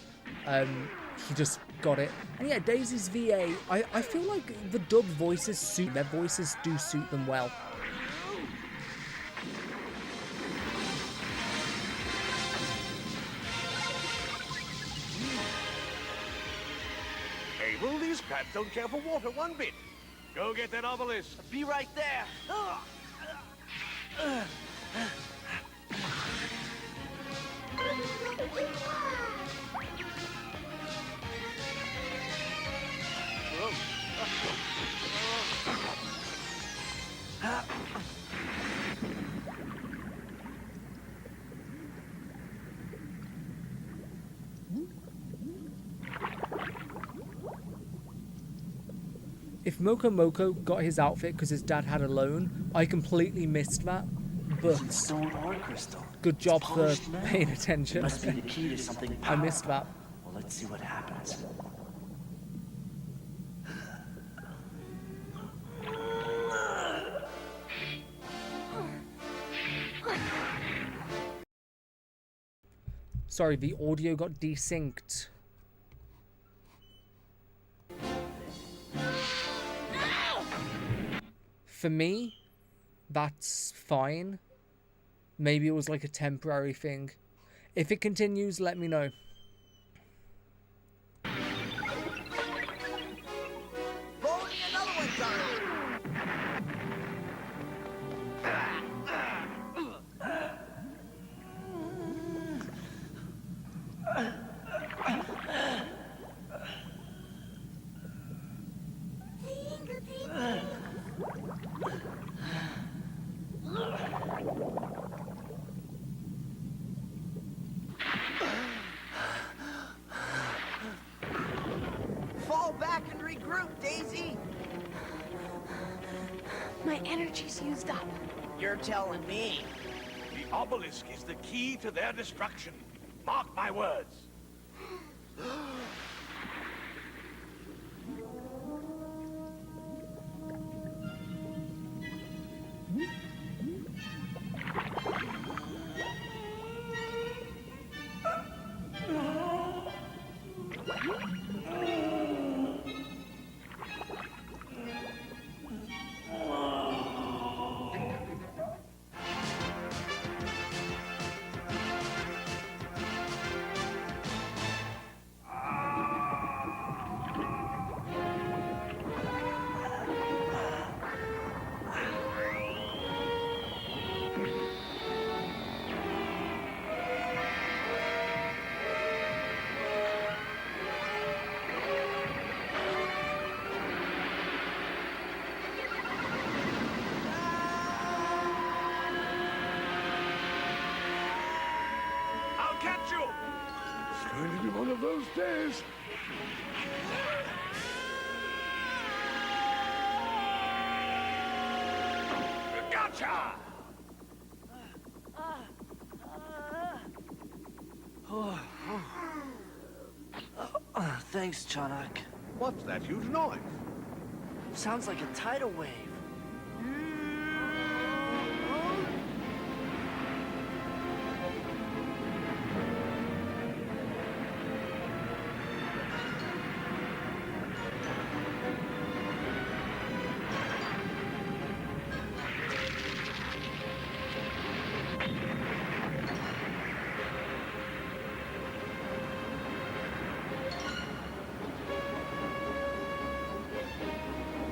He just got it. And yeah, Daisy's VA, I feel like the dubbed voices suit, their voices do suit them well. Abel, these crabs don't care for water one bit. Go get that obelisk. Be right there. If Moko Moko got his outfit because his dad had a loan, I completely missed that. But stone or crystal. Good job for paying attention. Must be the key to something I missed that. Well, let's see what happens. Sorry, the audio got desynced. For me, that's fine. Maybe it was like a temporary thing. If it continues, let me know. Rolling another one, Johnny. Fall back and regroup, Daisy. My energy's used up. You're telling me. The obelisk is the key to their destruction. Mark my words. Catch you! It's going to be one of those days. Gotcha! Thanks, Chanak. What's that huge noise? Sounds like a tidal wave.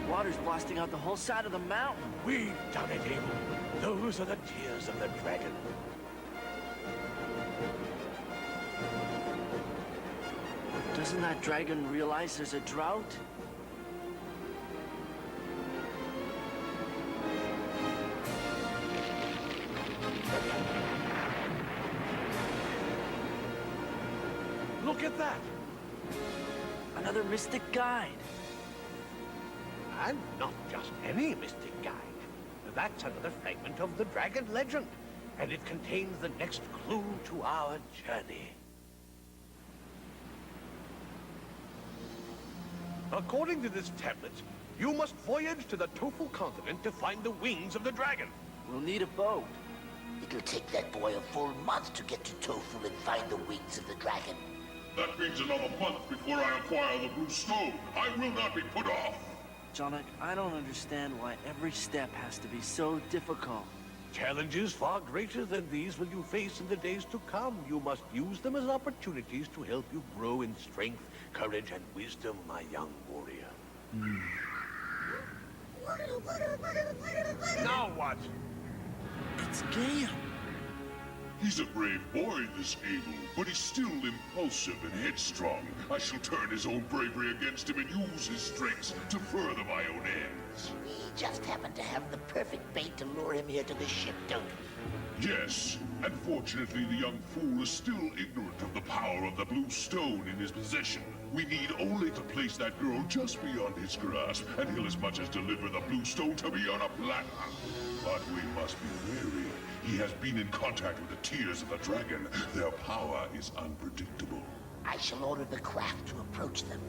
Water's blasting out the whole side of the mountain. We've done it, Abel. Those are the tears of the dragon. Doesn't that dragon realize there's a drought? Look at that! Another mystic guide. And not just any mystic guide. That's another fragment of the dragon legend, and it contains the next clue to our journey. According to this tablet, you must voyage to the Tofu continent to find the wings of the dragon. We'll need a boat. It'll take that boy a full month to get to Tofu and find the wings of the dragon. That means another month before I acquire the blue stone. I will not be put off. Jonak, I don't understand why every step has to be so difficult. Challenges far greater than these will you face in the days to come. You must use them as opportunities to help you grow in strength, courage, and wisdom, my young warrior. Now what? It's Gale. He's a brave boy, this Abel, but he's still impulsive and headstrong. I shall turn his own bravery against him and use his strengths to further my own ends. We just happen to have the perfect bait to lure him here to the ship, don't we? Yes, and fortunately the young fool is still ignorant of the power of the blue stone in his possession. We need only to place that girl just beyond his grasp, and he'll as much as deliver the blue stone to me on a platter. But we must be wary. He has been in contact with the tears of the dragon. Their power is unpredictable. I shall order the craft to approach them.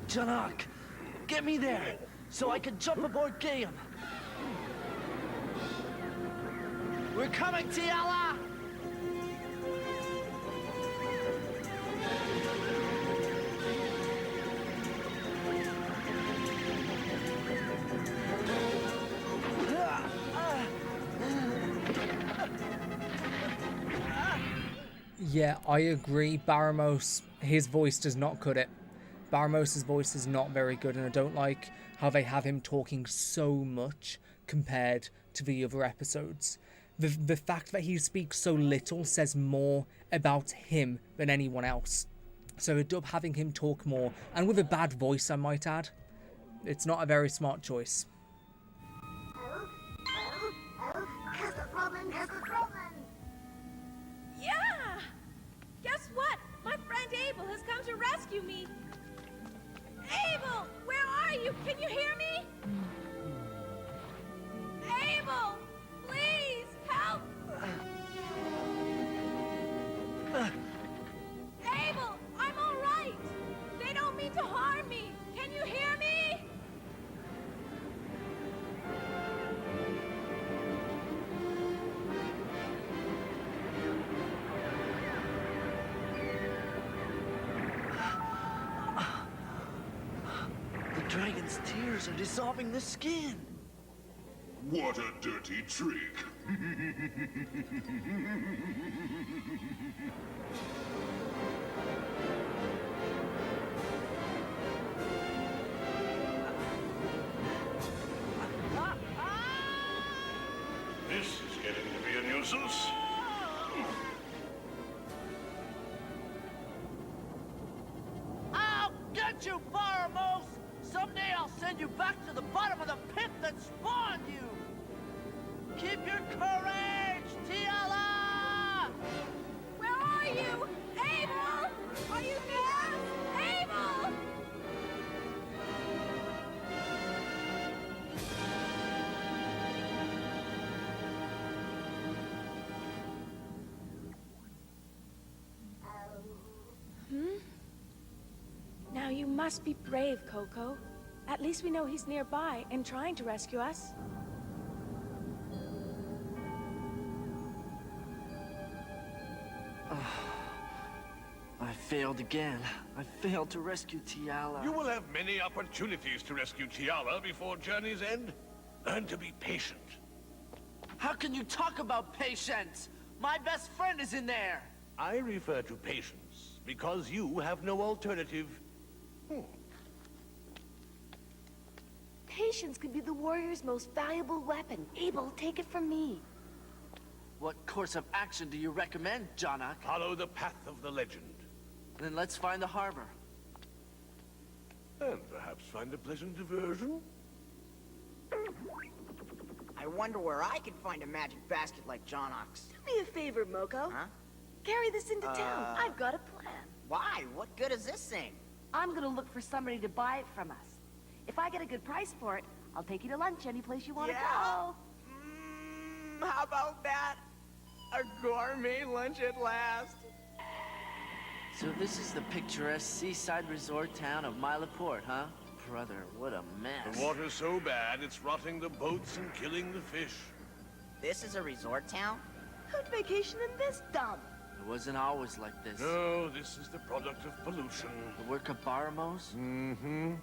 Jonak, get me there, so I can jump aboard Gale. We're coming, Tiala! Yeah, I agree. Baramos, his voice does not cut it. Baramos's voice is not very good, and I don't like how they have him talking so much compared to the other episodes. The fact that he speaks so little says more about him than anyone else. So a dub having him talk more, and with a bad voice I might add, it's not a very smart choice. Yeah! Guess what? My friend Abel has come to rescue me. Abel! Where are you? Can you hear me? Abel! Please, help! Abel, I'm all right. They don't mean to harm me. Can you hear me? The dragon's tears are dissolving the skin. What a dirty trick. This is getting to be a nuisance. I'll get you, Baramos! Someday I'll send you back to the bottom of the pit that spawned you! Keep your courage, Tiala! Where are you? Abel! Are you there? Abel! Now you must be brave, Coco. At least we know he's nearby and trying to rescue us. I failed again. I failed to rescue Tiala. You will have many opportunities to rescue Tiala before journey's end. Learn to be patient. How can you talk about patience? My best friend is in there! I refer to patience because you have no alternative. Patience could be the warrior's most valuable weapon. Abel, take it from me. What course of action do you recommend, Jonak? Follow the path of the legend. Then let's find the harbor. And perhaps find a pleasant diversion? I wonder where I can find a magic basket like Jonok's. Do me a favor, Moko. Huh? Carry this into town. I've got a plan. Why? What good is this thing? I'm gonna look for somebody to buy it from us. If I get a good price for it, I'll take you to lunch any place you want to go. How about that? A gourmet lunch at last. So this is the picturesque seaside resort town of Milaport, huh? Brother, what a mess. The water's so bad, it's rotting the boats and killing the fish. This is a resort town? Who'd vacation in this dump? It wasn't always like this. No, this is the product of pollution. The work of Baramos? Mm-hmm.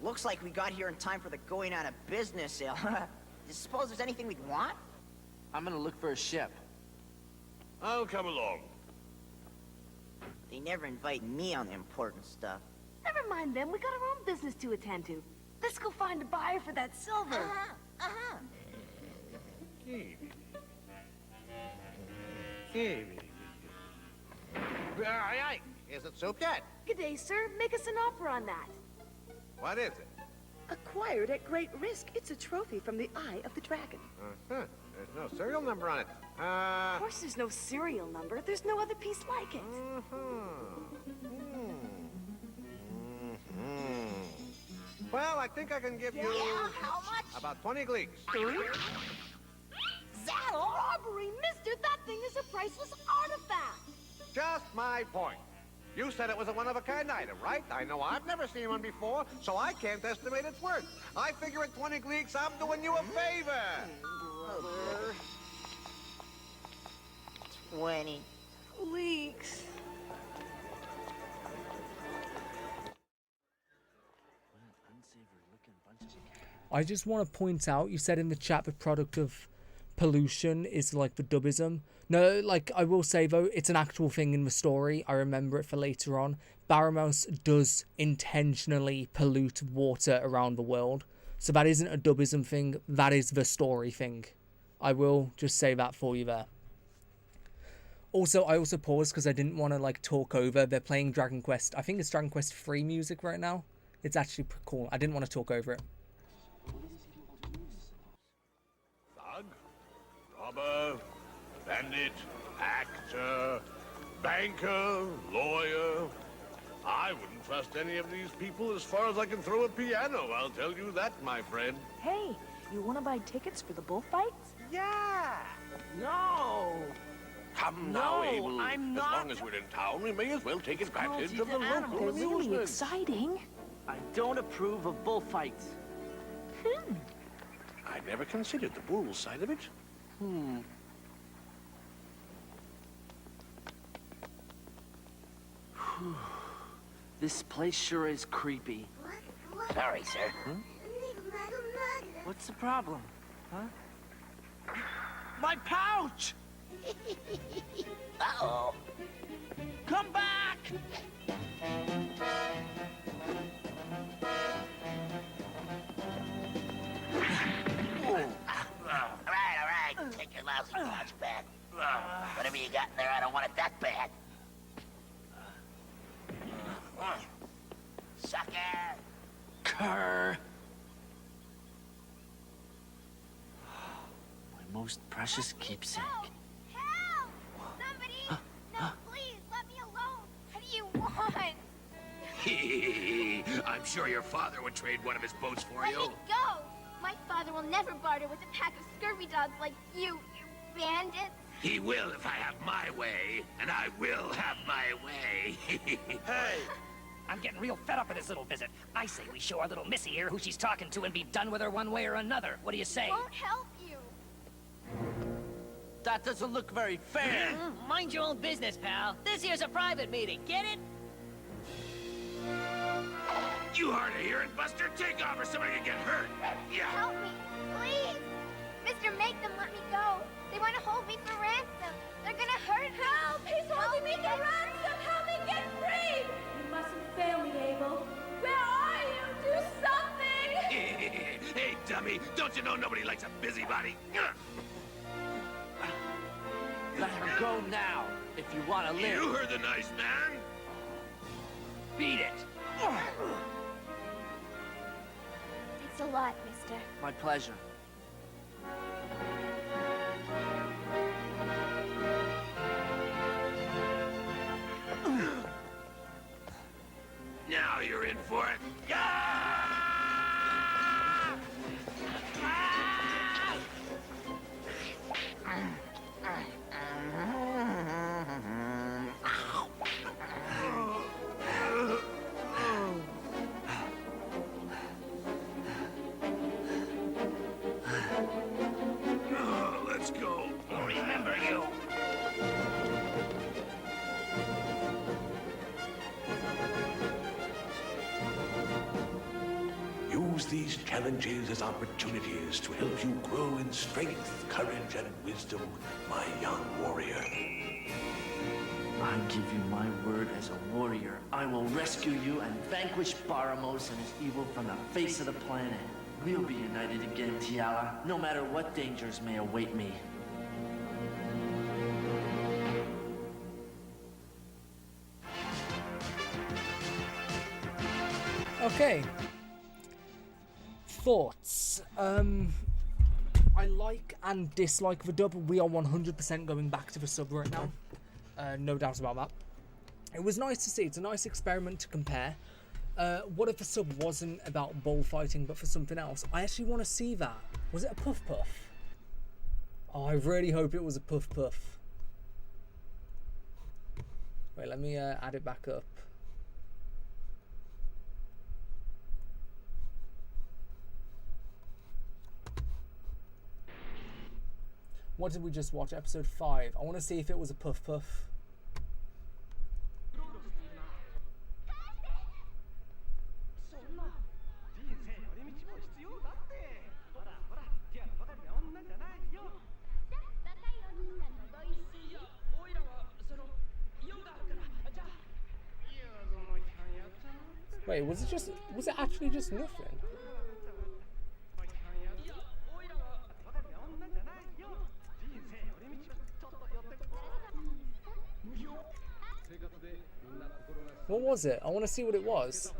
Looks like we got here in time for the going out of business sale. Do you suppose there's anything we'd want? I'm gonna look for a ship. I'll come along. They never invite me on the important stuff. Never mind them. We got our own business to attend to. Let's go find a buyer for that silver. Aye, is it soup yet? Good day, sir. Make us an offer on that. What is it? Acquired at great risk. It's a trophy from the Eye of the Dragon. There's no serial number on it. Of course there's no serial number. There's no other piece like it. Well, I think I can give you... Yeah, how much? About 20 gleeks. That robbery, mister! That thing is a priceless artifact! Just my point. You said it was a one-of-a-kind item, right? I know I've never seen one before, so I can't estimate its worth. I figure at 20 gleeks, I'm doing you a favor. 20 Gleeks. I just want to point out, you said in the chat the product of pollution is like the dubism. No, like, I will say though, it's an actual thing in the story. I remember it for later on. Baramos does intentionally pollute water around the world. So that isn't a dubism thing, that is the story thing. I will just say that for you there. Also, I also paused because I didn't want to like talk over. They're playing Dragon Quest. I think it's Dragon Quest 3 music right now. It's actually cool. I didn't want to talk over it. Thug, robber, bandit, actor, banker, lawyer. I wouldn't trust any of these people as far as I can throw a piano, I'll tell you that, my friend. Hey, you want to buy tickets for the bullfights? Yeah! No! Come No, now, Abel. I'm As not- long as we're in town, we may as well take advantage Cruelty of the to local animals. They're really amusement. exciting. I don't approve of bullfights. I never considered the bull side of it. This place sure is creepy. Sorry, sir. What's the problem? Huh? My pouch! Uh-oh. Come back! All right. Take your lousy pouch back. Whatever you got in there, I don't want it that bad. Sucker! Kerr! My most precious keepsake. Help! Somebody! No, please, let me alone. What do you want? I'm sure your father would trade one of his boats for Let you. me go! My father will never barter with a pack of scurvy dogs like you bandits. He will if I have my way, and I will have my way. Hey! I'm getting real fed up with this little visit. I say we show our little missy here who she's talking to and be done with her one way or another. What do you say? Won't help you. That doesn't look very fair. Mind your own business, pal. This here's a private meeting. Get it? You hardly hear it, Buster. Take off or somebody can get hurt. Yeah. Help me, please. Mr. Make them let me go. They want to hold me for ransom. They're gonna hurt me. Help! He's holding me for ransom. Help me get free! You mustn't fail me, Abel. Where are you? Do something! Hey, dummy. Don't you know nobody likes a busybody? Let her go now, if you want to live. You heard the nice man. Beat it! It's a lot, mister. My pleasure. Now you're in for it. these challenges as opportunities to help you grow in strength, courage, and wisdom, my young warrior. I give you my word as a warrior. I will rescue you and vanquish Baramos and his evil from the face of the planet. We'll be united again, Tiala, no matter what dangers may await me. Okay. Thoughts. I like and dislike the dub. We are 100% going back to the sub right now. No doubt about that. It was nice to see. It's a nice experiment to compare. What if the sub wasn't about bullfighting but for something else? I actually want to see that. Was it a Puff Puff? Oh, I really hope it was a Puff Puff. Wait, let me add it back up. What did we just watch? Episode 5. I want to see if it was a Puff Puff. Wait, was it actually just nothing? What was it? I want to see what it was.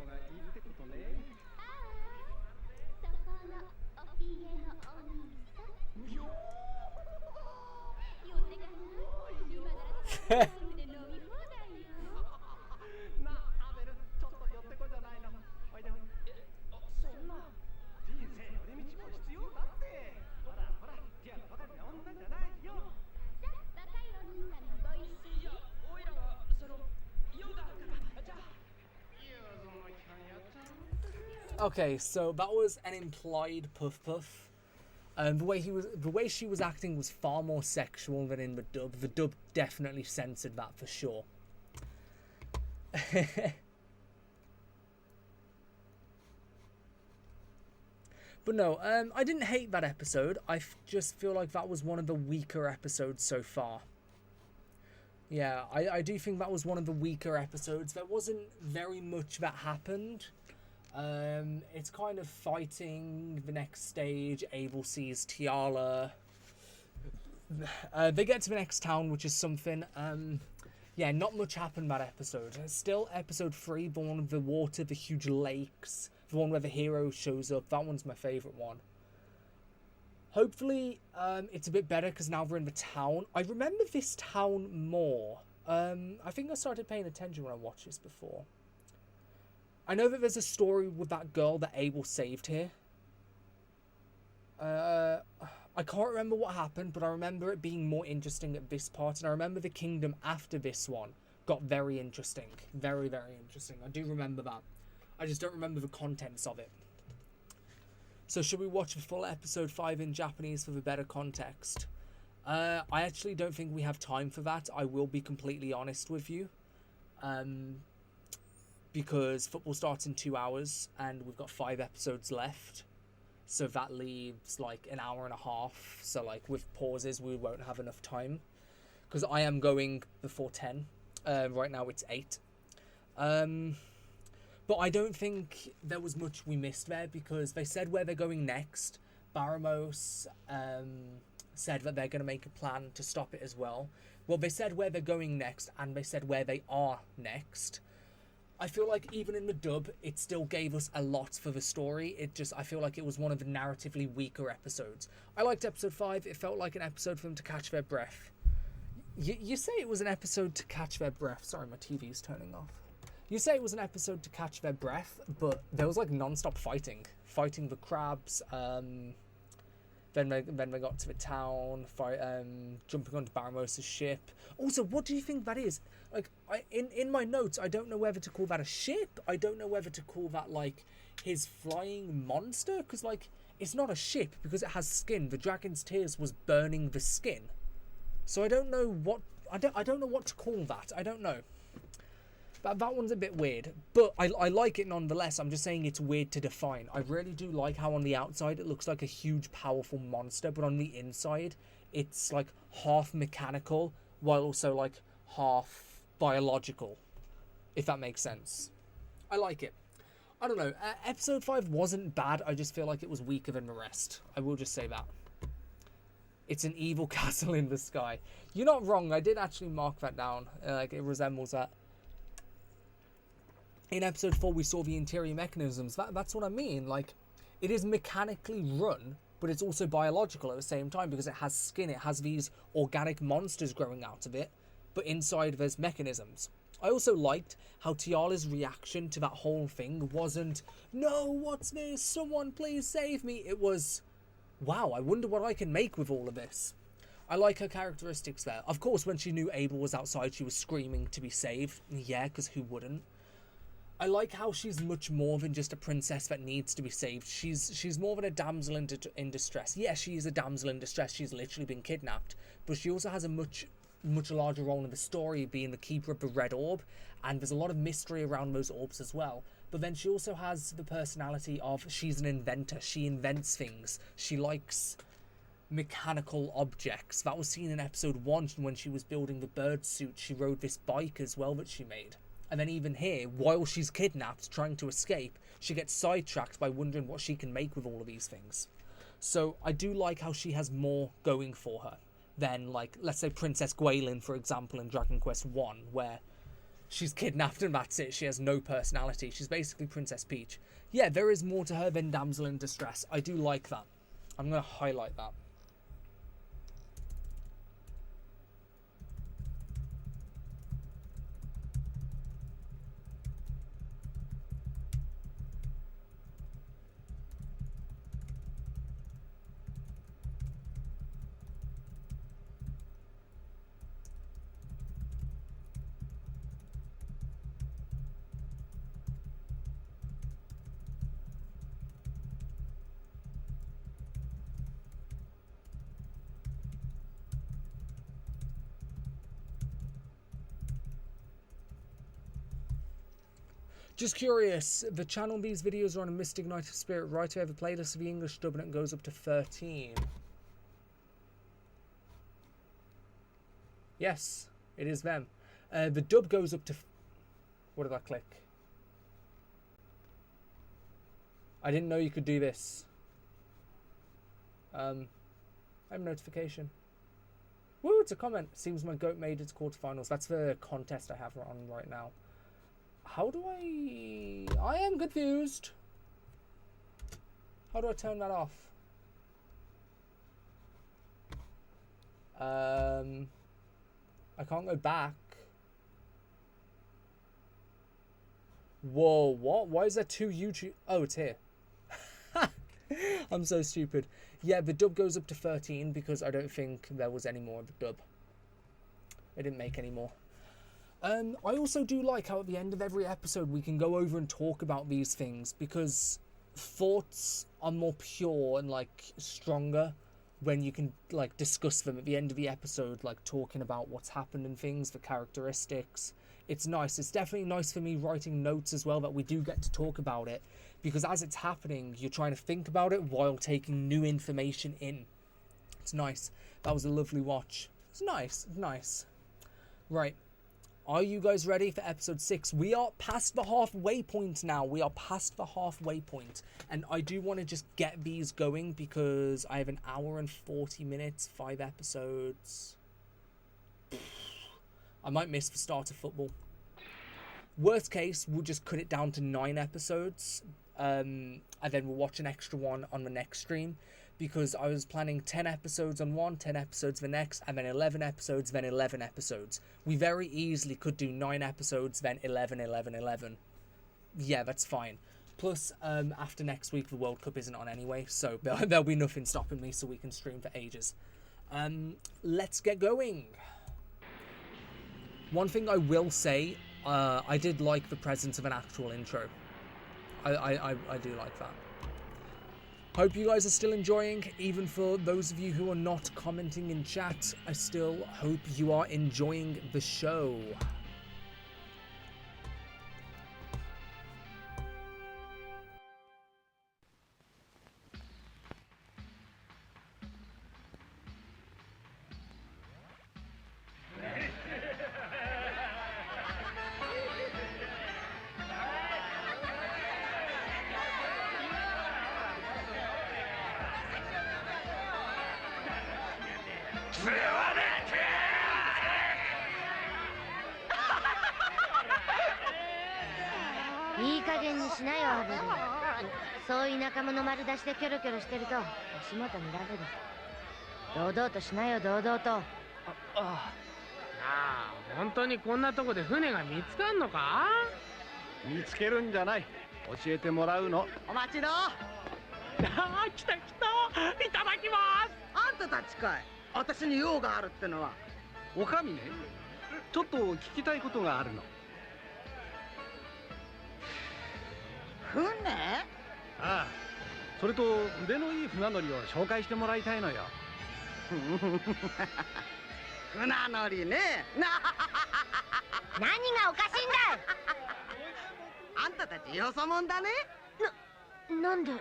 Okay, so that was an implied Puff Puff. The way she was acting was far more sexual than in the dub. The dub definitely censored that for sure. But no, I didn't hate that episode. I just feel like that was one of the weaker episodes so far. Yeah, I do think that was one of the weaker episodes. There wasn't very much that happened. It's kind of fighting the next stage. Abel sees Tiala. They get to the next town, which is something. Yeah, not much happened that episode. Still, episode 3, the one with the water, the huge lakes, the one where the hero shows up. That one's my favourite one. Hopefully, it's a bit better because now we're in the town. I remember this town more. I think I started paying attention when I watched this before. I know that there's a story with that girl that Abel saved here. I can't remember what happened, but I remember it being more interesting at this part, and I remember the kingdom after this one got very interesting. Very, very interesting. I do remember that. I just don't remember the contents of it. So should we watch the full episode 5 in Japanese for the better context? I actually don't think we have time for that. I will be completely honest with you. Because football starts in 2 hours and we've got 5 episodes left. So that leaves like an hour and a half. So like with pauses, we won't have enough time. Because I am going before 10. Right now it's 8. But I don't think there was much we missed there because they said where they're going next. Baramos said that they're going to make a plan to stop it as well. Well, they said where they're going next and they said where they are next. I feel like even in the dub, it still gave us a lot for the story. I feel like it was one of the narratively weaker episodes. I liked episode 5. It felt like an episode for them to catch their breath. You say it was an episode to catch their breath. Sorry, my TV's turning off. You say it was an episode to catch their breath, but there was like non-stop fighting. Fighting the crabs, then they got to the town, jumping onto Baramos' ship. Also, what do you think that is? Like, in my notes, I don't know whether to call that a ship. I don't know whether to call that, like, his flying monster. Because, like, it's not a ship because it has skin. The dragon's tears was burning the skin. So I don't know what... I don't know what to call that. I don't know. That one's a bit weird, but I like it nonetheless. I'm just saying it's weird to define. I really do like how on the outside it looks like a huge, powerful monster, but on the inside it's like half mechanical while also like half biological, if that makes sense. I like it. I don't know. Episode 5 wasn't bad. I just feel like it was weaker than the rest. I will just say that. It's an evil castle in the sky. You're not wrong. I did actually mark that down. Like, it resembles that. In episode 4, we saw the interior mechanisms. That's what I mean. Like, it is mechanically run, but it's also biological at the same time because it has skin. It has these organic monsters growing out of it, but inside there's mechanisms. I also liked how Tiala's reaction to that whole thing wasn't, "No, what's this? Someone please save me." It was, "Wow, I wonder what I can make with all of this." I like her characteristics there. Of course, when she knew Abel was outside, she was screaming to be saved. Yeah, because who wouldn't? I like how she's much more than just a princess that needs to be saved. She's more than a damsel in distress. Yeah, she is a damsel in distress. She's literally been kidnapped. But she also has a much larger role in the story, being the keeper of the red orb. And there's a lot of mystery around those orbs as well. But then she also has the personality of she's an inventor. She invents things. She likes mechanical objects. That was seen in episode 1 when she was building the bird suit. She rode this bike as well that she made. And then even here, while she's kidnapped, trying to escape, she gets sidetracked by wondering what she can make with all of these things. So I do like how she has more going for her than, like, let's say Princess Gwaelin, for example, in Dragon Quest 1, where she's kidnapped and that's it. She has no personality. She's basically Princess Peach. Yeah, there is more to her than damsel in distress. I do like that. I'm going to highlight that. Just curious, the channel these videos are on a Mystic Knight of Spirit, right? I have a playlist of the English dub and it goes up to 13. Yes, it is them. The dub goes up to... What did I click? I didn't know you could do this. I have a notification. Woo, it's a comment. Seems my goat made its quarterfinals. That's the contest I have on right now. How do I am confused. How do I turn that off? I can't go back. Whoa, what? Why is there 2 YouTube? Oh, it's here. I'm so stupid. Yeah, the dub goes up to 13 because I don't think there was any more of the dub. They didn't make any more. I also do like how at the end of every episode we can go over and talk about these things because thoughts are more pure and like stronger when you can like discuss them at the end of the episode, like talking about what's happened and things, the characteristics. It's nice. It's definitely nice for me writing notes as well that we do get to talk about it because as it's happening, you're trying to think about it while taking new information in. It's nice. That was a lovely watch. It's nice. Nice. Right. Are you guys ready for episode 6? We are past the halfway point now. We are past the halfway point. And I do want to just get these going because I have an hour and 40 minutes, 5 episodes. I might miss the start of football. Worst case, we'll just cut it down to 9 episodes. And then we'll watch an extra one on the next stream. Because I was planning 10 episodes on one, 10 episodes the next, and then 11 episodes, then 11 episodes. We very easily could do 9 episodes, then 11, 11, 11. Yeah, that's fine. Plus, after next week, the World Cup isn't on anyway, so there'll be nothing stopping me so we can stream for ages. Let's get going. One thing I will say, I did like the presence of an actual intro. I do like that. Hope you guys are still enjoying, even for those of you who are not commenting in chat. I still hope you are enjoying the show. いい加減にしなよ、アベル。そういう仲間の丸出しでキョロキョロしてると足元見られる。堂々としなよ、堂々と。なあ、本当にこんなとこで船が見つかんのか？見つけるんじゃない。教えてもらうの。お待ちだ。ああ、来た来た。いただきます。あんたたちかい。私に用があるってのは。おかみね、ちょっと聞きたいことがあるの。船？ああ、それと腕のいい船乗りを紹介してもらいたいのよ。船乗りね。何がおかしいんだい。あんたたちよそもんだね。なんで？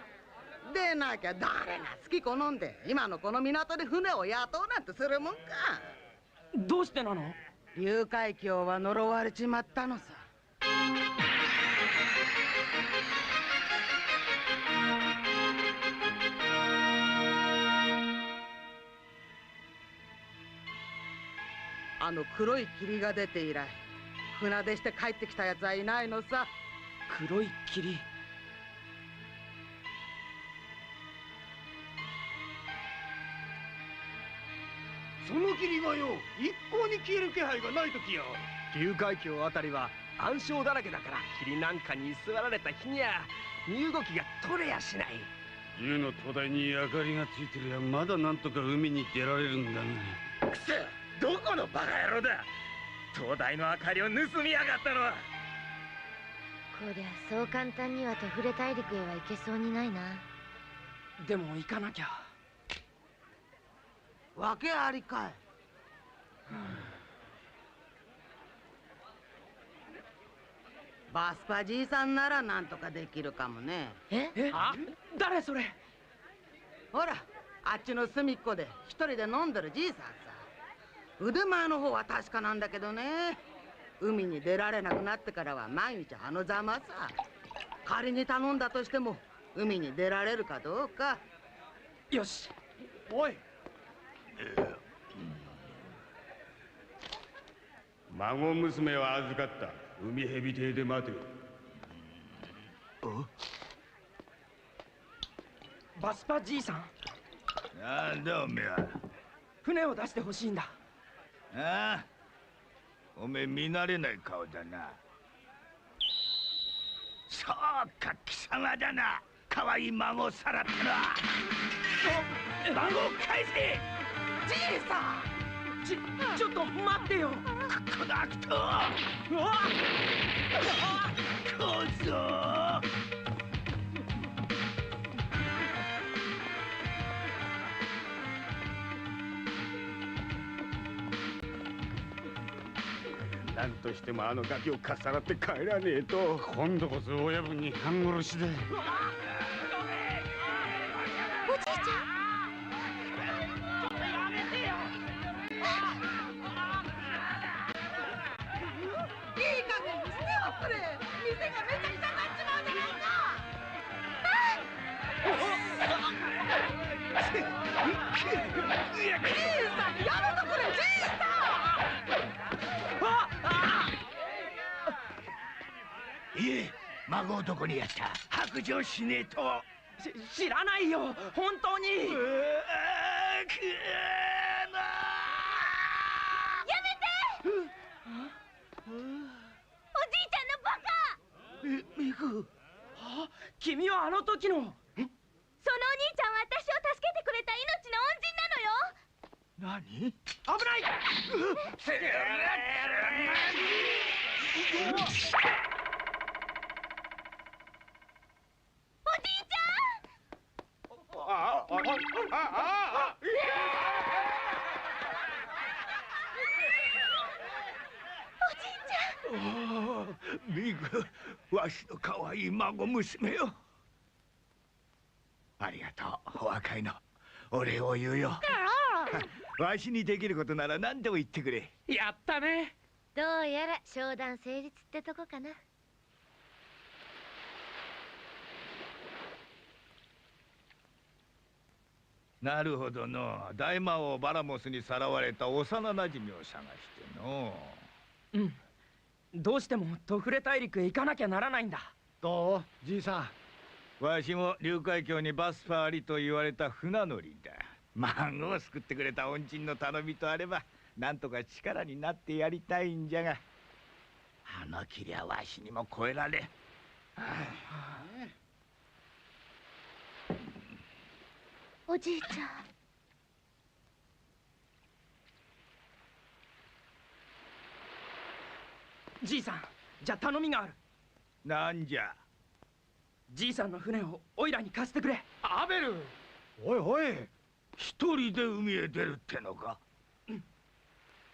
でなきゃ誰が好き好んで今のこの港で船を雇うなんてするもんか。どうしてなの？竜海峡は呪われちまったのさ。あの黒い霧が出て以来船出して帰ってきたやつはいないのさ。黒い霧。その霧がよ、一向に消える気配がないときよ。竜海峡あたりは暗礁だらけだから、霧なんかに居座られた日にゃ身動きが取れやしない。竜の灯台に明かりがついてるや、まだなんとか海に出られるんだが。くそ、どこのバカ野郎だ。灯台の明かりを盗みやがったのは。こりゃそう簡単にはトフレ大陸へは行けそうにないな。でも行かなきゃ。訳ありかい。バスパじいさんならなんとかできるかもね。え？誰それ？ほら、あっちの隅っこで一人で飲んでるじいさんさ。腕前の方は確かなんだけどね。海に出られなくなってからは毎日あのざまさ。仮に頼んだとしても海に出られるかどうか。よし。おい。孫娘は預かった。海蛇邸で待て。バスパじいさん。なんだおめえは。船を出してほしいんだ。ああ、おめえ見慣れない顔だな。そうか、貴様だな。可愛い孫をさらったな。孫を返せ。じいさん。ちょっと待ってよ。この悪党。小僧。なんとしてもあのガキをかっさらって帰らねえと。今度こそ親分に半殺しだ。おじいちゃん。いい加減にしてよこれ。店がめちゃくちゃになっちまうじゃないか。じいさん、やめとくれ、じいさん。いえ、孫をどこにやった。白状しねえと。知らないよ、本当に。やめて。おじいちゃんのバカ。ミク。君はあの時の。そのお兄ちゃんは私を助けてくれた命の恩人なのよ。何？危ない。おじいちゃん。ミグ、わしの可愛い孫娘よ。ありがとう、お若いの。お礼を言うよ。わしにできることなら何でも言ってくれ。やったね。どうやら商談成立ってとこかな。なるほどの。大魔王バラモスにさらわれた幼馴染を探しての。うん。どうしてもトフレ大陸へ行かなきゃならないんだ。どうじいさん。わしも竜海峡にバスファーリと言われた船乗りだ。孫を救ってくれた恩人の頼みとあればなんとか力になってやりたいんじゃが、あの霧はわしにも超えられん。おじいちゃん。じいさん、じゃあ頼みがある。なんじゃ。じいさんの船をオイラに貸してくれ。アベル。おいおい、一人で海へ出るってのか。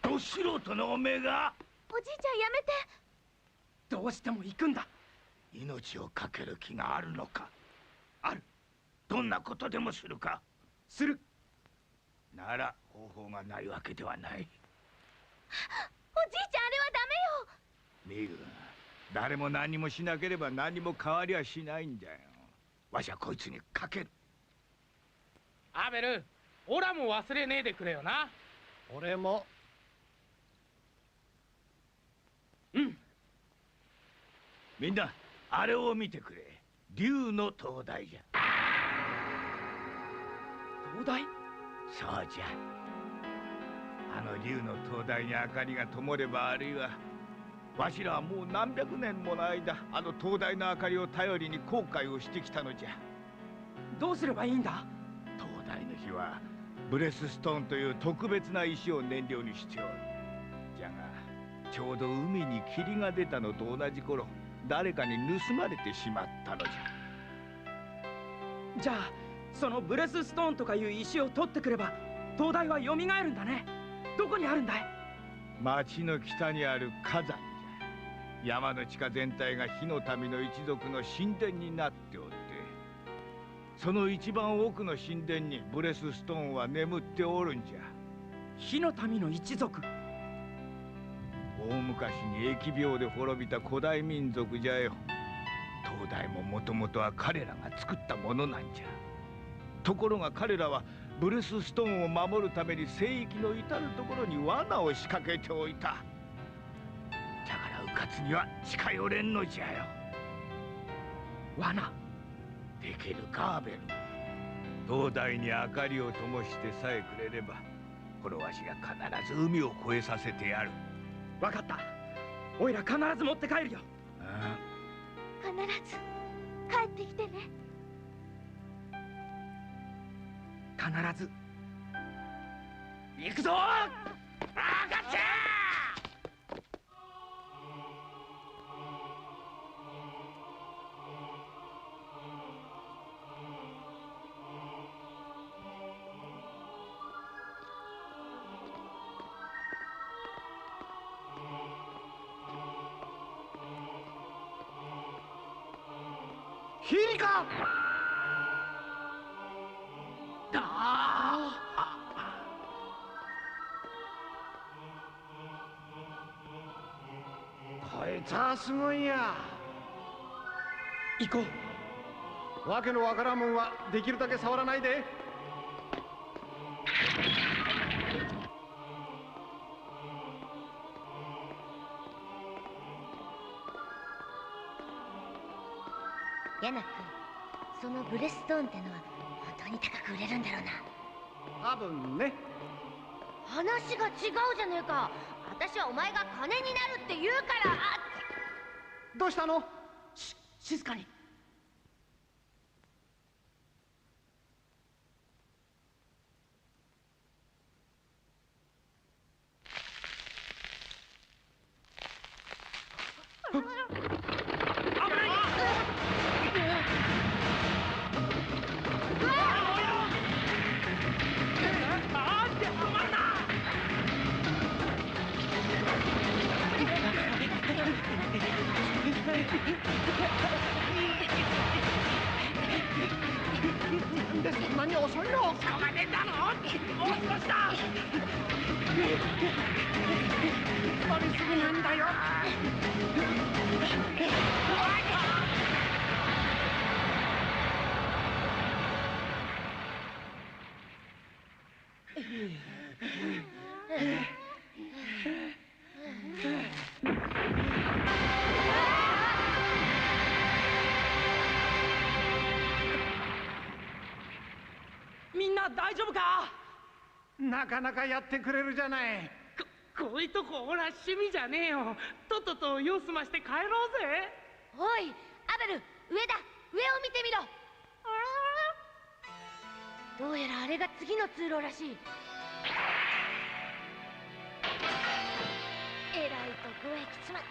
ど素人のおめえが。おじいちゃんやめて。どうしても行くんだ。命を懸ける気があるのか。ある。どんなことでもするか。する。なら方法がないわけではない。おじいちゃんあれはダメよ。ミグ、誰も何もしなければ何も変わりはしないんだよ。わしはこいつにかける。アベル、オラも忘れねえでくれよな。俺も。うん。みんなあれを見てくれ。竜の灯台じゃ。灯台？そうじゃ。あの竜の灯台に明かりが灯れば、あるいはわしらはもう何百年もの間あの灯台の明かりを頼りに航海をしてきたのじゃ。どうすればいいんだ？灯台の火はブレスストーンという特別な石を燃料にしておる。じゃがちょうど海に霧が出たのと同じ頃、誰かに盗まれてしまったのじゃ。じゃあそのブレスストーンとかいう石を取ってくれば灯台は蘇るんだね。どこにあるんだい？町の北にある火山じゃ。山の地下全体が火の民の一族の神殿になっておって、その一番奥の神殿にブレスストーンは眠っておるんじゃ。火の民の一族？大昔に疫病で滅びた古代民族じゃよ。灯台ももともとは彼らが作ったものなんじゃ。ところが彼らはブレスストーンを守るために聖域の至るところに罠を仕掛けておいた。だからうかつには近寄れんのじゃよ。罠できるか、アベル。灯台に明かりを灯してさえくれれば、このわしが必ず海を越えさせてやる。わかった。おいら必ず持って帰るよ。必ず帰ってきてね。必ず行くぞ。ヒリカ。こいつはすごいや。行こう。わけのわからんもんはできるだけ触らないで。ヤナ君、そのブレストーンってのは本当に高く売れるんだろうな。多分ね。話が違うじゃねえか。私はお前が金になるって言うから。どうしたの？静かに。なんでそんなに遅いの？人が出たの？もう少しだ。乗りすぎなんだよ。みんな大丈夫か？なかなかやってくれるじゃない。こういうとこほら趣味じゃねえよ。とっとと様子まして帰ろうぜ。おいアベル、上だ、上を見てみろ。どうやらあれが次の通路らしい。えらいとこへ来ちまった。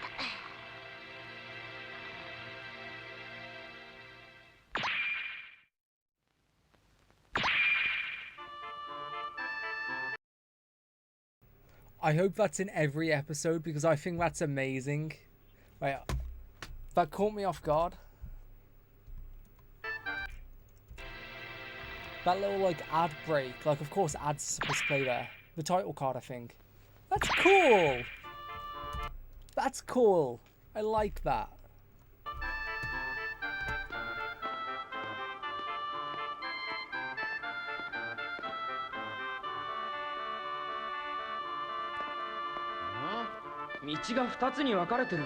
I hope that's in every episode because I think that's amazing. Wait, that caught me off guard. That little like ad break, like of course ads supposed to play there. The title card, I think. That's cool. That's cool. I like that. Huh? 道が2つに分かれてる。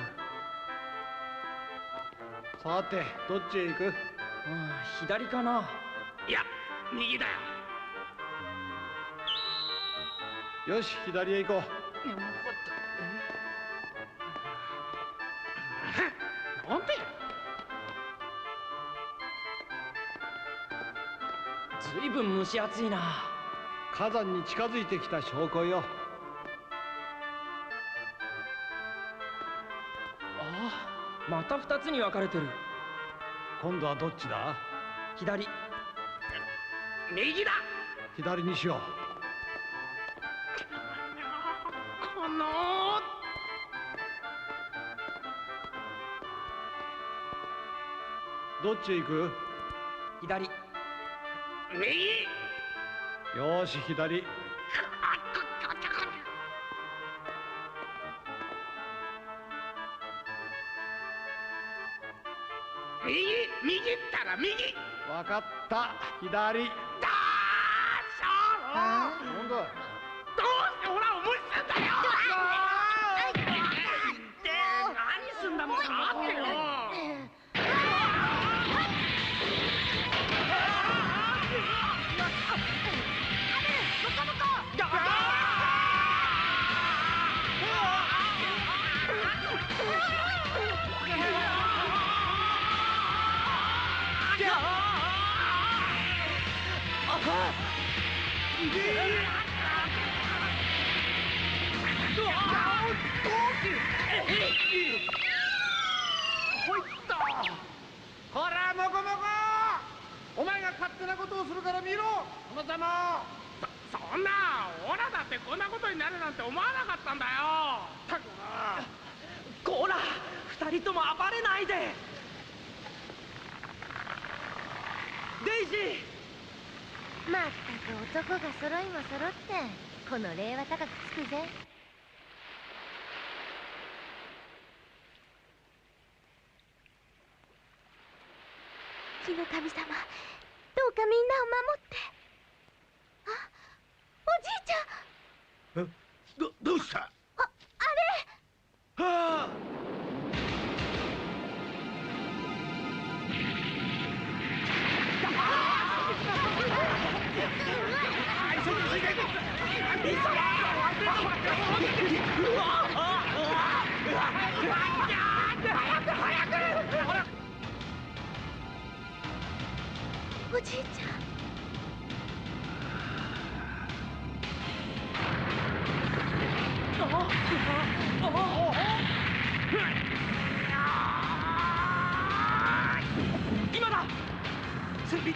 さて、どっちへ行く？左かな。いや、右だよ。よし、左へ行こう。なんで？ずいぶん蒸し暑いな。火山に近づいてきた証拠よ。また2つに分かれてる。今度はどっちだ？左。右だ。左にしよう。このどっちへ行く？左。右。よし、左。右ったら右。わかった、左。なんだ？どうしてオラを無視すんだよ。何すんだもん、待ってよ。ほら、もこもこ、お前が勝手なことをするから見ろ、このざま。そんな、オラだってこんなことになるなんて思わなかったんだよ。たくな。こら、2人とも暴れないで。デイジー。まったく男が揃いも揃ってこの礼は高くつくぜ。火の神様、どうかみんなを守って。あ、おじいちゃん。どうした？あれ。はあ。おじいちゃん。今だ。セビ。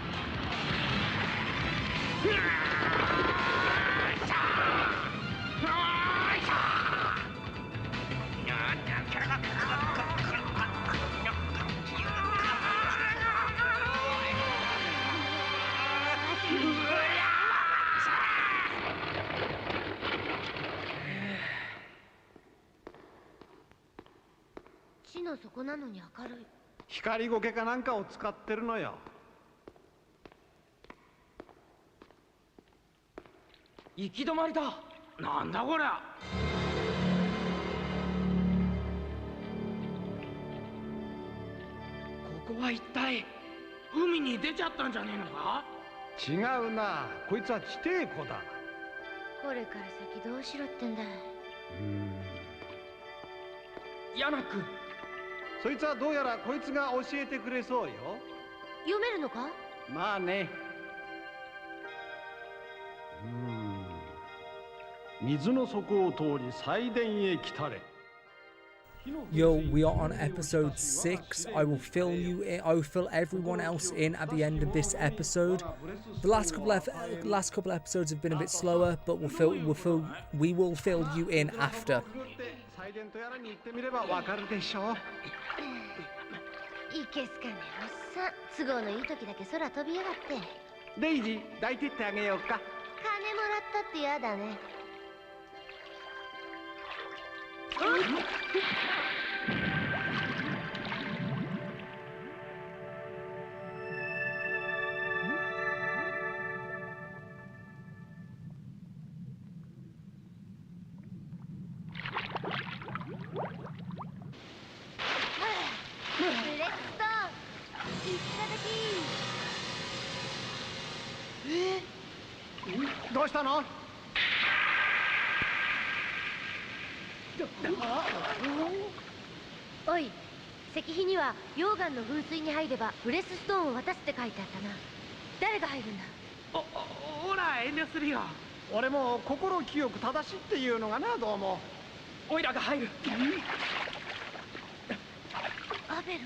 地の底なのに明るい。光ゴケかなんかを使ってるのよ。行き止まりだ。なんだこりゃ。ここは一体海に出ちゃったんじゃねえのか。違うな、こいつは地底湖だ。これから先どうしろってんだ。ヤナ君、そいつはどうやらこいつが教えてくれそうよ。読めるのか？まあね。水の底を通り祭殿へ来たれ。 Yo, we are on episode 6. I will fill you in. I will fill everyone else in at the end of this episode. The last couple episodes have been a bit slower, but we will fill you in after. 祭殿とやらに行ってみればわかるでしょう。いけすかねえおっさん。都合のいい時だけ空飛びやがって。デイジー、抱いてってあげようか。金もらったってやだね。どうしたの？おい、石碑には溶岩の噴水に入ればブレスストーンを渡すって書いてあったな。誰が入るんだ？ほら遠慮するよ。俺も心清く正しいっていうのがな、どうも。オイラが入る。アベル。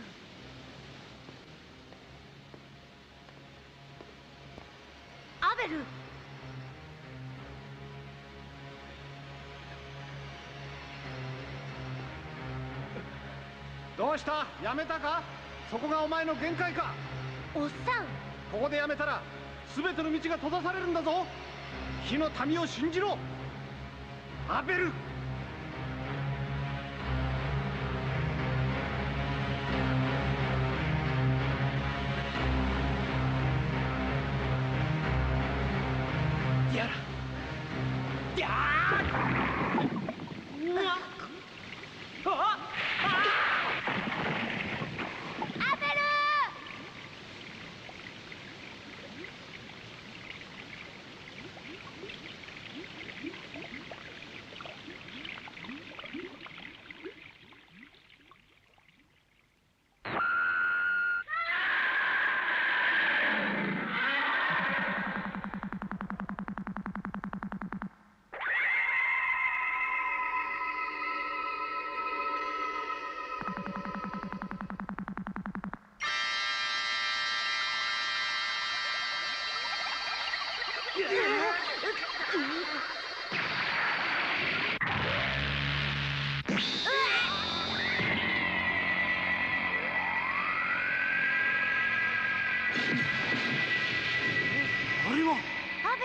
アベル。どうした？やめたか？そこがお前の限界か？おっさん、ここでやめたら全ての道が閉ざされるんだぞ。火の民を信じろ、アベル。やらやあれはアベ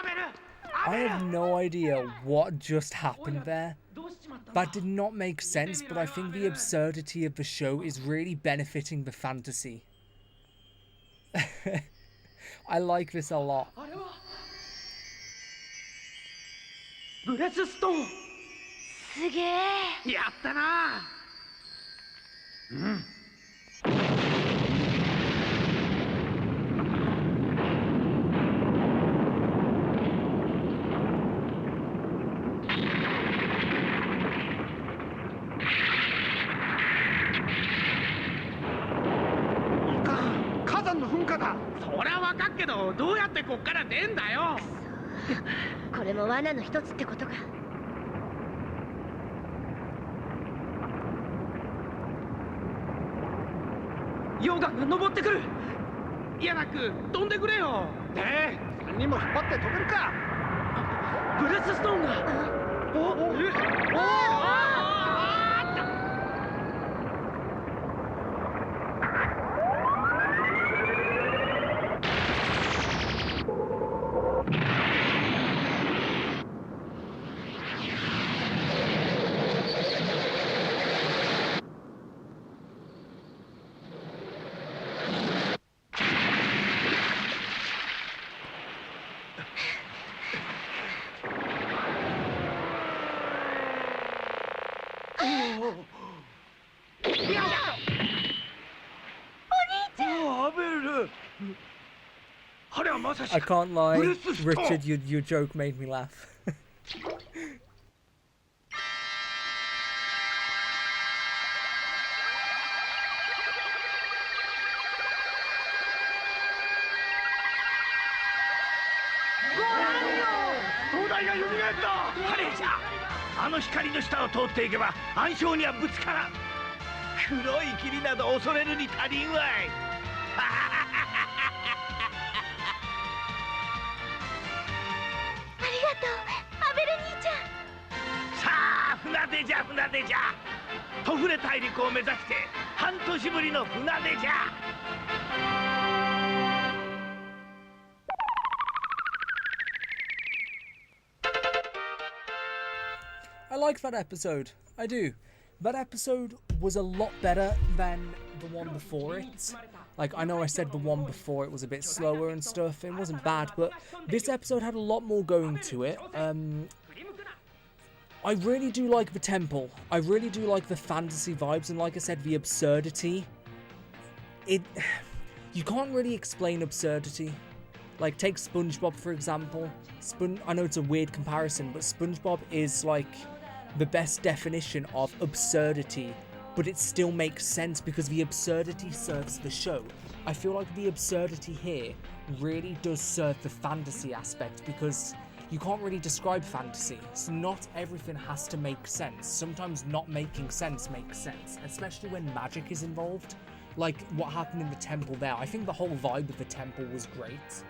ル。I have no idea what just happened there. That did not make sense, but I think the absurdity of the show is really benefiting the fantasy. I like this a lot. ブレスストーン。すげえ。やったな。火山の噴火だ。そりゃわかっけど、どうやってこっから出んだよ。これも罠の一つってことか。溶岩が登ってくる。ヤナ君、飛んでくれよ。ねえ、3人も引っ張って飛べるか。ブレスストーンが。I can't lie, Richard, your joke made me laugh. 灯台が蘇ったハレーじゃあの光の下を通っていけば暗礁にはぶつからん黒い霧など恐れるに足りんわいありがとうアベル兄ちゃんさあ船出じゃ船出じゃトフレ大陸を目指して半年ぶりの船出じゃ I like that episode. I do. That episode was a lot better than the one before it. Like, I know I said the one before it was a bit slower and stuff. It wasn't bad, but this episode had a lot more going to it. I really do like the temple. I really do like the fantasy vibes, and like I said, the absurdity. You can't really explain absurdity. Like, take SpongeBob, for example. I know it's a weird comparison, but SpongeBob is, like, the best definition of absurdity, but it still makes sense because the absurdity serves the show. I feel like the absurdity here really does serve the fantasy aspect because you can't really describe fantasy. So not everything has to make sense. Sometimes not making sense makes sense, especially when magic is involved. Like what happened in the temple there. I think the whole vibe of the temple was great.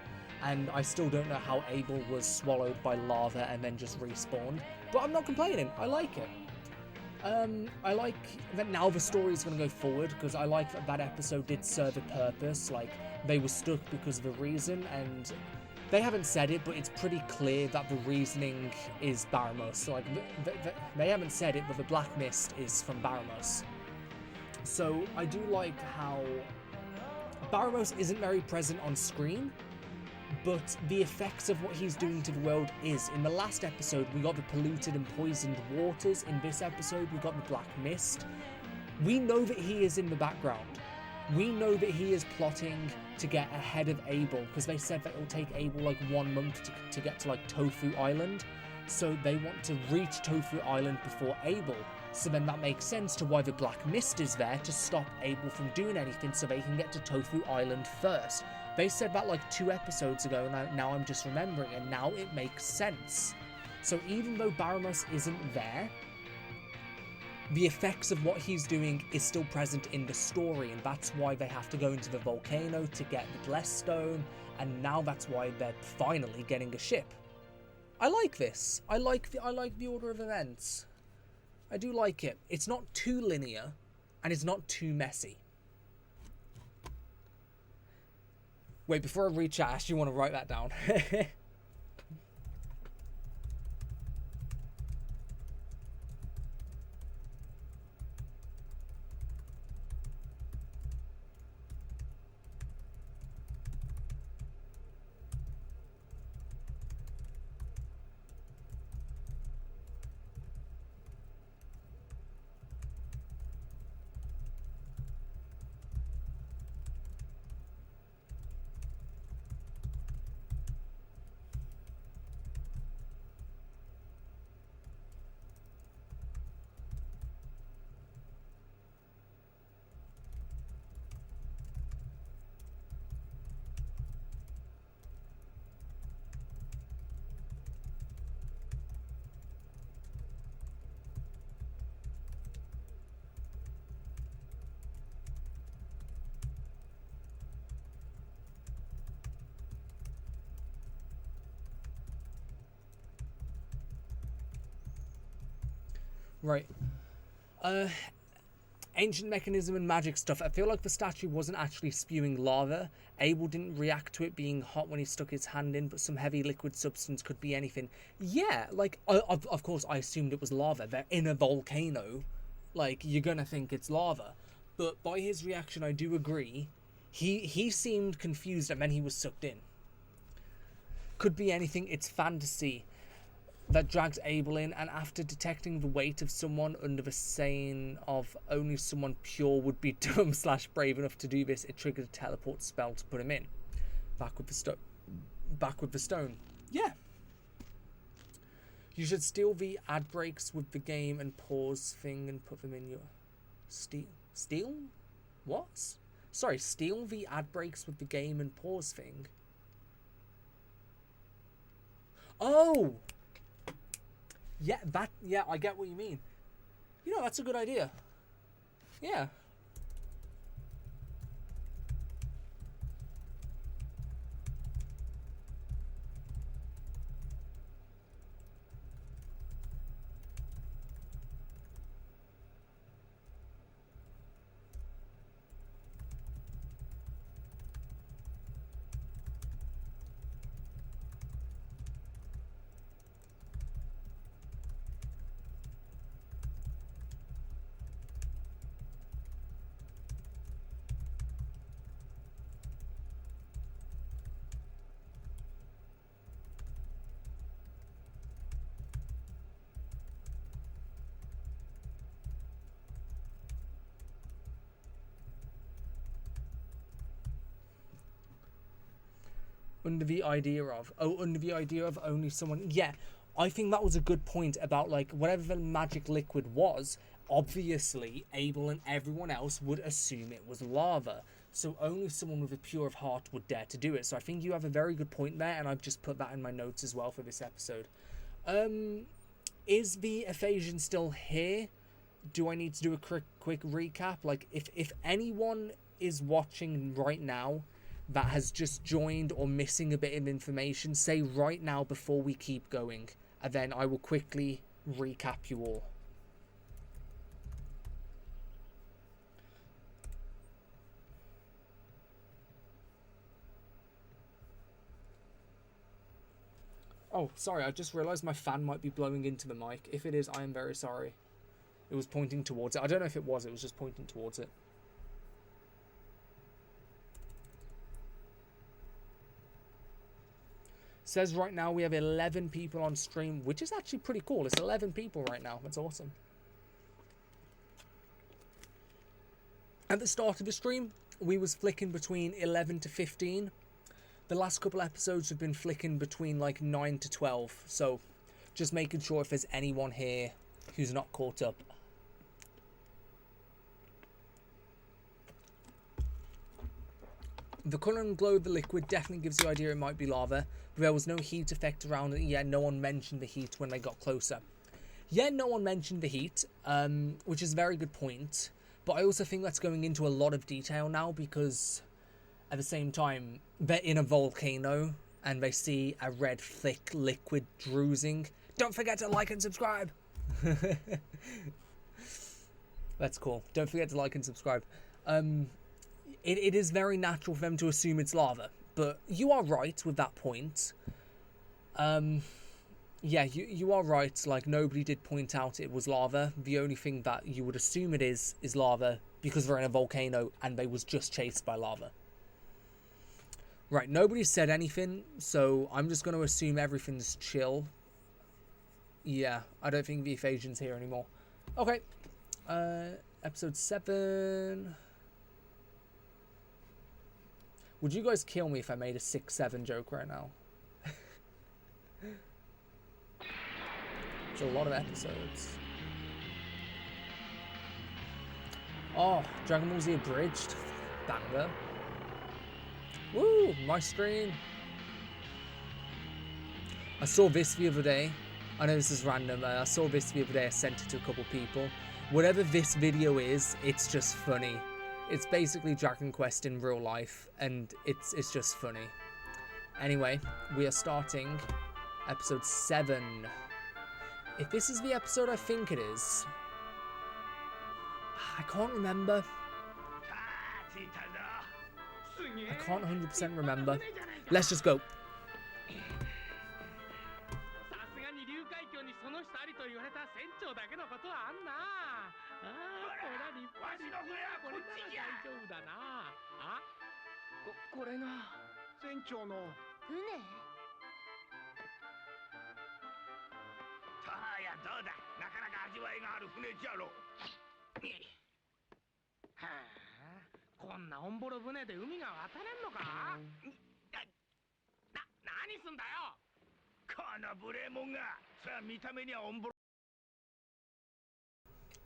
And I still don't know how Abel was swallowed by lava and then just respawned. But I'm not complaining. I like it. I like that now the story is going to go forward because I like that that episode did serve a purpose. Like, they were stuck because of a reason, and they haven't said it, but it's pretty clear that the reasoning is Baramos. So, like, they haven't said it, but the Black Mist is from Baramos. So I do like how Baramos isn't very present on screen, but the effects of what he's doing to the world is. In the last episode, we got the polluted and poisoned waters. In this episode, we got the Black Mist. We know that he is in the background. We know that he is plotting to get ahead of Abel, because they said that it will take Abel like 1 month to get to like Tofu Island. So they want to reach Tofu Island before Abel. So then that makes sense to why the Black Mist is there, to stop Abel from doing anything so they can get to Tofu Island first. They said that like 2 episodes ago, and now I'm just remembering, and now it makes sense. So even though Baramos isn't there, the effects of what he's doing is still present in the story, and that's why they have to go into the volcano to get the Blessed Stone, and now that's why they're finally getting a ship. I like this. I like the order of events. I do like it. It's not too linear, and it's not too messy. Wait, before I read chat, I actually want to write that down. Right. Ancient mechanism and magic stuff. I feel like the statue wasn't actually spewing lava. Abel didn't react to it being hot when he stuck his hand in, but some heavy liquid substance could be anything. Yeah, like, of course, I assumed it was lava. They're in a volcano. Like, you're gonna think it's lava. But by his reaction, I do agree. He seemed confused and then he was sucked in. Could be anything. It's fantasy that drags Abel in, and after detecting the weight of someone under the saying of only someone pure would be dumb / brave enough to do this, it triggered a teleport spell to put him in. Back with the back with the stone. Yeah. You should steal the ad breaks with the game and pause thing and put them in your... Steal? What? Sorry, steal the ad breaks with the game and pause thing. Oh! Yeah, I get what you mean. You know, that's a good idea. Yeah. Under the idea of only someone. Yeah, I think that was a good point about, like, whatever the magic liquid was, obviously Abel and everyone else would assume it was lava, so only someone with a pure of heart would dare to do it. So I think you have a very good point there, and I've just put that in my notes as well for this episode. Is the Ephesian still here? Do I need to do a quick recap? Like, if anyone is watching right now that has just joined or missing a bit of information, say right now before we keep going, and then I will quickly recap you all. Oh, sorry, I just realised my fan might be blowing into the mic. If it is, I am very sorry. It was pointing towards it. I don't know if it was just pointing towards it. Says right now we have 11 people on stream, which is actually pretty cool. It's 11 people right now. That's awesome. At the start of the stream, we was flicking between 11 to 15. The last couple episodes have been flicking between like 9 to 12. So just making sure if there's anyone here who's not caught up. The colour and glow of the liquid definitely gives you the idea it might be lava, but there was no heat effect around it. Yeah, no one mentioned the heat when they got closer. Yeah, no one mentioned the heat, which is a very good point. But I also think that's going into a lot of detail now, because at the same time, they're in a volcano and they see a red, thick liquid droozing. Don't forget to like and subscribe! That's cool. Don't forget to like and subscribe. It is very natural for them to assume it's lava, but you are right with that point. Yeah, you are right. Like, nobody did point out it was lava. The only thing that you would assume it is lava because they're in a volcano and they was just chased by lava. Right, nobody said anything, so I'm just going to assume everything's chill. Yeah, I don't think the Ephesian's here anymore. Okay, episode 7... Would you guys kill me if I made a 6-7 joke right now? It's a lot of episodes. Oh, Dragon Ball Z Abridged. Banger. Woo, my stream. I saw this the other day. I know this is random. I saw this the other day. I sent it to a couple people. Whatever this video is, it's just funny. It's basically Dragon Quest in real life, and it's just funny. Anyway, we are starting episode 7. If this is the episode I think it is, I can't remember. I can't 100% remember. Let's just go. んだよ。この無礼者がさあ見た目にはおんぼろ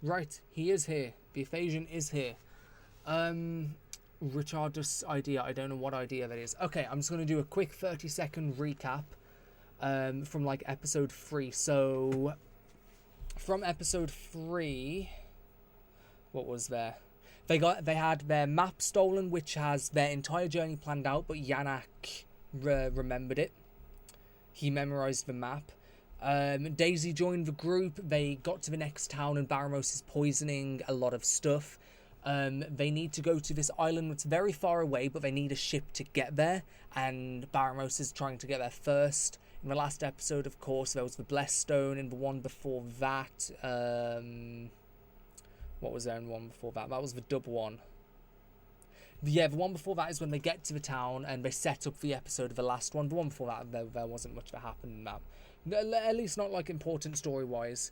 Right, he is here. The Ephesian is here. Richardus idea. I don't know what idea that is. Okay, I'm just going to do a quick 30-second recap from like episode 3. So from episode 3, what was there? They had their map stolen, which has their entire journey planned out, but Yannick remembered it. He memorized the map. Daisy joined the group. They got to the next town, and Baramos is poisoning a lot of stuff. They need to go to this island that's very far away, but they need a ship to get there, and Baramos is trying to get there first. In the last episode, of course, there was the Blessed Stone. In the one before that, what was there in the one before that? That was the dub one. Yeah, the one before that is when they get to the town and they set up the episode of the last one. The one before that, there wasn't much that happened in that. At least not like important story-wise.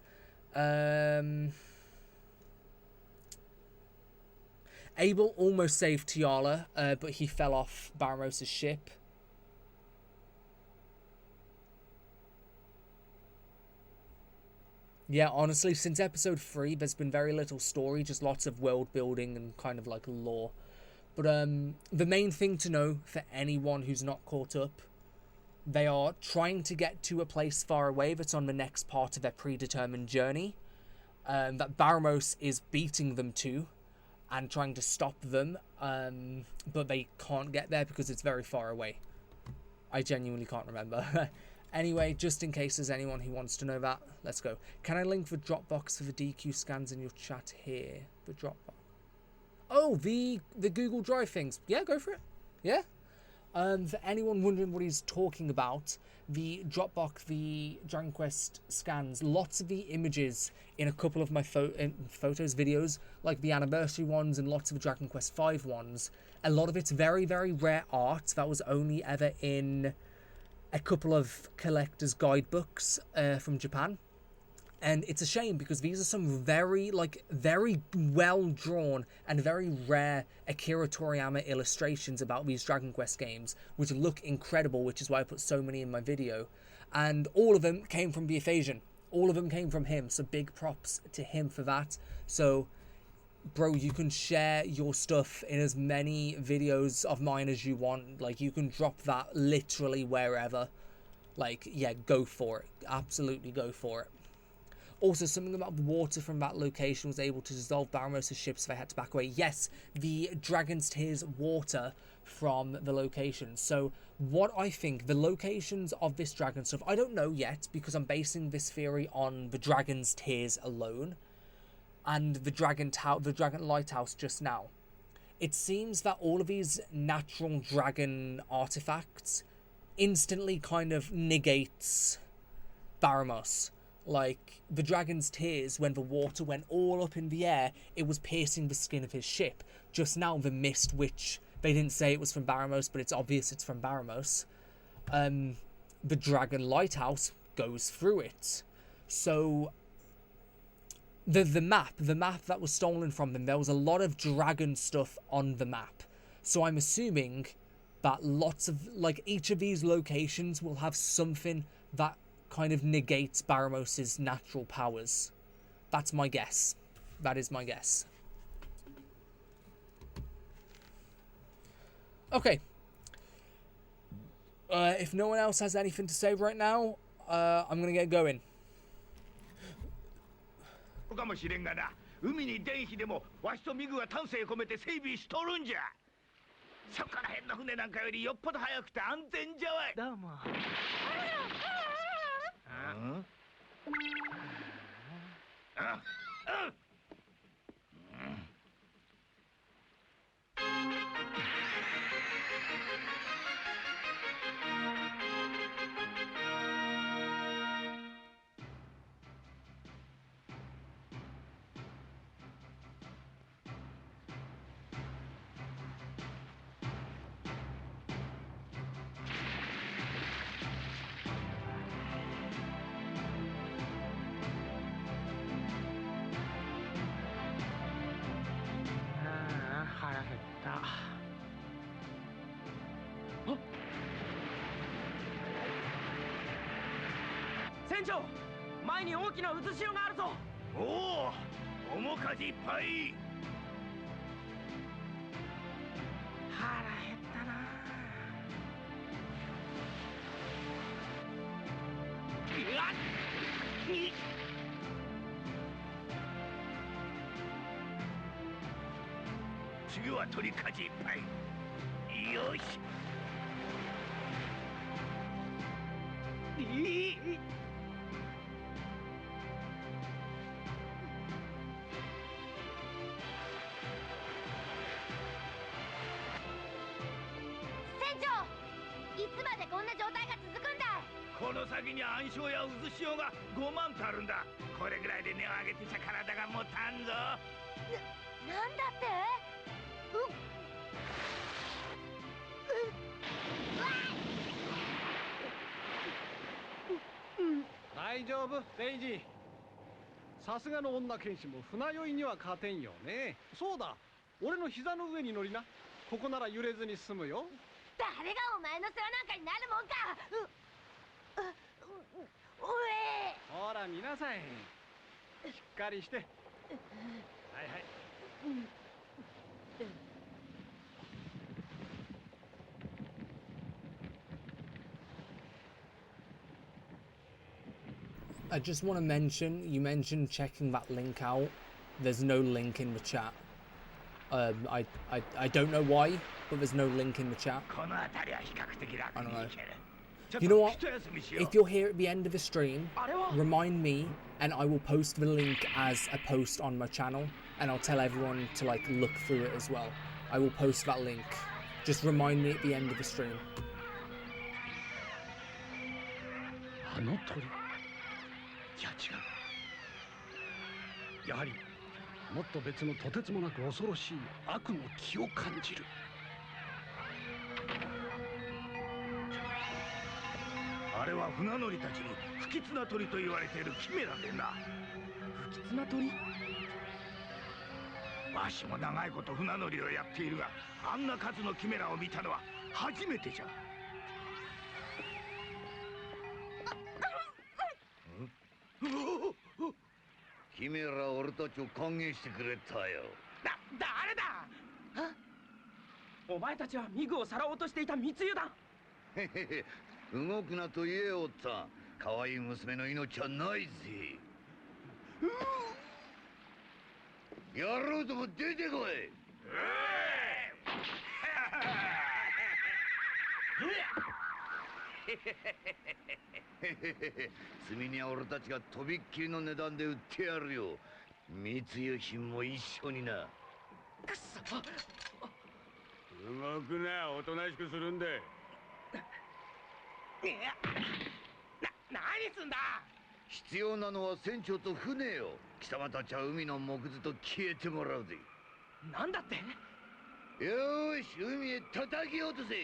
Abel almost saved Tiala, but he fell off Baramos' ship. Yeah, honestly, since episode 3, there's been very little story, just lots of world building and kind of like lore. But the main thing to know for anyone who's not caught up, they are trying to get to a place far away that's on the next part of their predetermined journey, that Baramos is beating them to and trying to stop them, but they can't get there because it's very far away. I genuinely can't remember. Anyway, just in case there's anyone who wants to know that, let's go. Can I link the Dropbox for the DQ scans in your chat here? The Dropbox. Oh, the Google Drive things. Yeah, go for it. Yeah. For anyone wondering what he's talking about, the Dropbox, the Dragon Quest scans, lots of the images in a couple of my photos, videos, like the anniversary ones and lots of the Dragon Quest V ones. A lot of it's very, very rare art that was only ever in a couple of collector's guidebooks from Japan. And it's a shame because these are some very well drawn and very rare Akira Toriyama illustrations about these Dragon Quest games, which look incredible, which is why I put so many in my video. And all of them came from the Ephesian. All of them came from him, so big props to him for that. So, bro, you can share your stuff in as many videos of mine as you want. Like, you can drop that literally wherever. Like, yeah, go for it. Absolutely go for it. Also, something about the water from that location was able to dissolve Baramos' ship, so they had to back away. Yes, the Dragon's Tears water from the location. So, what I think, the locations of this dragon stuff, I don't know yet, because I'm basing this theory on the Dragon's Tears alone, and the Dragon Lighthouse just now. It seems that all of these natural dragon artifacts instantly kind of negates Baramos. Like, the Dragon's Tears, when the water went all up in the air, it was piercing the skin of his ship. Just now, the mist, which they didn't say it was from Baramos, but it's obvious it's from Baramos, the Dragon Lighthouse goes through it. So, the map that was stolen from them, there was a lot of dragon stuff on the map. So I'm assuming that lots of, like, each of these locations will have something that kind of negates Baramos' natural powers. That's my guess. That is my guess. Okay. If no one else has anything to say right now, I'm gonna get going. かもしれんがな、海に電気でもわしとミグが丹精込めて整備しとるんじゃ。そこら辺の船なんかよりよっぽど早くて安全じゃわい。どうも。船長、前に大きな渦潮があるぞ。おお、面かじいっぱい。腹減ったな。うわっに次は鳥かじいっぱい。よし。船長、いつまでこんな状態が続くんだい。この先に暗礁や渦潮が5万とあるんだ。これぐらいで値を上げてちゃ体が持たんぞ。なんだって。大丈夫、レイジー。さすがの女剣士も船酔いには勝てんよね。そうだ、俺の膝の上に乗りな。ここなら揺れずに済むよ。誰がお前の世話なんかになるもんか。おえ。ほら見なさい。しっかりして。はいはい。I just want to mention, you mentioned checking that link out. There's no link in the chat. I don't know why, but there's no link in the chat. I don't know. You know what? If you're here at the end of the stream, remind me and I will post the link as a post on my channel, and I'll tell everyone to like look through it as well. I will post that link. Just remind me at the end of the stream. あの鳥。いや違う。やはりもっと別のとてつもなく恐ろしい悪の気を感じる。あれは船乗りたちに不吉な鳥と言われているキメラでな。不吉な鳥？わしも長いこと船乗りをやっているが、あんな数のキメラを見たのは初めてじゃ。キメラ俺たちを歓迎してくれたよ。誰だ？お前たちはミグをさらおうとしていた密輸だ。へへへ、動くなと言えおった。可愛い娘の命はないぜ。やろうとも出てこい。罪には俺たちがとびっきりの値段で売ってやるよ。密輸品も一緒にな。くそ。動くな、おとなしくするんで。何すんだ。必要なのは船長と船よ。貴様たちは海の木図と消えてもらうぜ。なんだって？よーし、海へ叩き落とせ。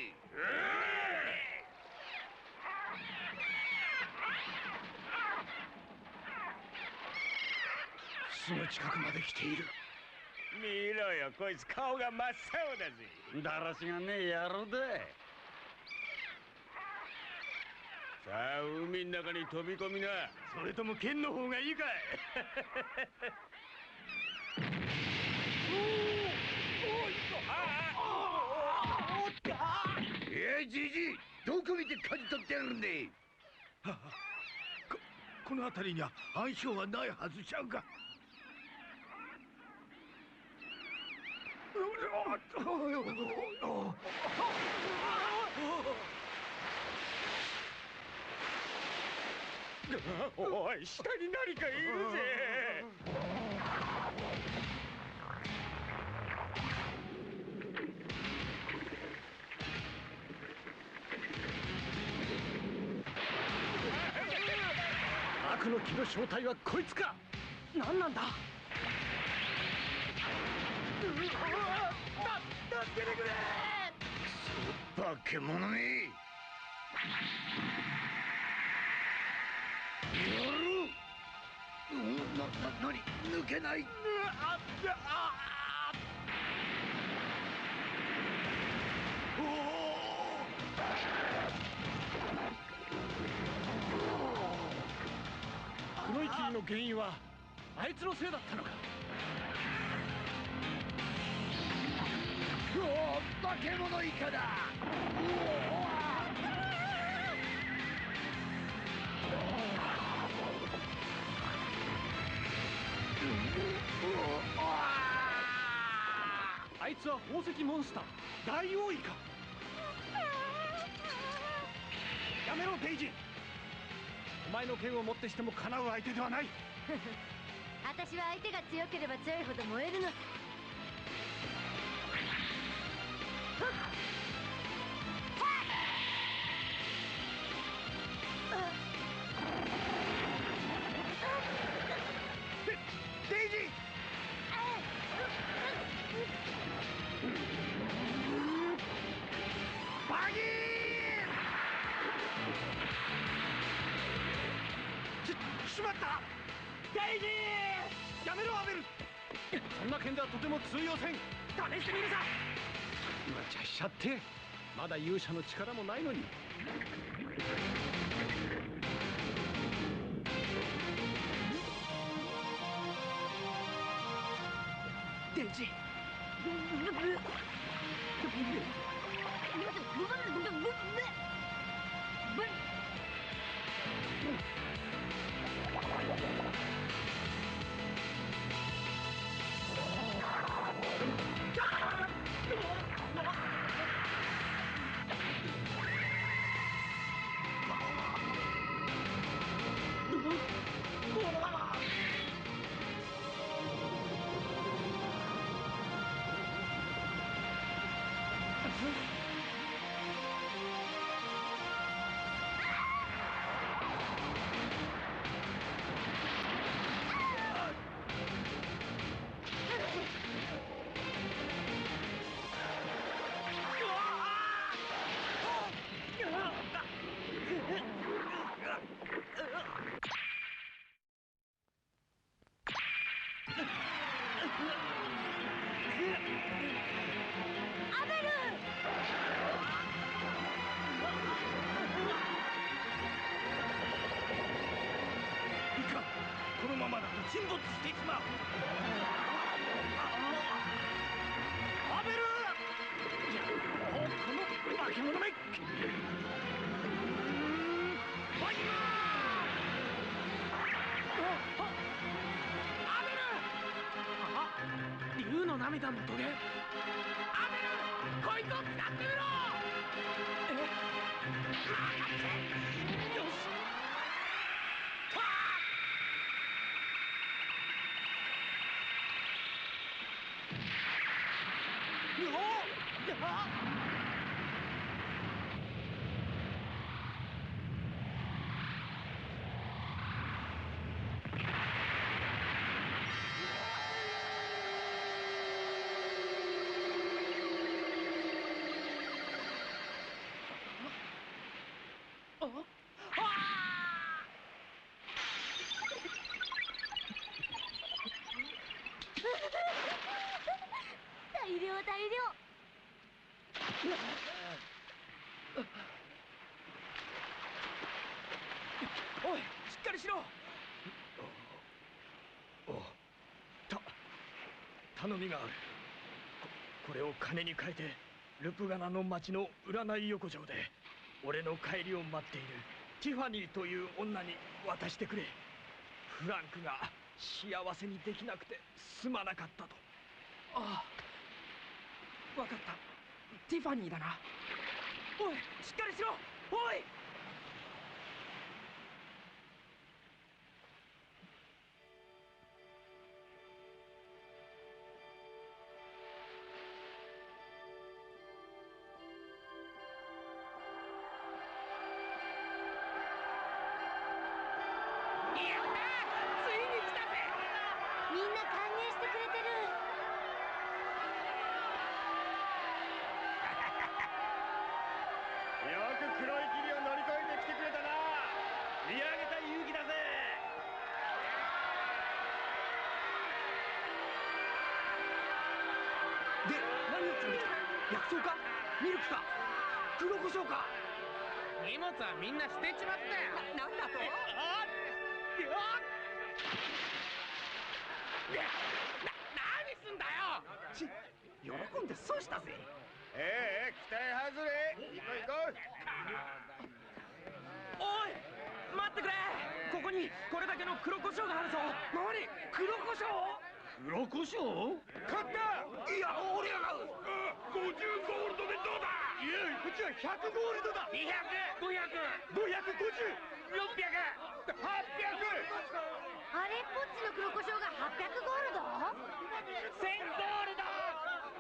すぐ近くまで来ている。見ろよ、こいつ顔が真っ青だぜ。だらしがねえ野郎だ。さあ、海の中に飛び込みな。それとも剣の方がいいかい。じじい、どこ見て舵取ってやるんで。この辺りには暗礁はないはずちゃうか。おい、下に何かいるぜ。悪の気の正体はこいつか。何なんだ。助けてくれ。バケモノめ。やろう。何抜けない。の原因はあいつのせいだったのか。化け物イカだ。あいつは宝石モンスターダイオウイカ。やめろデイジー。お前の剣をもってしてもかなう相手ではない。私は相手が強ければ強いほど燃えるの。デイジー。バギー！しまった。デイジー！やめろアベル。そんな剣ではとても通用せん。試してみるさ。無茶しちゃって。まだ勇者の力もないのに。デイジー。このままだと沈没してしまう。アベル！いや、この化け物め！アベル！竜の涙のトゲ。アベル！こいつを使ってみろ！よし！大量大量。おい、しっかりしろ。頼みがある。これを金に変えてルプガナの町の占い横丁で俺の帰りを待っているティファニーという女に渡してくれ。フランクが幸せにできなくてすまなかったと。ああ、わかった。ティファニーだな。おい、しっかりしろ。おい！みんな歓迎してくれてる。よく黒い霧を乗り越えてきてくれたな。見上げた勇気だぜ。で、何を積んできた？薬草か？ミルクか？黒胡椒か？荷物はみんな捨てちまったよ。なんだと？何すんだよ。喜んで損したぜ。期待外れ。行こう行こう。おい待ってくれ。ここにこれだけの黒胡椒があるぞ。何、黒胡椒？黒胡椒？勝った。いや俺が買う。50ゴールドでどうだ。いやこっちは100ゴールドだ。200、500、550、600、800。あれっぽっちの黒胡椒が800ゴールド？ 1000ゴールド。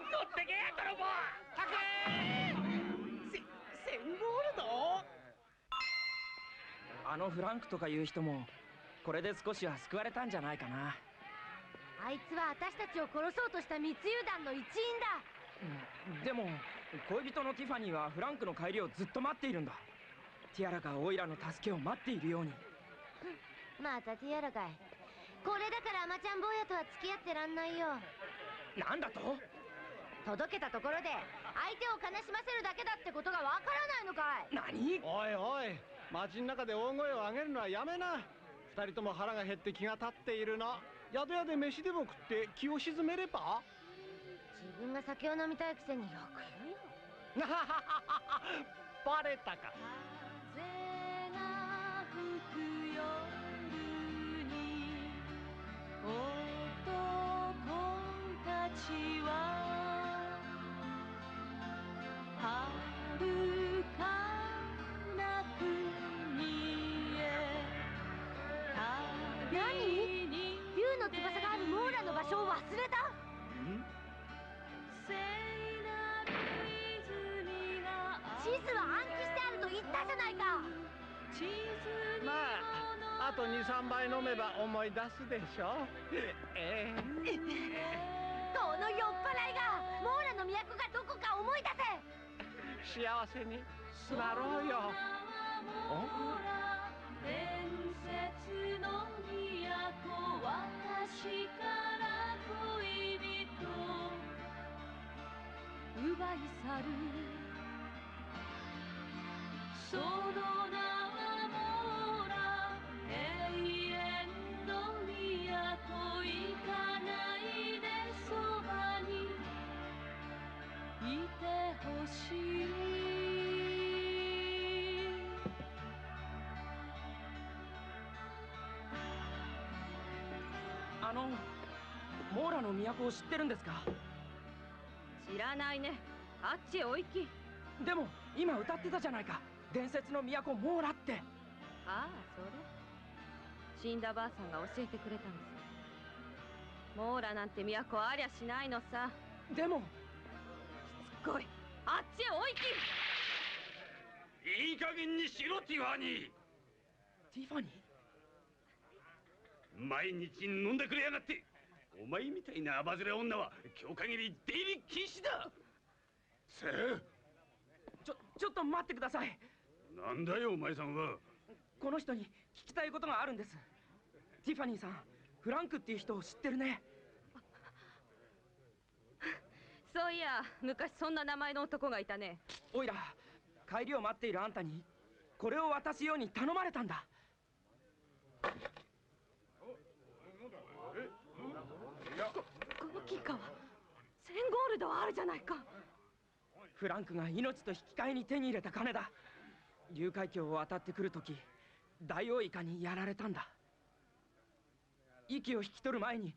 取ってけや泥棒。1000ゴールド？あのフランクとかいう人もこれで少しは救われたんじゃないかな。あいつは私たちを殺そうとした密輸団の一員だ。でも恋人のティファニーはフランクの帰りをずっと待っているんだ。ティアラがオイラの助けを待っているように。またティアラかい。これだからアマちゃん坊やとは付き合ってらんないよ。なんだと？届けたところで相手を悲しませるだけだってことがわからないのかい。何？おいおい、街の中で大声を上げるのはやめな。二人とも腹が減って気が立っているの。宿屋で飯でも食って気を沈めれば。自分が酒を飲みたいくせによく言うよ。バレたか。風が吹く夜に男たちは遥かな国へ。何？竜の翼があるモーラの場所を忘れた？地図は暗記してあると言ったじゃないか。まああと2、3杯飲めば思い出すでしょ。この酔っ払いがモーラの都がどこか思い出せ。幸せになろうよ。伝説の都、私から恋人奪い去る。その名はモーラ、永遠の都。行かないでそばにいてほしい。モーラの都を知ってるんですか？知らないね。あっちへお行き。でも今歌ってたじゃないか。伝説の都モーラって。ああ、それ死んだばあさんが教えてくれたのさ。モーラなんて都ありゃしないのさ。でもしつこい。あっちへお行き。いい加減にしろティファニー。ティファニー？毎日飲んでくれやがって。お前みたいなアバズレ女は今日限り出入り禁止だ。さあ、ちょっと待ってください。なんだよお前さんは。この人に聞きたいことがあるんです。ティファニーさん、フランクっていう人を知ってるね。そういや、昔そんな名前の男がいたね。おいら、帰りを待っているあんたにこれを渡すように頼まれたんだ。この金貨は1000ゴールドはあるじゃないか。フランクが命と引き換えに手に入れた金だ。竜海峡を渡ってくるとき、ダイオウイカにやられたんだ。息を引き取る前に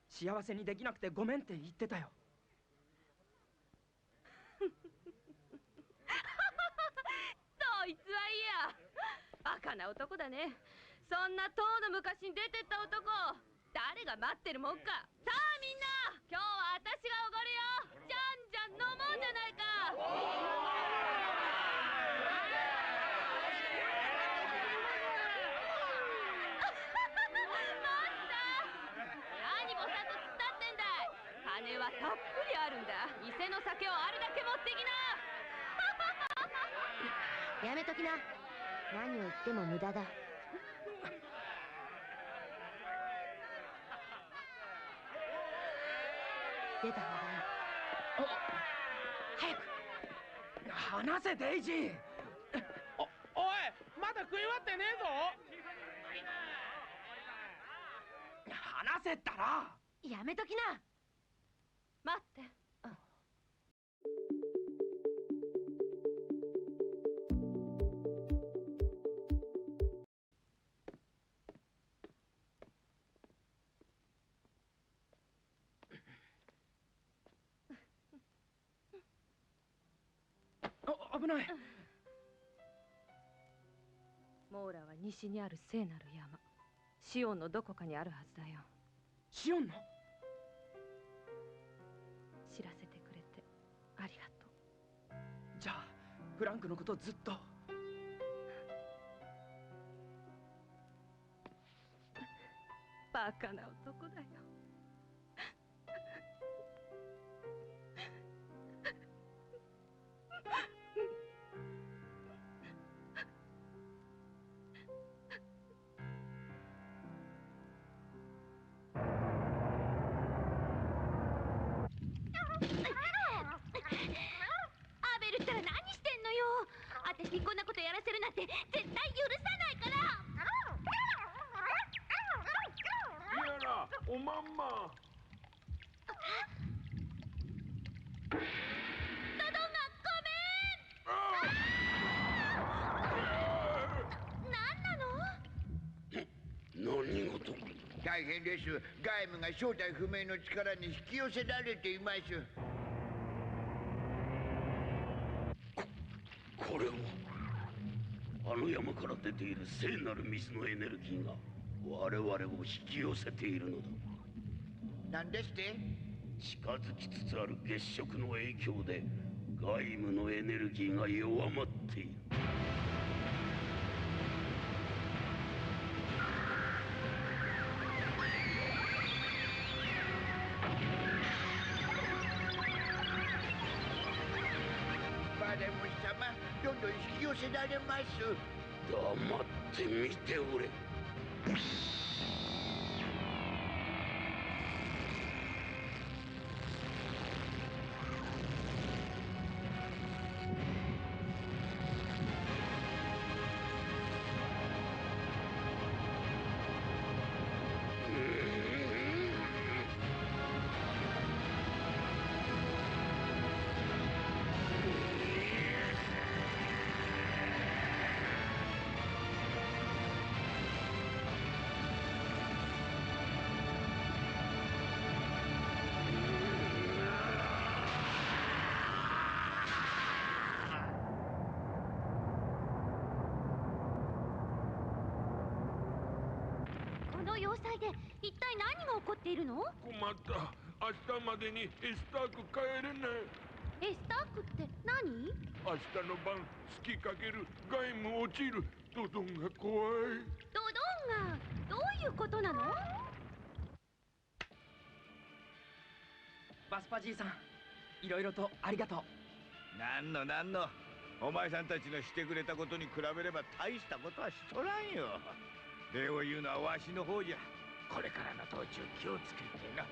幸せにできなくてごめんって言ってたよ。そいつはいいや。バカな男だね。そんなとうの昔に出てった男、誰が待ってるもんか。さあみんな、今日は私がおごるよ。じゃんじゃん飲もうじゃないか。何ぼさっと突っ立ってんだい。金はたっぷりあるんだ。店の酒をあるだけ持ってきな。やめときな。何を言っても無駄だ。出た方がいい。早く離せデイジー。おい、まだ食い終わってねえぞ。話せったら。やめときな。待って。危ない。モーラは西にある聖なる山、シオンのどこかにあるはずだよ。シオンの？知らせてくれてありがとう。じゃあフランクのことずっと。バカな男だよ。アベルったら何してんのよ。私にこんなことやらせるなんて絶対許さないから。やら、おまんま。ドドンがごめん。何なの？何事？大変です。外務が正体不明の力に引き寄せられています。これはあの山から出ている聖なる水のエネルギーが我々を引き寄せているのだ。何ですって？近づきつつある月食の影響で外務のエネルギーが弱まっている。バレム様、どんどん引き寄せられます。黙って見ておれ。この要塞で一体何が起こっているの？困った。明日までにエスターク帰れない。エスタークって何？明日の晩月かける、外務落ちる。ドドンが怖い。ドドンがどういうことなの？バスパじいさん、いろいろとありがとう。なんのなんの、お前さんたちのしてくれたことに比べれば大したことはしとらんよ。礼を言うのはわしの方じゃ。これからの道中気をつけてな。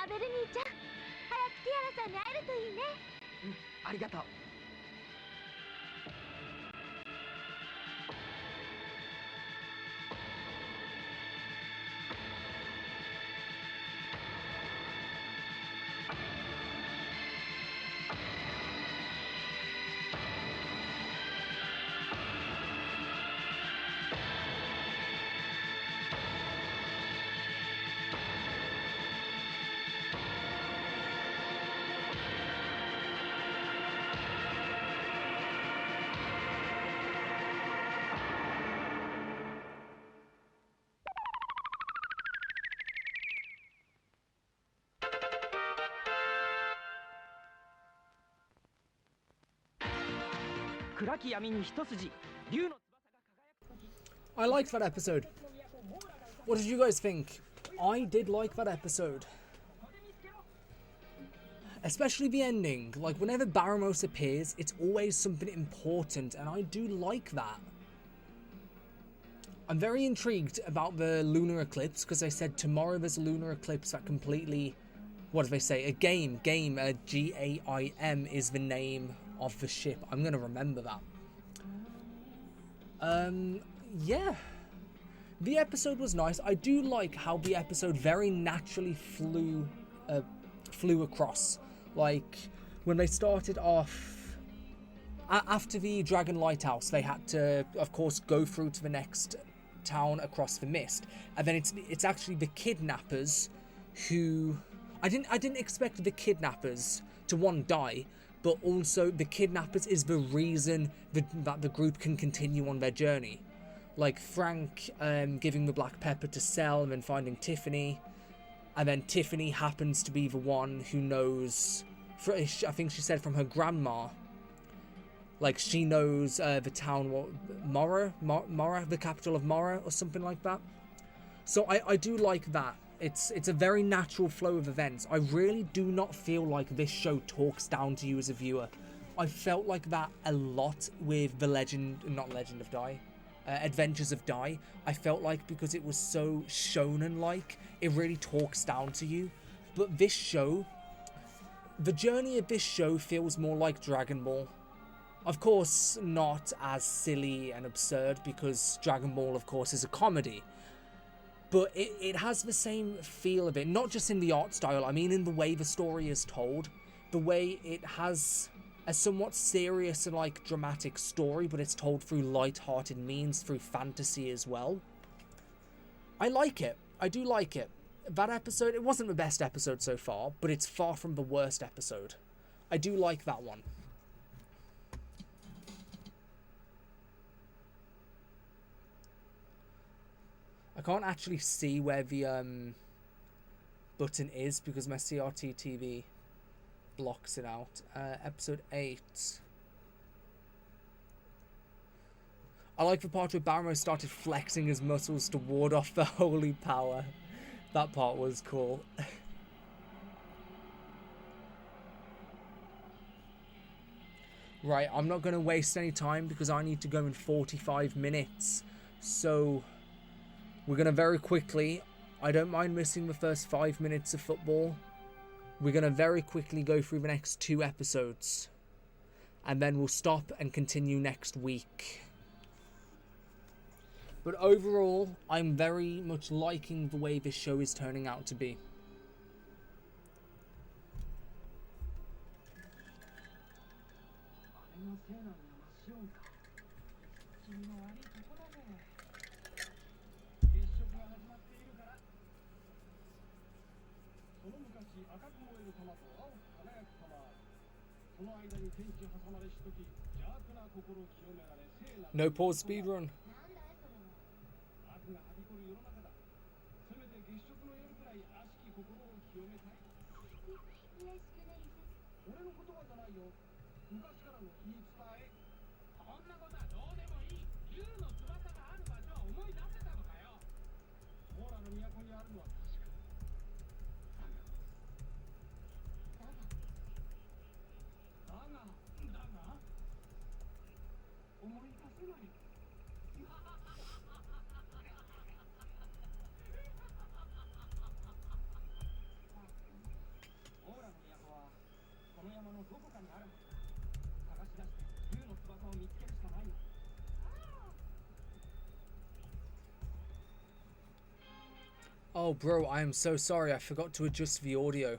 アベル兄ちゃん、早くティアラさんに会えるといいね。ありがとう。暗き闇に一筋、竜の I liked that episode. What did you guys think? I did like that episode. Especially the ending. Like, whenever Baramos appears, it's always something important, and I do like that. I'm very intrigued about the lunar eclipse, because they said tomorrow there's a lunar eclipse that completely... What do they say? A game, G-A-I-M is the name of the ship. I'm going to remember that. Yeah. The episode was nice. I do like how the episode very naturally flew across. Like, when they started off, after the Dragon Lighthouse, they had to, of course, go through to the next town across the mist, and then it's actually the kidnappers who I didn't expect the kidnappers to die, but also the kidnappers is the reason that the group can continue on their journey. Like Frank giving the black pepper to sell and then finding Tiffany, and then Tiffany happens to be the one who knows, I think she said from her grandma, like she knows the town, Mora, the capital of Mora or something like that. So I do like that. It's a very natural flow of events. I really do not feel like this show talks down to you as a viewer. I felt like that a lot with the Adventures of Dai. I felt like because it was so shonen-like, it really talks down to you. But this show, the journey of this show feels more like Dragon Ball. Of course, not as silly and absurd, because Dragon Ball, of course, is a comedy. But it has the same feel of it, not just in the art style, I mean in the way the story is told. The way it has a somewhat serious and, like, dramatic story, but it's told through light-hearted means, through fantasy as well. I like it. I do like it. That episode, it wasn't the best episode so far, but it's far from the worst episode. I do like that one. I can't actually see where the button is because my CRT TV blocks it out. Episode 8. I like the part where Baramo started flexing his muscles to ward off the holy power. That part was cool. Right, I'm not going to waste any time because I need to go in 45 minutes. So we're going to very quickly, I don't mind missing the first 5 minutes of football. We're going to very quickly go through the next 2 episodes. And then we'll stop and continue next week. But overall, I'm very much liking the way this show is turning out to be. No pause speedrun. Oh, bro, I am so sorry. I forgot to adjust the audio.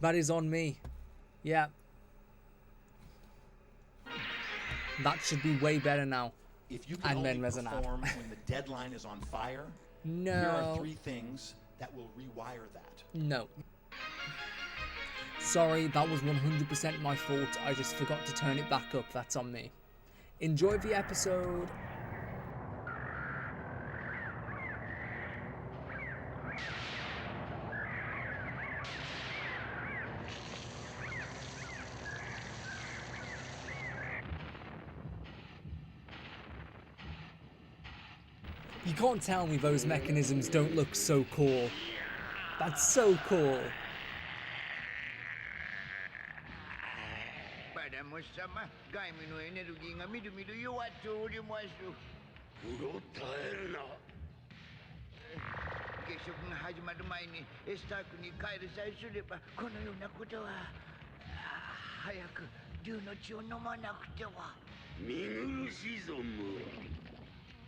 That is on me. Yeah. That should be way better now. If you can only perform when the deadline is on fire, no. Here are 3 things that will rewire that. No. Sorry, that was 100% my fault. I just forgot to turn it back up. That's on me. Enjoy the episode. You can't tell me those mechanisms don't look so cool. That's so cool.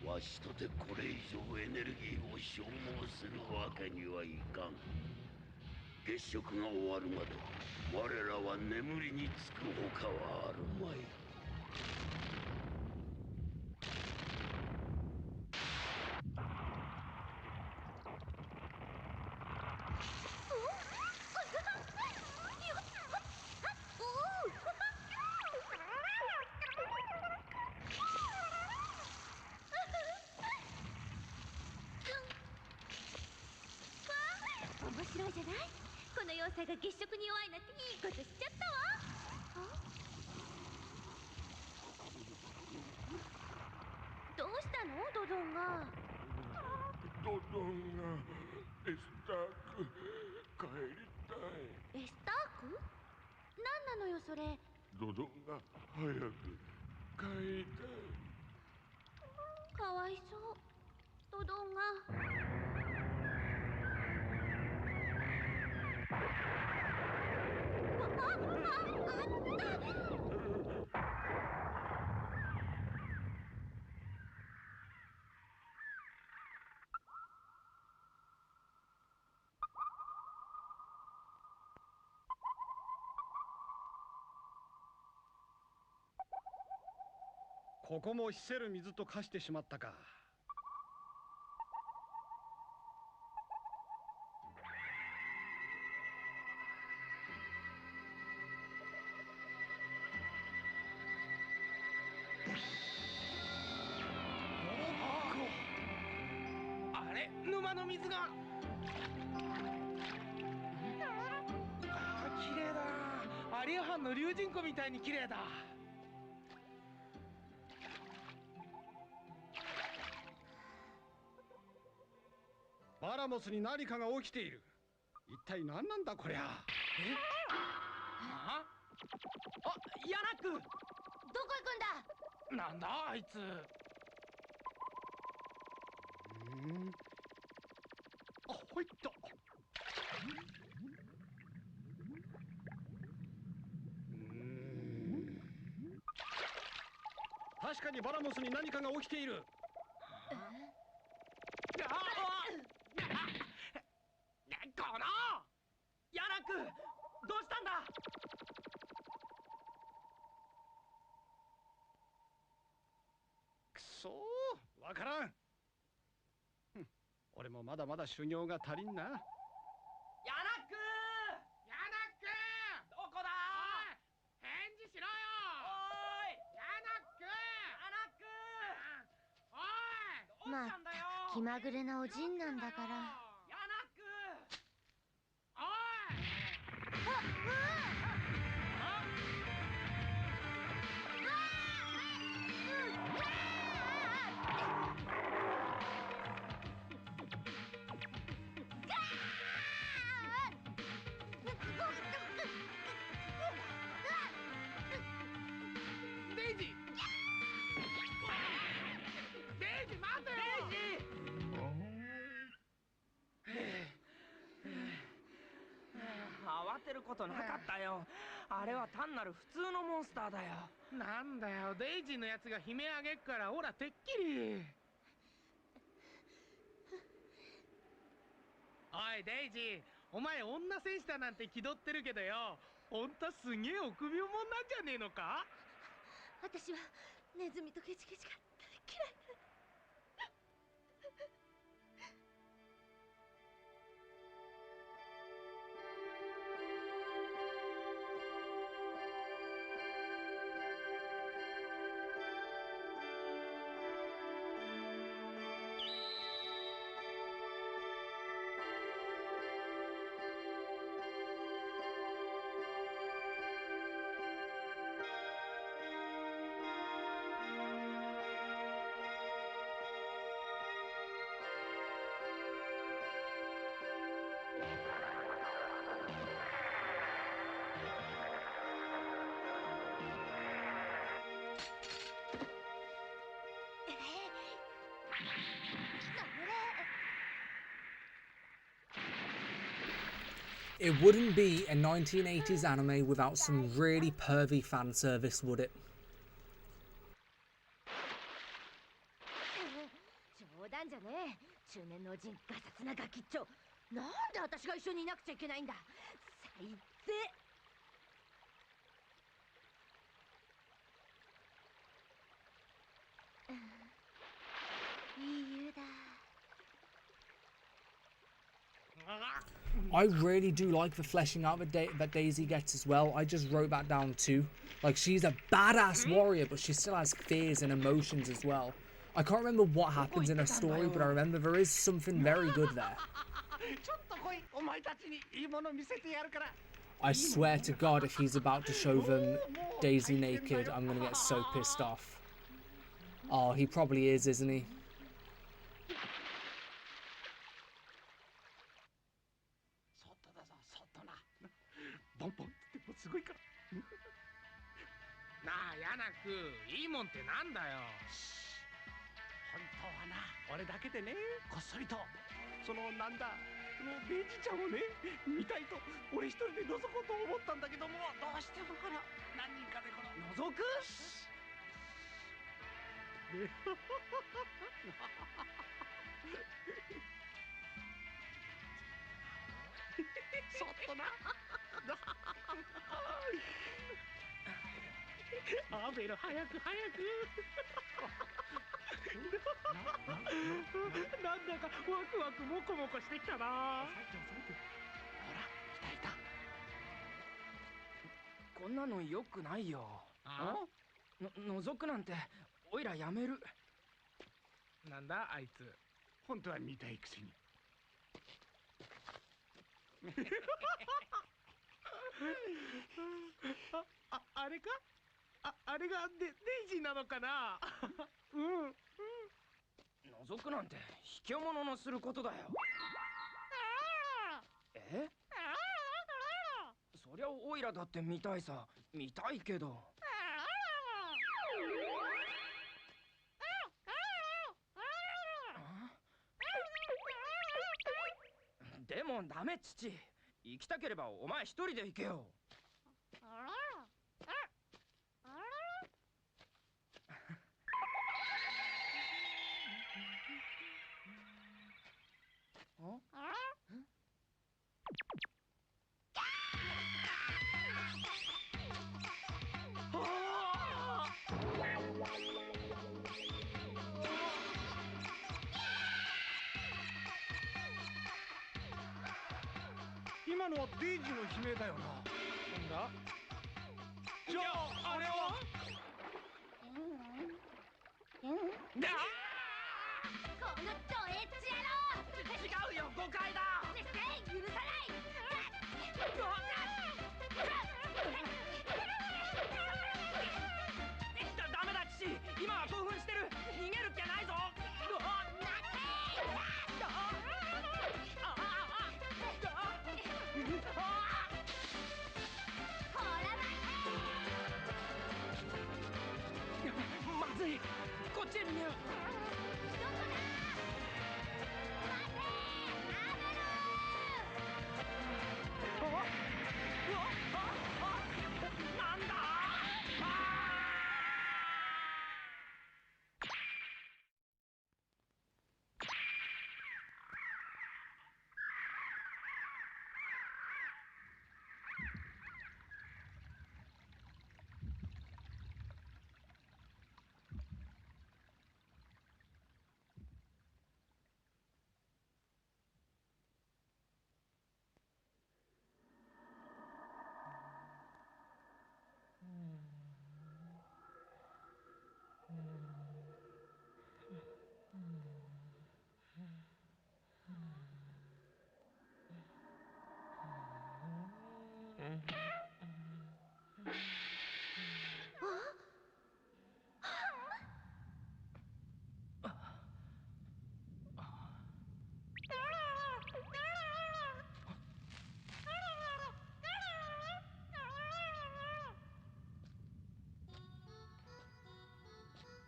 わしとてこれ以上エネルギーを消耗するわけにはいかん。月食が終わるまで我らは眠りにつくほかはあるまい。面白いじゃない。この要塞が月食に弱いなんていいことしちゃったわ。どうしたのドドンが。ドドンがエスターク帰りたい。エスターク？何なのよそれ。ドドンが早く帰りたい。かわいそうドドンが。ここも死せる水と化してしまったか。あれ、沼の水が。綺麗だ。アリア藩の龍神湖みたいに綺麗だ。バラモスに何かが起きている。一体何なんだこりゃ。あ、ヤナック。どこ行くんだ。なんだあいつ。あ、ほいっと。確かにバラモスに何かが起きている。このヤナック、どうしたんだ。くそー、わからん。俺もまだまだ修行が足りんな。ヤナック、ヤナック、どこだ。おい、返事しろよ。おい、ヤナック、ヤナック。おい、どうしたんだよ。まったく気まぐれなおじんなんだから。ヤナック。おい。デイジー、デイジー待てよ。デイジー。慌てることなかったよ。あれは単なる普通のモンスターだよ。なんだよ、デイジーのやつが悲鳴あげっからほらてっきり。おいデイジー、お前女戦士だなんて気取ってるけどよ、ほんとすげえ臆病者なんじゃねえのか。私はネズミとケチケチが嫌い。It wouldn't be a 1980s anime without some really pervy fan service, would it? 冗談じゃねえ。中年老人ガサツなガキっちょ。なんで私が一緒にいなくちゃいけないんだ。最低。いい湯だ。I really do like the fleshing out that Daisy gets as well. I just wrote that down too. Like, she's a badass warrior, but she still has fears and emotions as well. I can't remember what happens in her story, but I remember there is something very good there. I swear to God, if he's about to show them Daisy naked, I'm gonna get so pissed off. Oh, he probably is, isn't he? ポンポンってもすごいからなあヤナク、いいもんってなんだよ。本当はな、俺だけでね、こっそりとそのなんだ、そのベジちゃんをね見たいと俺一人で覗こうと思ったんだけども、どうしてもこの何人かでこの覗くそっとなアベル早く早くなんだかワクワクモコモコしてきたな。ほら来たいた。こんなのよくないよ。覗くなんておいらやめる。なんだあいつ、本当は見たいくせにあれか、あれがデイジーなのかな覗くなんて卑怯者のすることだよ。え？そりゃおいらだって見たいさ。見たいけど。でもダメ父。行きたければお前一人で行けよ。今のはデイジーの悲鳴だよな。なんだじゃああれはこのドエッチ野郎。違うよ、誤解だ。許さない。ダメだ父、今は興奮してる。逃げる気ないぞ。まずい、こっちへ逃げよう。なんだ。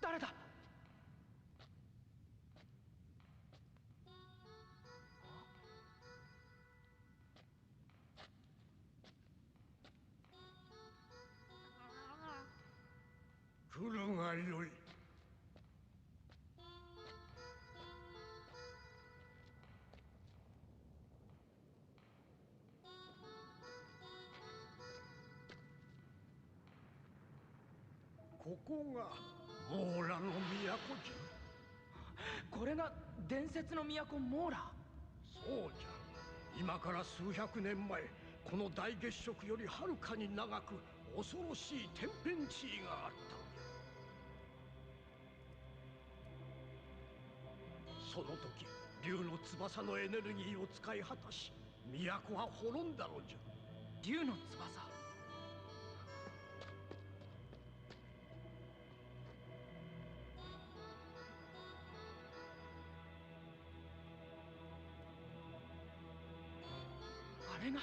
誰だ。来るがよい。こがモーラの都じゃ。これが伝説の都モーラ。そうじゃ。今から数百年前、この大月食よりはるかに長く恐ろしい天変地異があった。その時、竜の翼のエネルギーを使い果たし、都は滅んだのじゃ。竜の翼。あれが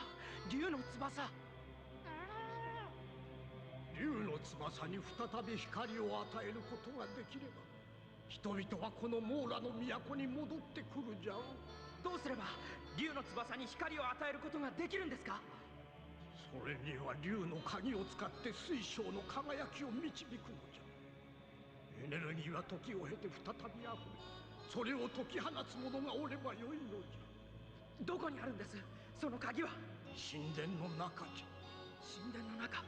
竜の翼。竜の翼に再び光を与えることができれば、人々はこのモーラの都に戻ってくるじゃろう。どうすれば竜の翼に光を与えることができるんですか？それには竜の鍵を使って水晶の輝きを導くのじゃ。エネルギーは時を経て再びあふれ、それを解き放つ者がおればよいのじゃ。どこにあるんです、その鍵は？神殿の中じゃ。神殿の中。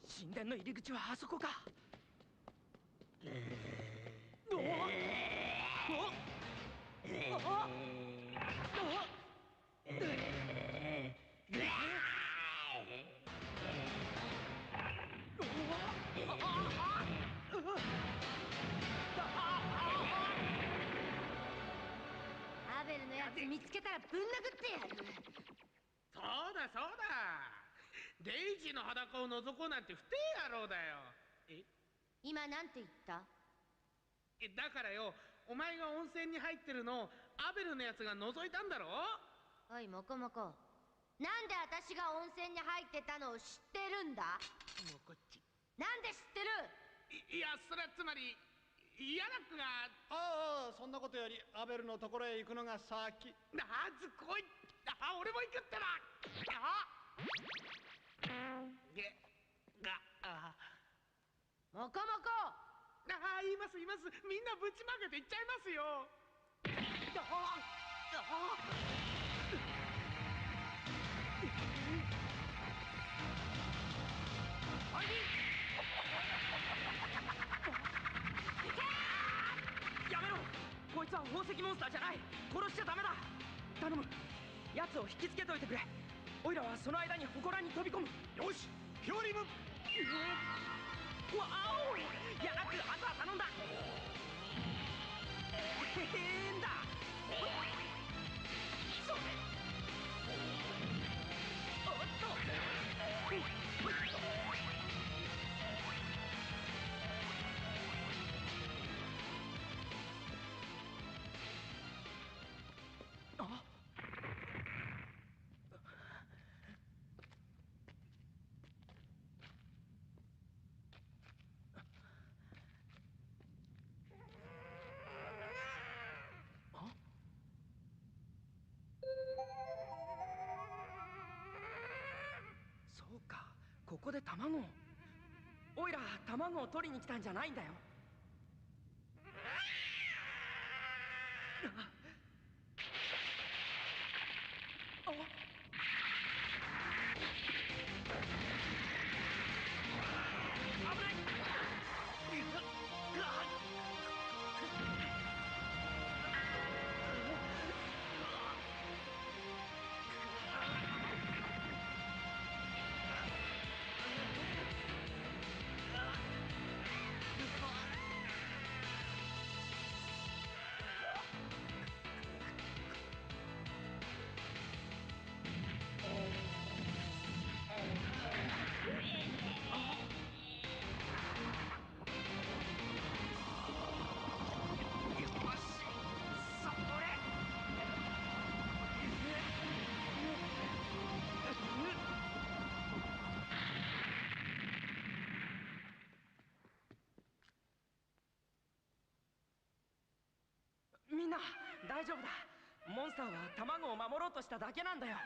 神殿の入り口はあそこか。アベルのやつ見つけたらぶん殴ってやる。そうだそうだ。デイジーの裸を覗こうなんて不定野郎だよ。今なんて言った？だからよ、お前が温泉に入ってるのをアベルのやつが覗いたんだろ。おいモコモコ、なんで私が温泉に入ってたのを知ってるんだ？もこっち。なんで知ってる？いや、それはつまりイヤラックが。ああ、そんなことよりアベルのところへ行くのが先。まず来い。あ、俺も行くってな。モコモコ。いますいます。みんなぶちまけて行っちゃいますよ。やめろ、こいつは宝石モンスターじゃない。殺しちゃダメだ。頼む、奴を引きつけといてくれ。オイラはその間に祠に飛び込む。よし、ピオリム。わお、いや、あとは頼んだ。変だ。それ。おっと。あ。そうか、ここで卵を。オイラ卵を取りに来たんじゃないんだよ。みんな大丈夫だ。モンスターは卵を守ろうとしただけなんだよ。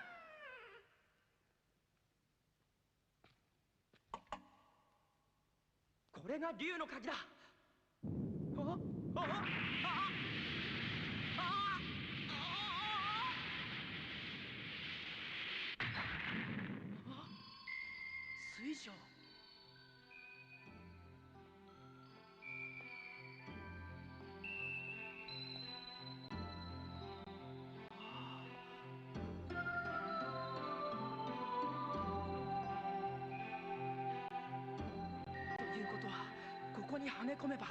これが竜の鍵だ。水晶。ということはここにはめ込めば。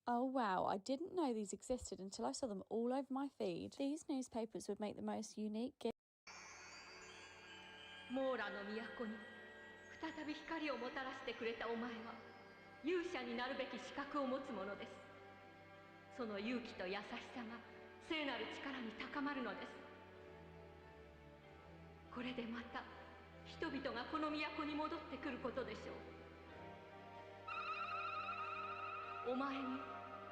Oh wow, I didn't know these existed until I saw them all over my feed. These newspapers would make the most unique gift. モーラの都に再び光をもたらしてくれたお前は勇者になるべき資格を持つ者です。その勇気と優しさが聖なる力に高まるのです。これでまた人々がこの都に戻ってくることでしょう。お前に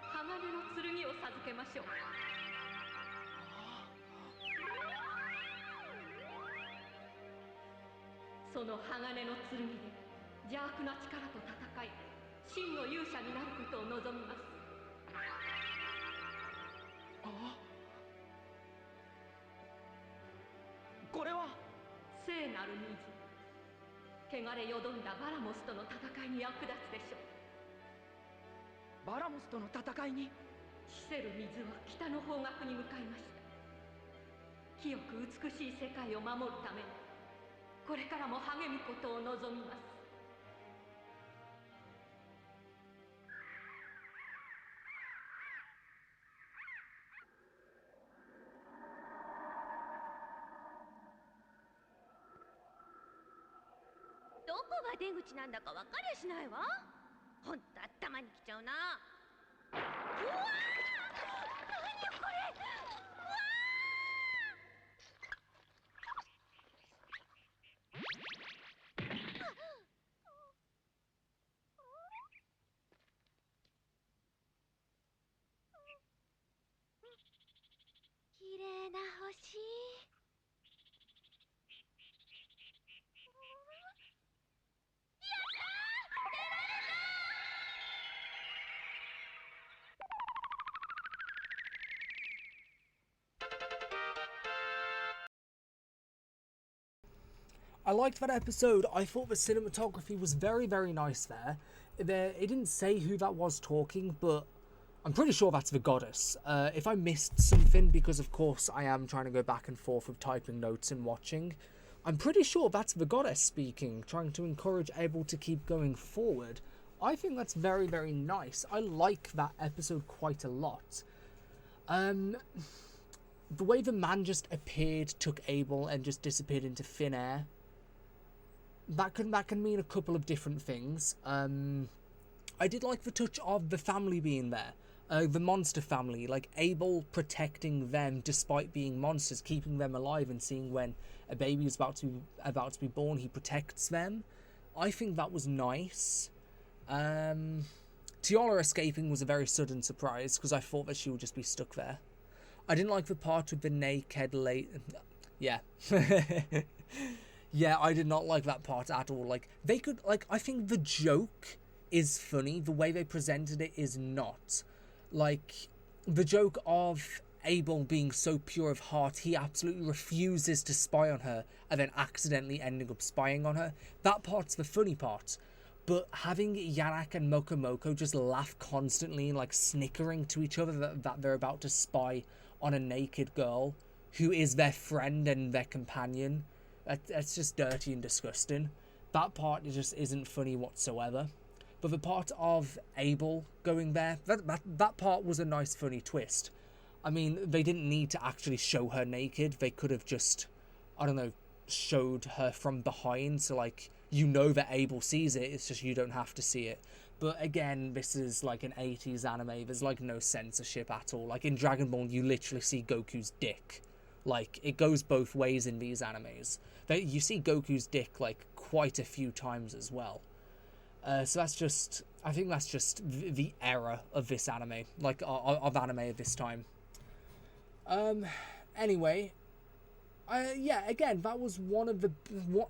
鋼の剣を授けましょう。その鋼の剣で邪悪な力と戦い、真の勇者になることを望みます。これは聖なる水。汚れよどんだバラモスとの戦いに役立つでしょう。バラモスとの戦いに。死せる水は北の方角に向かいました。清く美しい世界を守るためにこれからも励むことを望みます。どこが出口なんだか分かりゃしないわ。ほんと頭にきちゃうな。うわー！何これ！うわー！綺麗な星。I liked that episode. I thought the cinematography was very, very nice there. It didn't say who that was talking, but I'm pretty sure that's the goddess. If I missed something, because of course I am trying to go back and forth with typing notes and watching, I'm pretty sure that's the goddess speaking, trying to encourage Abel to keep going forward. I think that's very, very nice. I like that episode quite a lot. The way the man just appeared, took Abel, and just disappeared into thin air, that can mean a couple of different things. I did like the touch of the family being there, the monster family, like Abel protecting them despite being monsters, keeping them alive, and seeing when a baby is about to be born, he protects them. I think that was nice. Tiala escaping was a very sudden surprise because I thought that she would just be stuck there. I didn't like the part with the naked yeah. Yeah, I did not like that part at all. Like, they could, like, I think the joke is funny. The way they presented it is not. Like, the joke of Abel being so pure of heart, he absolutely refuses to spy on her, and then accidentally ending up spying on her. That part's the funny part. But having Yarak and Mokomoko just laugh constantly and like snickering to each other that they're about to spy on a naked girl who is their friend and their companion, that's just dirty and disgusting. That part just isn't funny whatsoever. But the part of Abel going there, that part was a nice funny twist. I mean, they didn't need to actually show her naked. They could have just, I don't know, showed her from behind, so like, you know that Abel sees it, it's just you don't have to see it. But again, this is like an 80s anime, there's like no censorship at all. Like in Dragon Ball, you literally see Goku's dick. Like, it goes both ways in these animes. You see Goku's dick like quite a few times as well. So that's just, I think that's just the era of this anime, like of anime at this time. Anyway, yeah, again, that was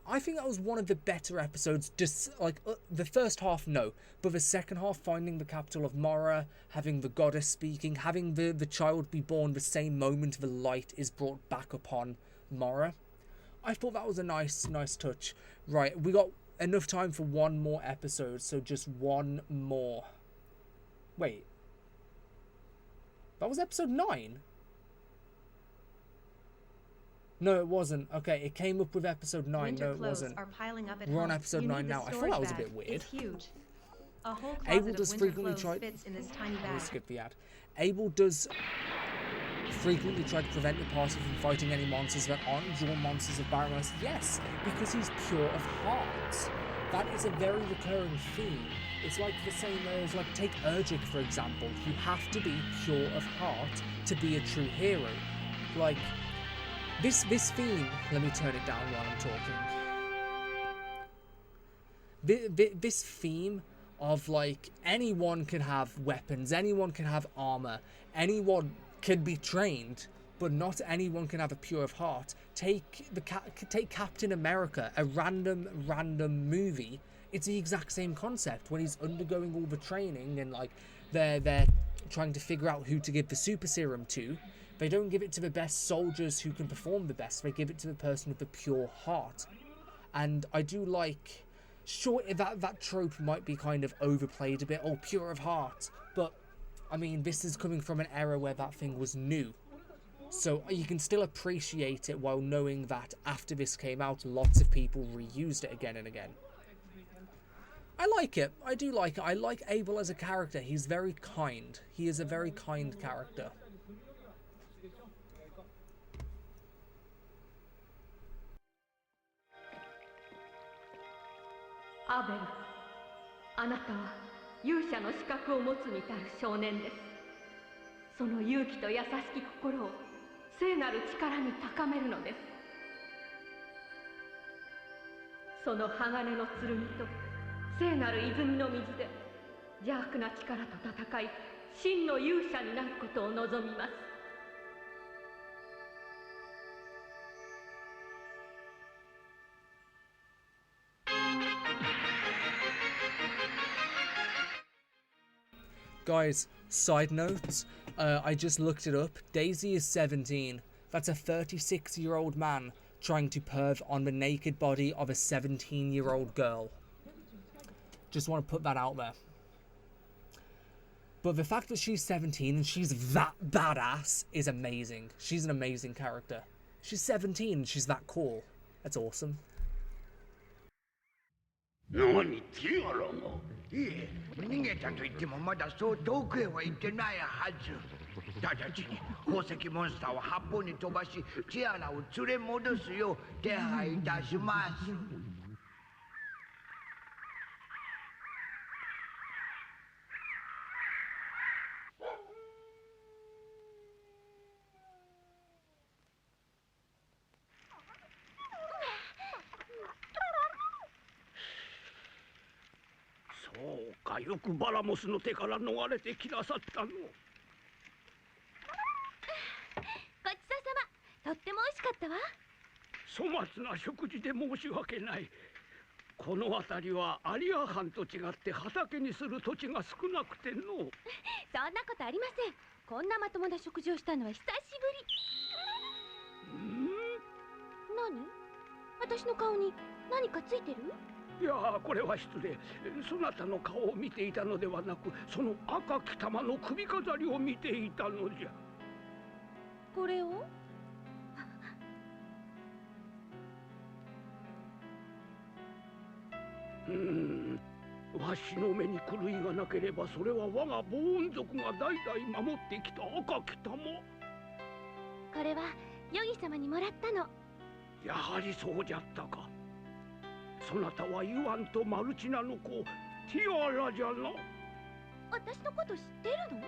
I think that was one of the better episodes. Just like the first half, no, but the second half, finding the capital of Mora, having the goddess speaking, having the child be born the same moment the light is brought back upon Mora. I thought that was a nice touch. Right, we got enough time for one more episode, so just one more. Wait, that was episode 9. No, it wasn't. Okay, it came up with episode 9. Winter no, it clothes wasn't. Are piling up at We're on home. episode You 9 need the now. I thought storage that was a bag. bit weird. It's huge. A whole Abel closet does of winter frequently clothes try. fits in this tiny We'll bag. skip the ad. Abel does frequently try to prevent the party from fighting any monsters that aren't dual monsters of Baramos. Yes, because he's pure of heart. That is a very recurring theme. It's like the same as, like, take Urgic, for example. You have to be pure of heart to be a true hero. Like, this theme... Let me turn it down while I'm talking. This theme of, like, anyone can have weapons, anyone can have armor, anyone can be trained, but not anyone can have a pure of heart. Take Captain America, a random movie. It's the exact same concept when he's undergoing all the training and like they're trying to figure out who to give the super serum to. They don't give it to the best soldiers who can perform the best. They give it to the person with the pure heart. And I do like, sure, that trope might be kind of overplayed a bit. Oh, pure of heart, but I mean, this is coming from an era where that thing was new. So you can still appreciate it while knowing that after this came out, lots of people reused it again and again. I like it. I do like it. I like Abel as a character. He's very kind. He is a very kind character. Abel, あなたは勇者の資格を持つに至る少年です。その勇気と優しき心を聖なる力に高めるのです。その鋼の剣と聖なる泉の水で邪悪な力と戦い、真の勇者になることを望みます。Guys, side notes, I just looked it up. Daisy is 17. That's a 36-year-old man trying to perv on the naked body of a 17-year-old girl. Just want to put that out there. But the fact that she's 17 and she's that badass is amazing. She's an amazing character. She's 17 and she's that cool. That's awesome. 何ティアラがいえ逃げたと言ってもまだそう遠くへは行ってないはず直ちに宝石モンスターを八方に飛ばしティアラを連れ戻すよう手配いたしますそうか、よくバラモスの手から逃れてきなさったの。ごちそうさま。とっても美味しかったわ。粗末な食事で申し訳ない。この辺りはアリア藩と違って畑にする土地が少なくての。そんなことありません。こんなまともな食事をしたのは久しぶり。何？私の顔に何かついてる？いやー、これは失礼。そなたの顔を見ていたのではなく、その赤き玉の首飾りを見ていたのじゃ。これを？わしの目に狂いがなければ、それは我がボーン族が代々守ってきた赤き玉。これはヨギ様にもらったの。やはりそうじゃったか。そなたはイワンとマルチナの子ティアラじゃな。私のこと知ってるの？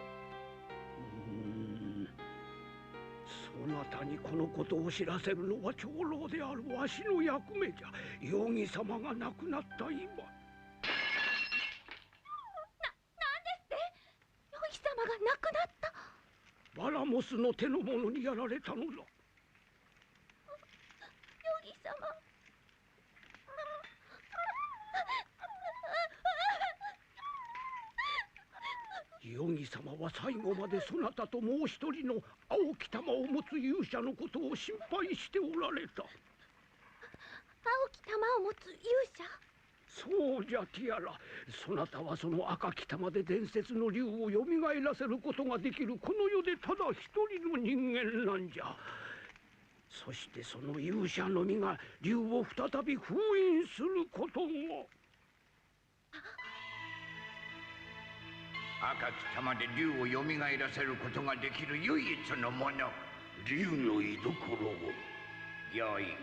そなたにこのことを知らせるのは長老であるわしの役目じゃ。ヨギ様が亡くなった今。なんですって？ヨギ様が亡くなった？バラモスの手の者にやられたのだ。ヨギ様。ヨギ様は最後までそなたともう一人の青き玉を持つ勇者のことを心配しておられた。青き玉を持つ勇者？そうじゃティアラ。そなたはその赤き玉で伝説の竜をよみがえらせることができるこの世でただ一人の人間なんじゃ。そしてその勇者のみが竜を再び封印することが。赤き玉で竜をよみがえらせることができる唯一のもの、竜の居所を。よい。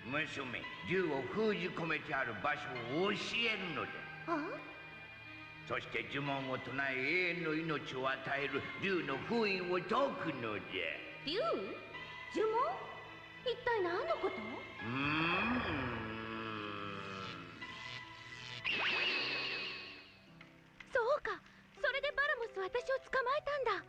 娘、竜を封じ込めてある場所を教えるのだ。そして呪文を唱え永遠の命を与える竜の封印を解くのじゃ。竜？呪文？一体何のこと？そうか、それでバラモスは私を捕まえたんだ。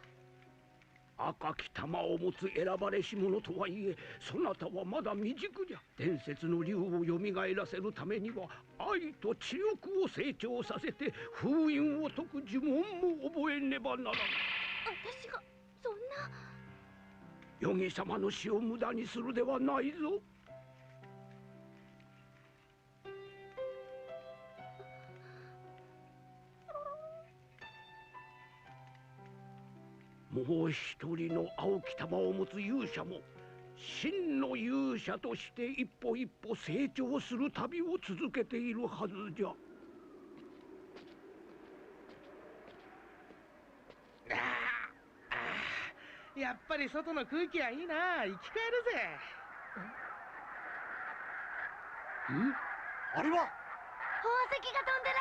赤き玉を持つ選ばれし者とはいえ、そなたはまだ未熟じゃ。伝説の竜をよみがえらせるためには愛と知力を成長させて封印を解く呪文も覚えねばならない。私がそんな。ヨギ様の死を無駄にするではないぞ。もう一人の青き玉を持つ勇者も真の勇者として一歩一歩成長する旅を続けているはずじゃ。やっぱり外の空気はいいな。生き返るぜ。あれは宝石が飛んでら。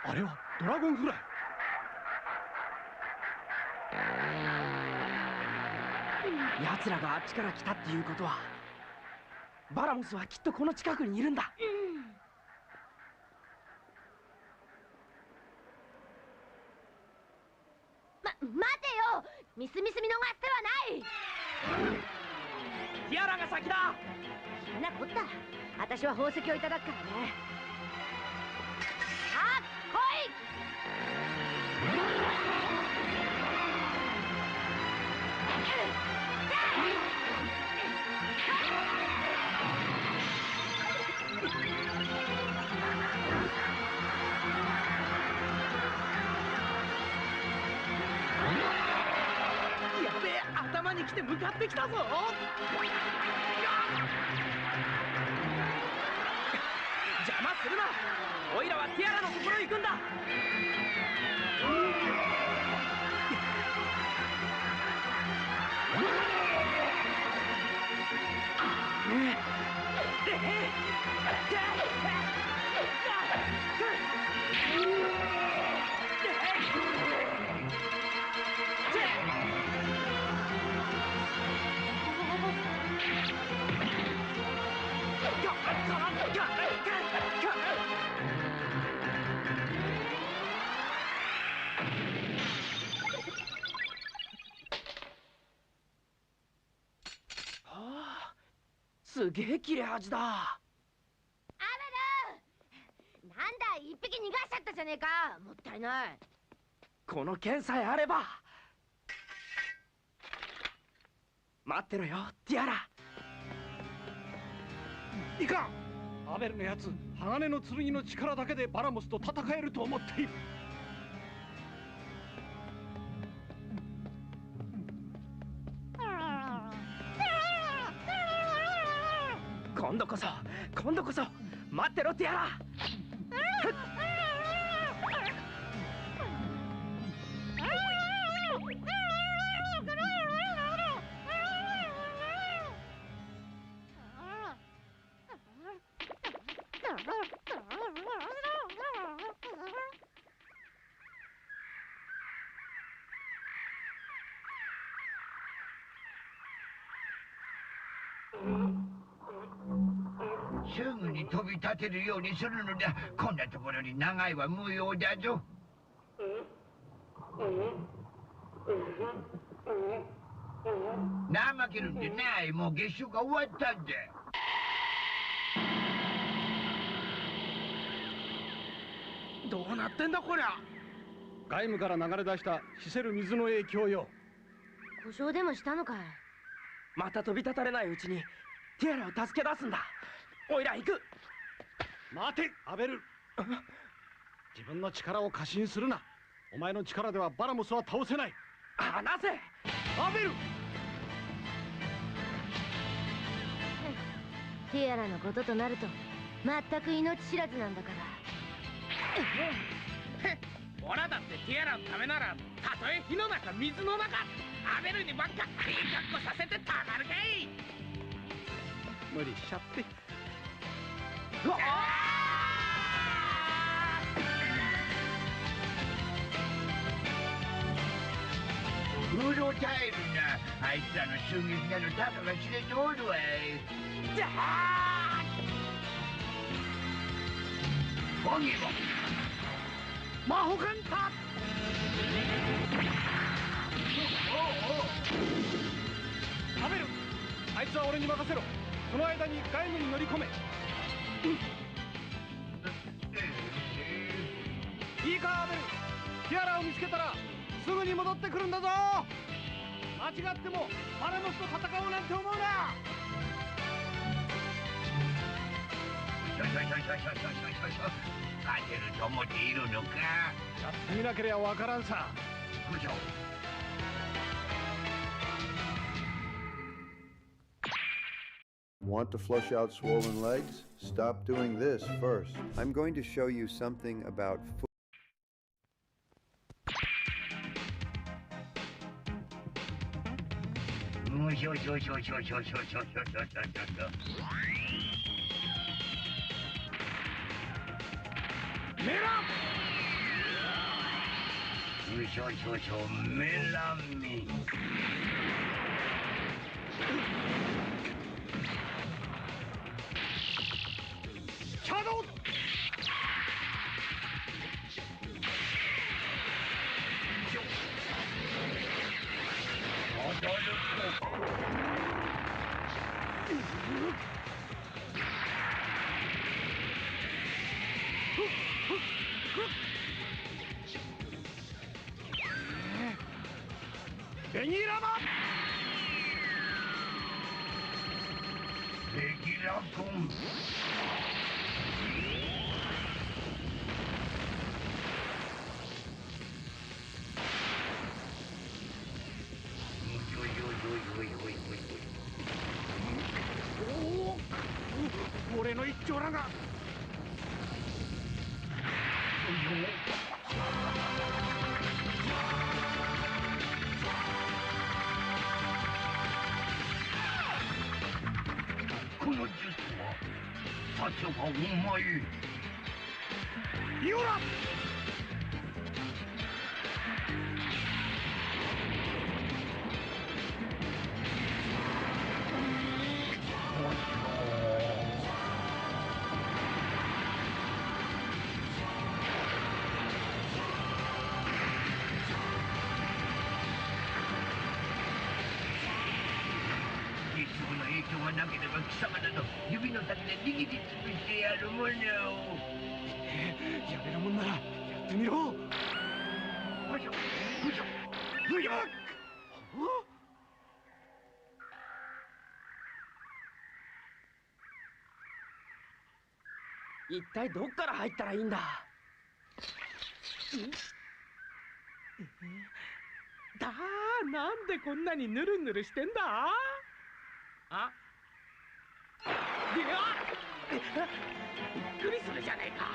あれはドラゴンフライ。奴らがあっちから来たっていうことは、バラモスはきっとこの近くにいるんだ。待てよ。ミスミス見逃してはない。ティアラが先だ。そんなこったら私は宝石をいただくからね。さあ来い。やべえ、頭に来て向かってきたぞ。邪魔するな。オイラはティアラのところへ行くんだ。すげえ切れ味だ。アベル！なんだ一匹逃がしちゃったじゃねえか。もったいない。この剣さえあれば。待ってろよティアラ。いかん。アベルのやつ鋼の剣の力だけでバラモスと戦えると思っている。今度こそ待ってろティアラ。すぐに飛び立てるようにするのだ。こんなところに長いは無用だぞ。怠けるんでない。もう月食が終わったんだ。どうなってんだこりゃ。外務から流れ出した死せる水の影響よ。故障でもしたのかい。また飛び立たれないうちにティアラを助け出すんだ。おいら行く。待てアベル。自分の力を過信するな。お前の力ではバラモスは倒せない。離せアベル。ティアラのこととなると全く命知らずなんだから。オラだってティアラのためならたとえ火の中水の中アベルにばっかいい格好させてたまるかい。無理しちゃって。うろたえるな。あいつらの襲撃などたかが知れておるわい。ボギーも魔法剣タ。アベル、あいつは俺に任せろ。その間に外務に乗り込め。いいかアベル、ティアラを見つけたらすぐに戻ってくるんだぞ。間違ってもバラモスと戦おうなんて思うな。勝てると思っているのか。やってみなければわからんさ。部長。Want to flush out swollen legs? Stop doing this first. I'm going to show you something about food. Melami. Shadow. Benirama. Begirakum. Oh, 俺の一丁らが。この術はさすがお前。イオラ。実の影響がなければ貴様など指の先で握りつぶしてやるものを。やめるもんならやってみろ。ふしょふしょふしょ。一体どっから入ったらいいんだ。なんでこんなにヌルヌルしてんだ。あ、いや、びっくりするじゃねえか。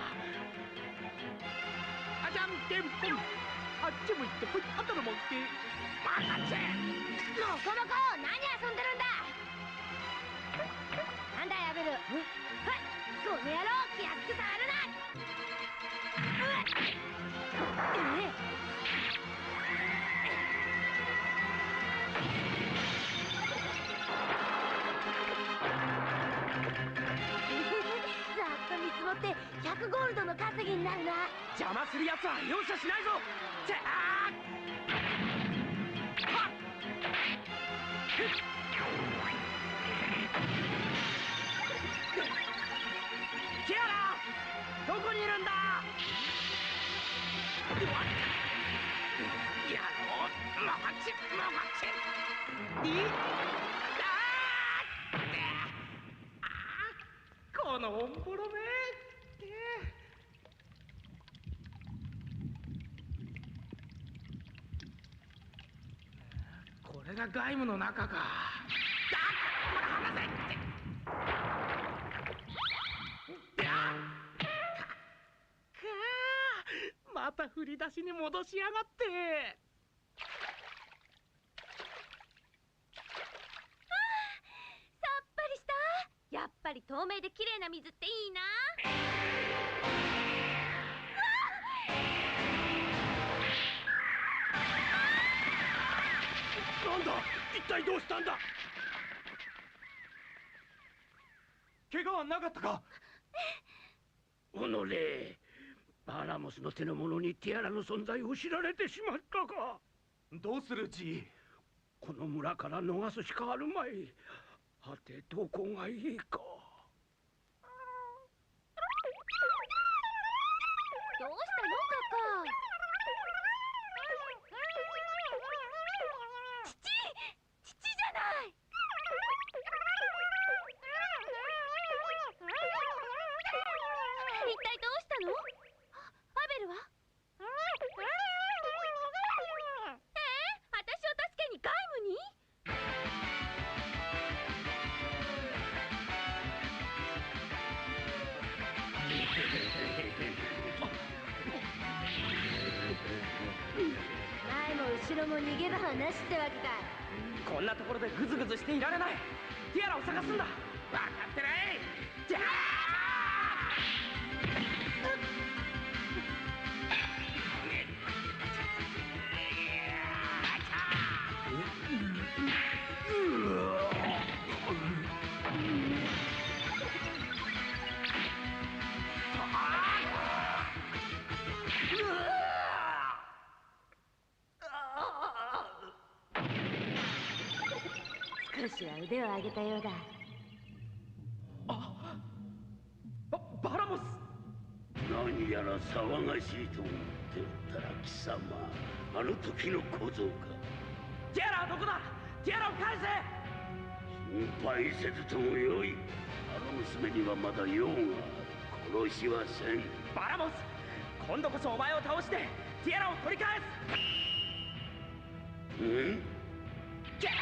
あ、じゃんけんぽん。あっちも行ってこい、あとのもんって任せ。もこもこ、何遊んでるんだ。なんだやべる。はい、この野郎、気安く触るな。ざっと見積もって100ゴールドの稼ぎになるな。邪魔するやつは容赦しないぞ。てあーキアラ、どこにいるんだ。やろう、もがちもがち。このオンボロめ。これが外務の中か。離せって。また振り出しに戻しやがって。さっぱりした。やっぱり透明で綺麗な水っていいな。なんだ、一体どうしたんだ。怪我はなかったか。おのれ、バラモスの手の者にティアラの存在を知られてしまったか。どうするじい。この村から逃すしかあるまい。はてどこがいいか。どうしたのカカ。父じゃない。一体どうしたの。アベルは。私を助けに外務に。前も後ろも逃げ場はなしってわけか。こんなところでグズグズしていられない。ティアラを探すんだ。分かってない。じゃあ少しは腕を上げたようだ。バラモス。何やら騒がしいと思っておったら貴様、あの時の小僧か。ティアラはどこだ。ティアラを返せ。心配せずともよい。あの娘にはまだ用がある。殺しはせん。バラモス、今度こそお前を倒してティアラを取り返す。ん？キャー！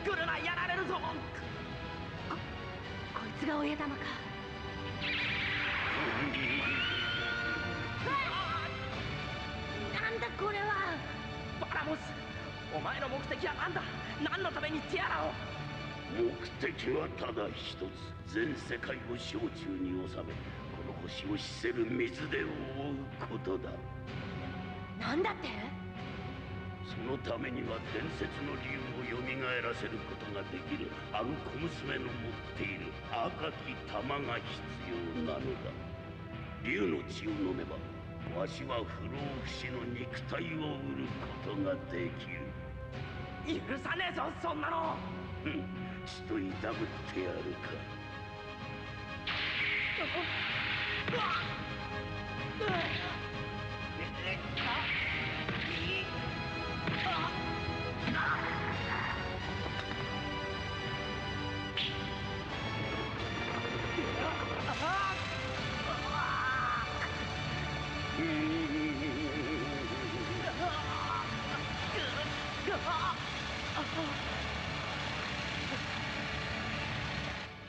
来るな、やられるぞ。こいつが親玉か。なんだこれは。バラモス、お前の目的は何だ。何のためにティアラを。目的はただ一つ。全世界を掌中に収め、この星を死せる水で覆うことだ。なんだって。そののためには伝説の竜を蘇らせることができるあの小娘の持っている赤き玉が必要なのだ。竜の血を飲めばわしは不老不死の肉体を売ることができる。許さねえぞ、そんなの。血といたぶってやるか。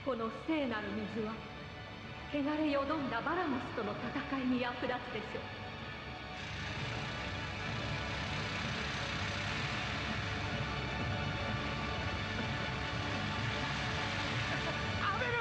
この聖なる水は汚れよどんだバラモスとの戦いに役立つでしょう。アベル！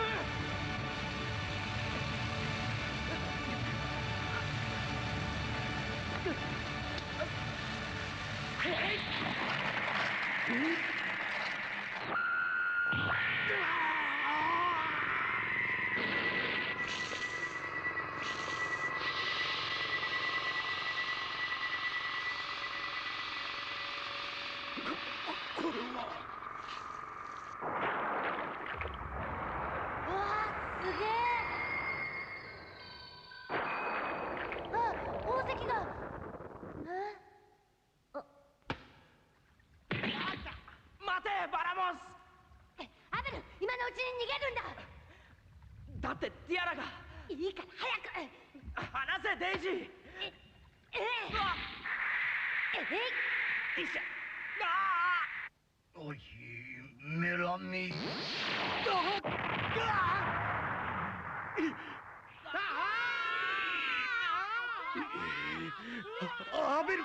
これは。わあ、すげえ。あ、宝石が。待て、バラモス！アベル、今のうちに逃げるんだ。だってティアラが。いいから早く。離せ、デイジー！よいしょ。おい、メラミ。アベル、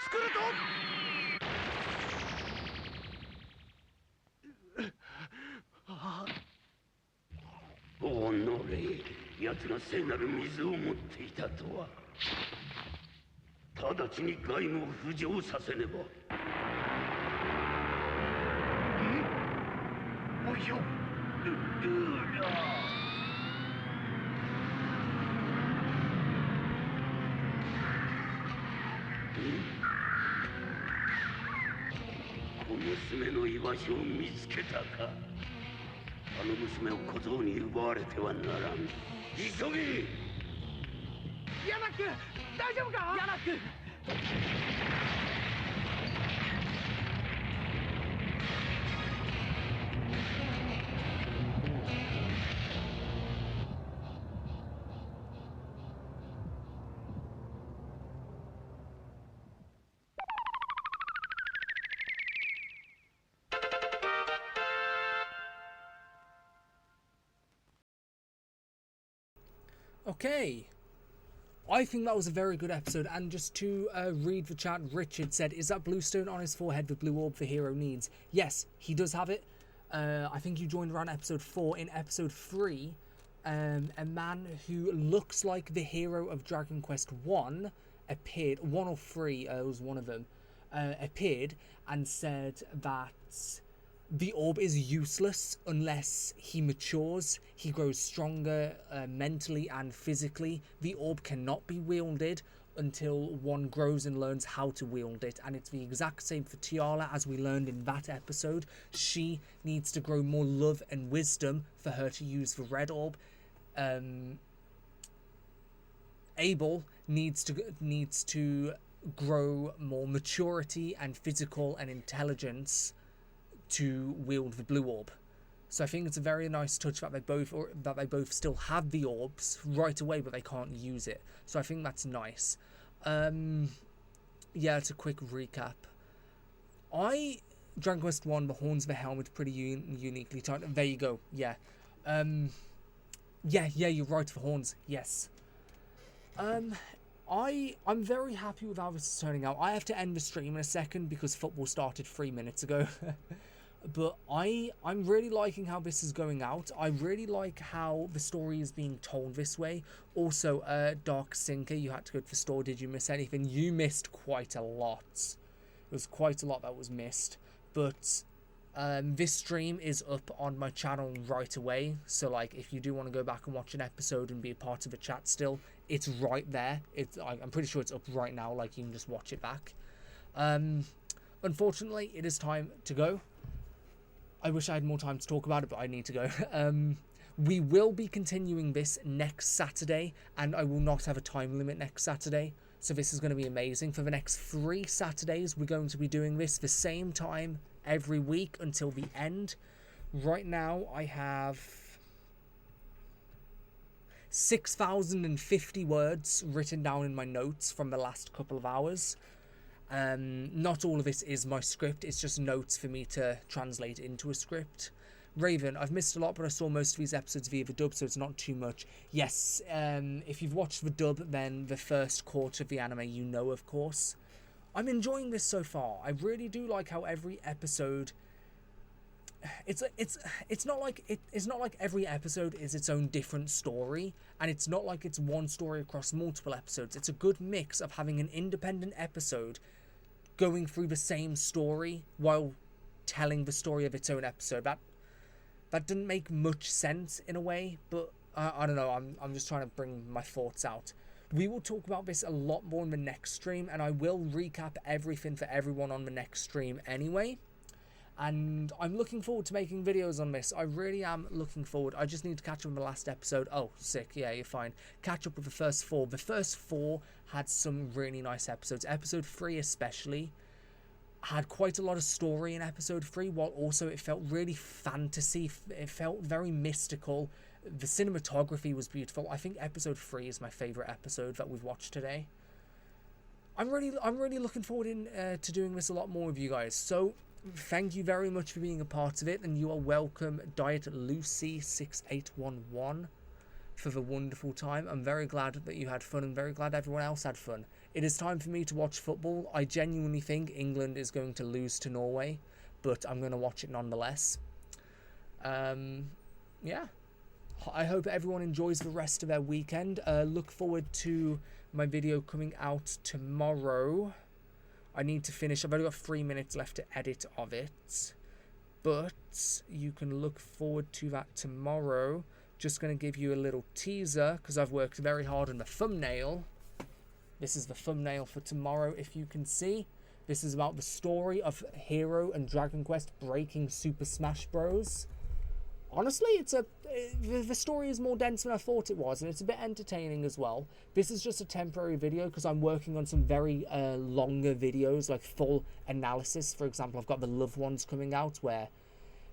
スクルトン。おのれ、奴が聖なる水を持っていたとは。直ちに外務を浮上させねば。おいしょ。小娘の居場所を見つけたか。あの娘を小僧に奪われてはならん。急げ！ヤナック、大丈夫か？ヤナック。Okay, I think that was a very good episode, and just to read the chat, Richard said, is that bluestone on his forehead the blue orb the hero needs? Yes, he does have it. I think you joined around episode 4. In episode 3, a man who looks like the hero of Dragon Quest 1 appeared, 1 or 3, it was one of them, appeared and said that the orb is useless unless he matures, he grows stronger mentally and physically. The orb cannot be wielded until one grows and learns how to wield it, and it's the exact same for Tiala as we learned in that episode. She needs to grow more love and wisdom for her to use the red orb. Abel needs to grow more maturity and physical and intelligence to wield the blue orb. So I think it's a very nice touch that they both still have the orbs right away, but they can't use it. So I think that's nice. Yeah, it's a quick recap. Dragon Quest 1, the horns of the helmet, pretty uniquely timed. There you go. Yeah. Yeah, you're right for horns. Yes. I'm very happy with how this is turning out. I have to end the stream in a second because football started 3 minutes ago. But I'm really liking how this is going out. I really like how the story is being told this way. Also, Dark Sinker, you had to go to the store. Did you miss anything? You missed quite a lot. was quite a lot that was missed, but this stream is up on my channel right away, so like if you do want to go back and watch an episode and be a part of a chat still, it's right there. I'm pretty sure it's up right now, like you can just watch it back. Unfortunately, it is time to go. I wish I had more time to talk about it, but I need to go. We will be continuing this next Saturday, and I will not have a time limit next Saturday. So this is going to be amazing. For the next 3 Saturdays, we're going to be doing this the same time every week until the end. Right now, I have 6,050 words written down in my notes from the last couple of hours. Not all of this is my script. It's just notes for me to translate into a script. Raven, I've missed a lot, but I saw most of these episodes via the dub, so it's not too much. Yes, if you've watched the dub, then the first quarter of the anime you know, of course. I'm enjoying this so far. I really do like how every episode... It's not like every episode is its own different story, and it's not like it's one story across multiple episodes. It's a good mix of having an independent episode going through the same story while telling the story of its own episode. That didn't make much sense in a way, but I don't know, I'm just trying to bring my thoughts out. We will talk about this a lot more in the next stream, and I will recap everything for everyone on the next stream anyway. And I'm looking forward to making videos on this. I really am looking forward. I just need to catch up on the last episode. Oh, sick. Yeah, you're fine. Catch up with the first 4. The first 4 had some really nice episodes. Episode 3 especially had quite a lot of story in episode 3, while also it felt really fantasy. It felt very mystical. The cinematography was beautiful. I think episode 3 is my favorite episode that we've watched today. I'm really looking forward to doing this a lot more with you guys. So thank you very much for being a part of it, and you are welcome, Diet Lucy 6811, for the wonderful time. I'm very glad that you had fun, and very glad everyone else had fun. It is time for me to watch football. I genuinely think England is going to lose to Norway, but I'm going to watch it nonetheless. Yeah. I hope everyone enjoys the rest of their weekend. Look forward to my video coming out tomorrow. I need to finish. I've only got 3 minutes left to edit of it, but you can look forward to that tomorrow. Just going to give you a little teaser because I've worked very hard on the thumbnail. This is the thumbnail for tomorrow, if you can see. This is about the story of Hero and Dragon Quest breaking Super Smash Bros. Honestly, the story is more dense than I thought it was, and it's a bit entertaining as well. This is just a temporary video because I'm working on some very longer videos, like full analysis. For example, I've got the Loved Ones coming out, where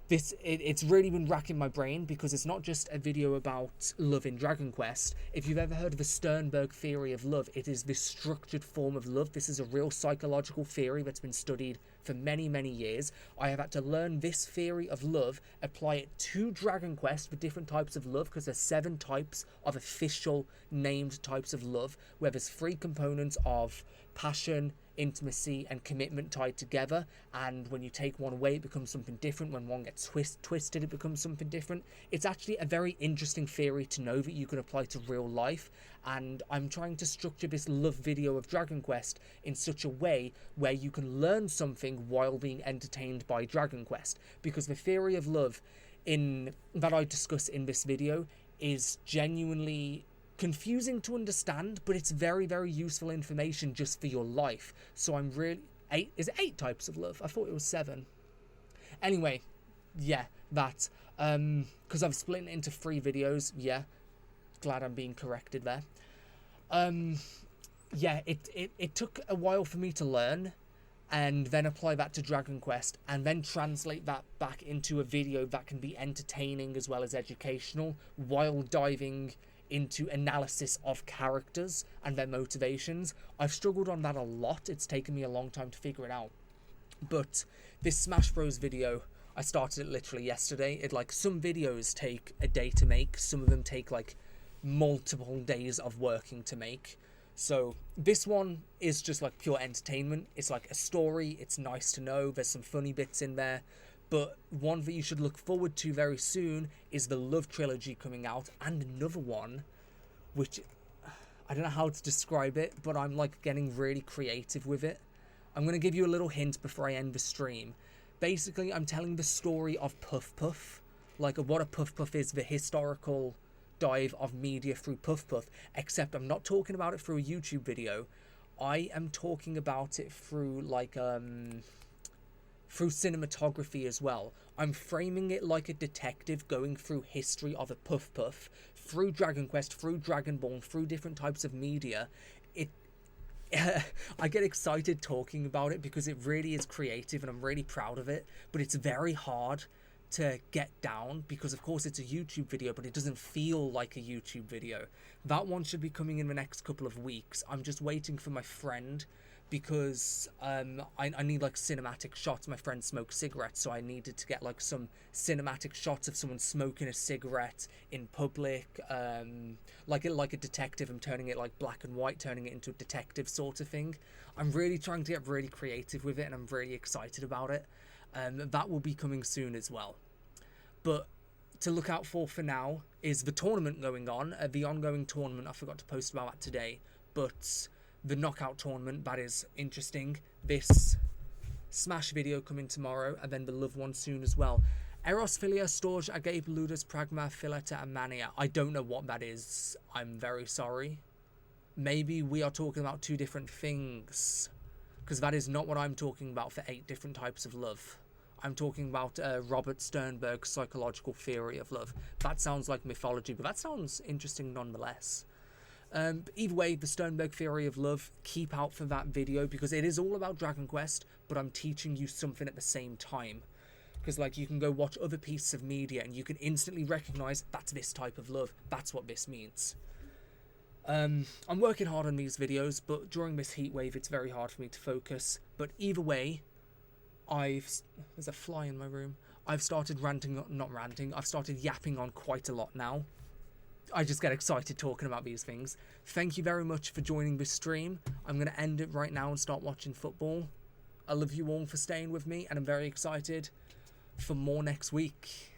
it's really been racking my brain because it's not just a video about love in Dragon Quest. If you've ever heard of the Sternberg theory of love, it is this structured form of love. This is a real psychological theory that's been studied for many, many years. I have had to learn this theory of love, apply it to Dragon Quest for different types of love, because there's 7 types of official named types of love, where there's 3 components of passion, intimacy and commitment tied together, and when you take one away it becomes something different. When one gets twisted it becomes something different. It's actually a very interesting theory to know that you can apply to real life, and I'm trying to structure this love video of Dragon Quest in such a way where you can learn something while being entertained by Dragon Quest, because the theory of love that I discuss in this video is genuinely confusing to understand, but it's very, very useful information just for your life. So I'm really... Is it 8 types of love? I thought it was 7. Anyway, yeah, that. Because I've split it into 3 videos. Yeah, glad I'm being corrected there. Yeah, it took a while for me to learn, and then apply that to Dragon Quest, and then translate that back into a video that can be entertaining as well as educational, while diving into analysis of characters and their motivations. I've struggled on that a lot. It's taken me a long time to figure it out. But this Smash Bros video, I started it literally yesterday. Some videos take a day to make. Some of them take multiple days of working to make. So this one is just pure entertainment. It's like a story. It's nice to know. There's some funny bits in there. But one that you should look forward to very soon is the Love Trilogy coming out, and another one, which I don't know how to describe it, but I'm getting really creative with it. I'm going to give you a little hint before I end the stream. Basically, I'm telling the story of Puff Puff, like what a Puff Puff is, the historical dive of media through Puff Puff, except I'm not talking about it through a YouTube video. I am talking about it through, like, through cinematography as well. I'm framing it like a detective going through history of a Puff Puff, through Dragon Quest, through Dragonborn, through different types of media. I get excited talking about it because it really is creative and I'm really proud of it, but it's very hard to get down because of course it's a YouTube video, but it doesn't feel like a YouTube video. That one should be coming in the next couple of weeks. I'm just waiting for my friend because I need like cinematic shots. My friend smokes cigarettes, so I needed to get like some cinematic shots of someone smoking a cigarette in public, like a detective. I'm turning it like black and white, turning it into a detective sort of thing. I'm really trying to get really creative with it and I'm really excited about it. That will be coming soon as well. But to look out for now is the tournament going on, the ongoing tournament. I forgot to post about that today, but the knockout tournament, that is interesting. This Smash video coming tomorrow, and then the Love one soon as well. Eros Philia Storge Agape Ludus Pragma Phileta and Mania. I don't know what that is. I'm very sorry. Maybe we are talking about two different things, because that is not what I'm talking about for 8 different types of love. I'm talking about Robert Sternberg's psychological theory of love. That sounds like mythology, but that sounds interesting nonetheless. Either way, the Sternberg theory of love, keep out for that video because it is all about Dragon Quest, but I'm teaching you something at the same time. Because like you can go watch other pieces of media and you can instantly recognize that's this type of love. That's what this means. I'm working hard on these videos, but during this heat wave, it's very hard for me to focus. But either way, there's a fly in my room. I've started I've started yapping on quite a lot now. I just get excited talking about these things. Thank you very much for joining this stream. I'm going to end it right now and start watching football. I love you all for staying with me, and I'm very excited for more next week.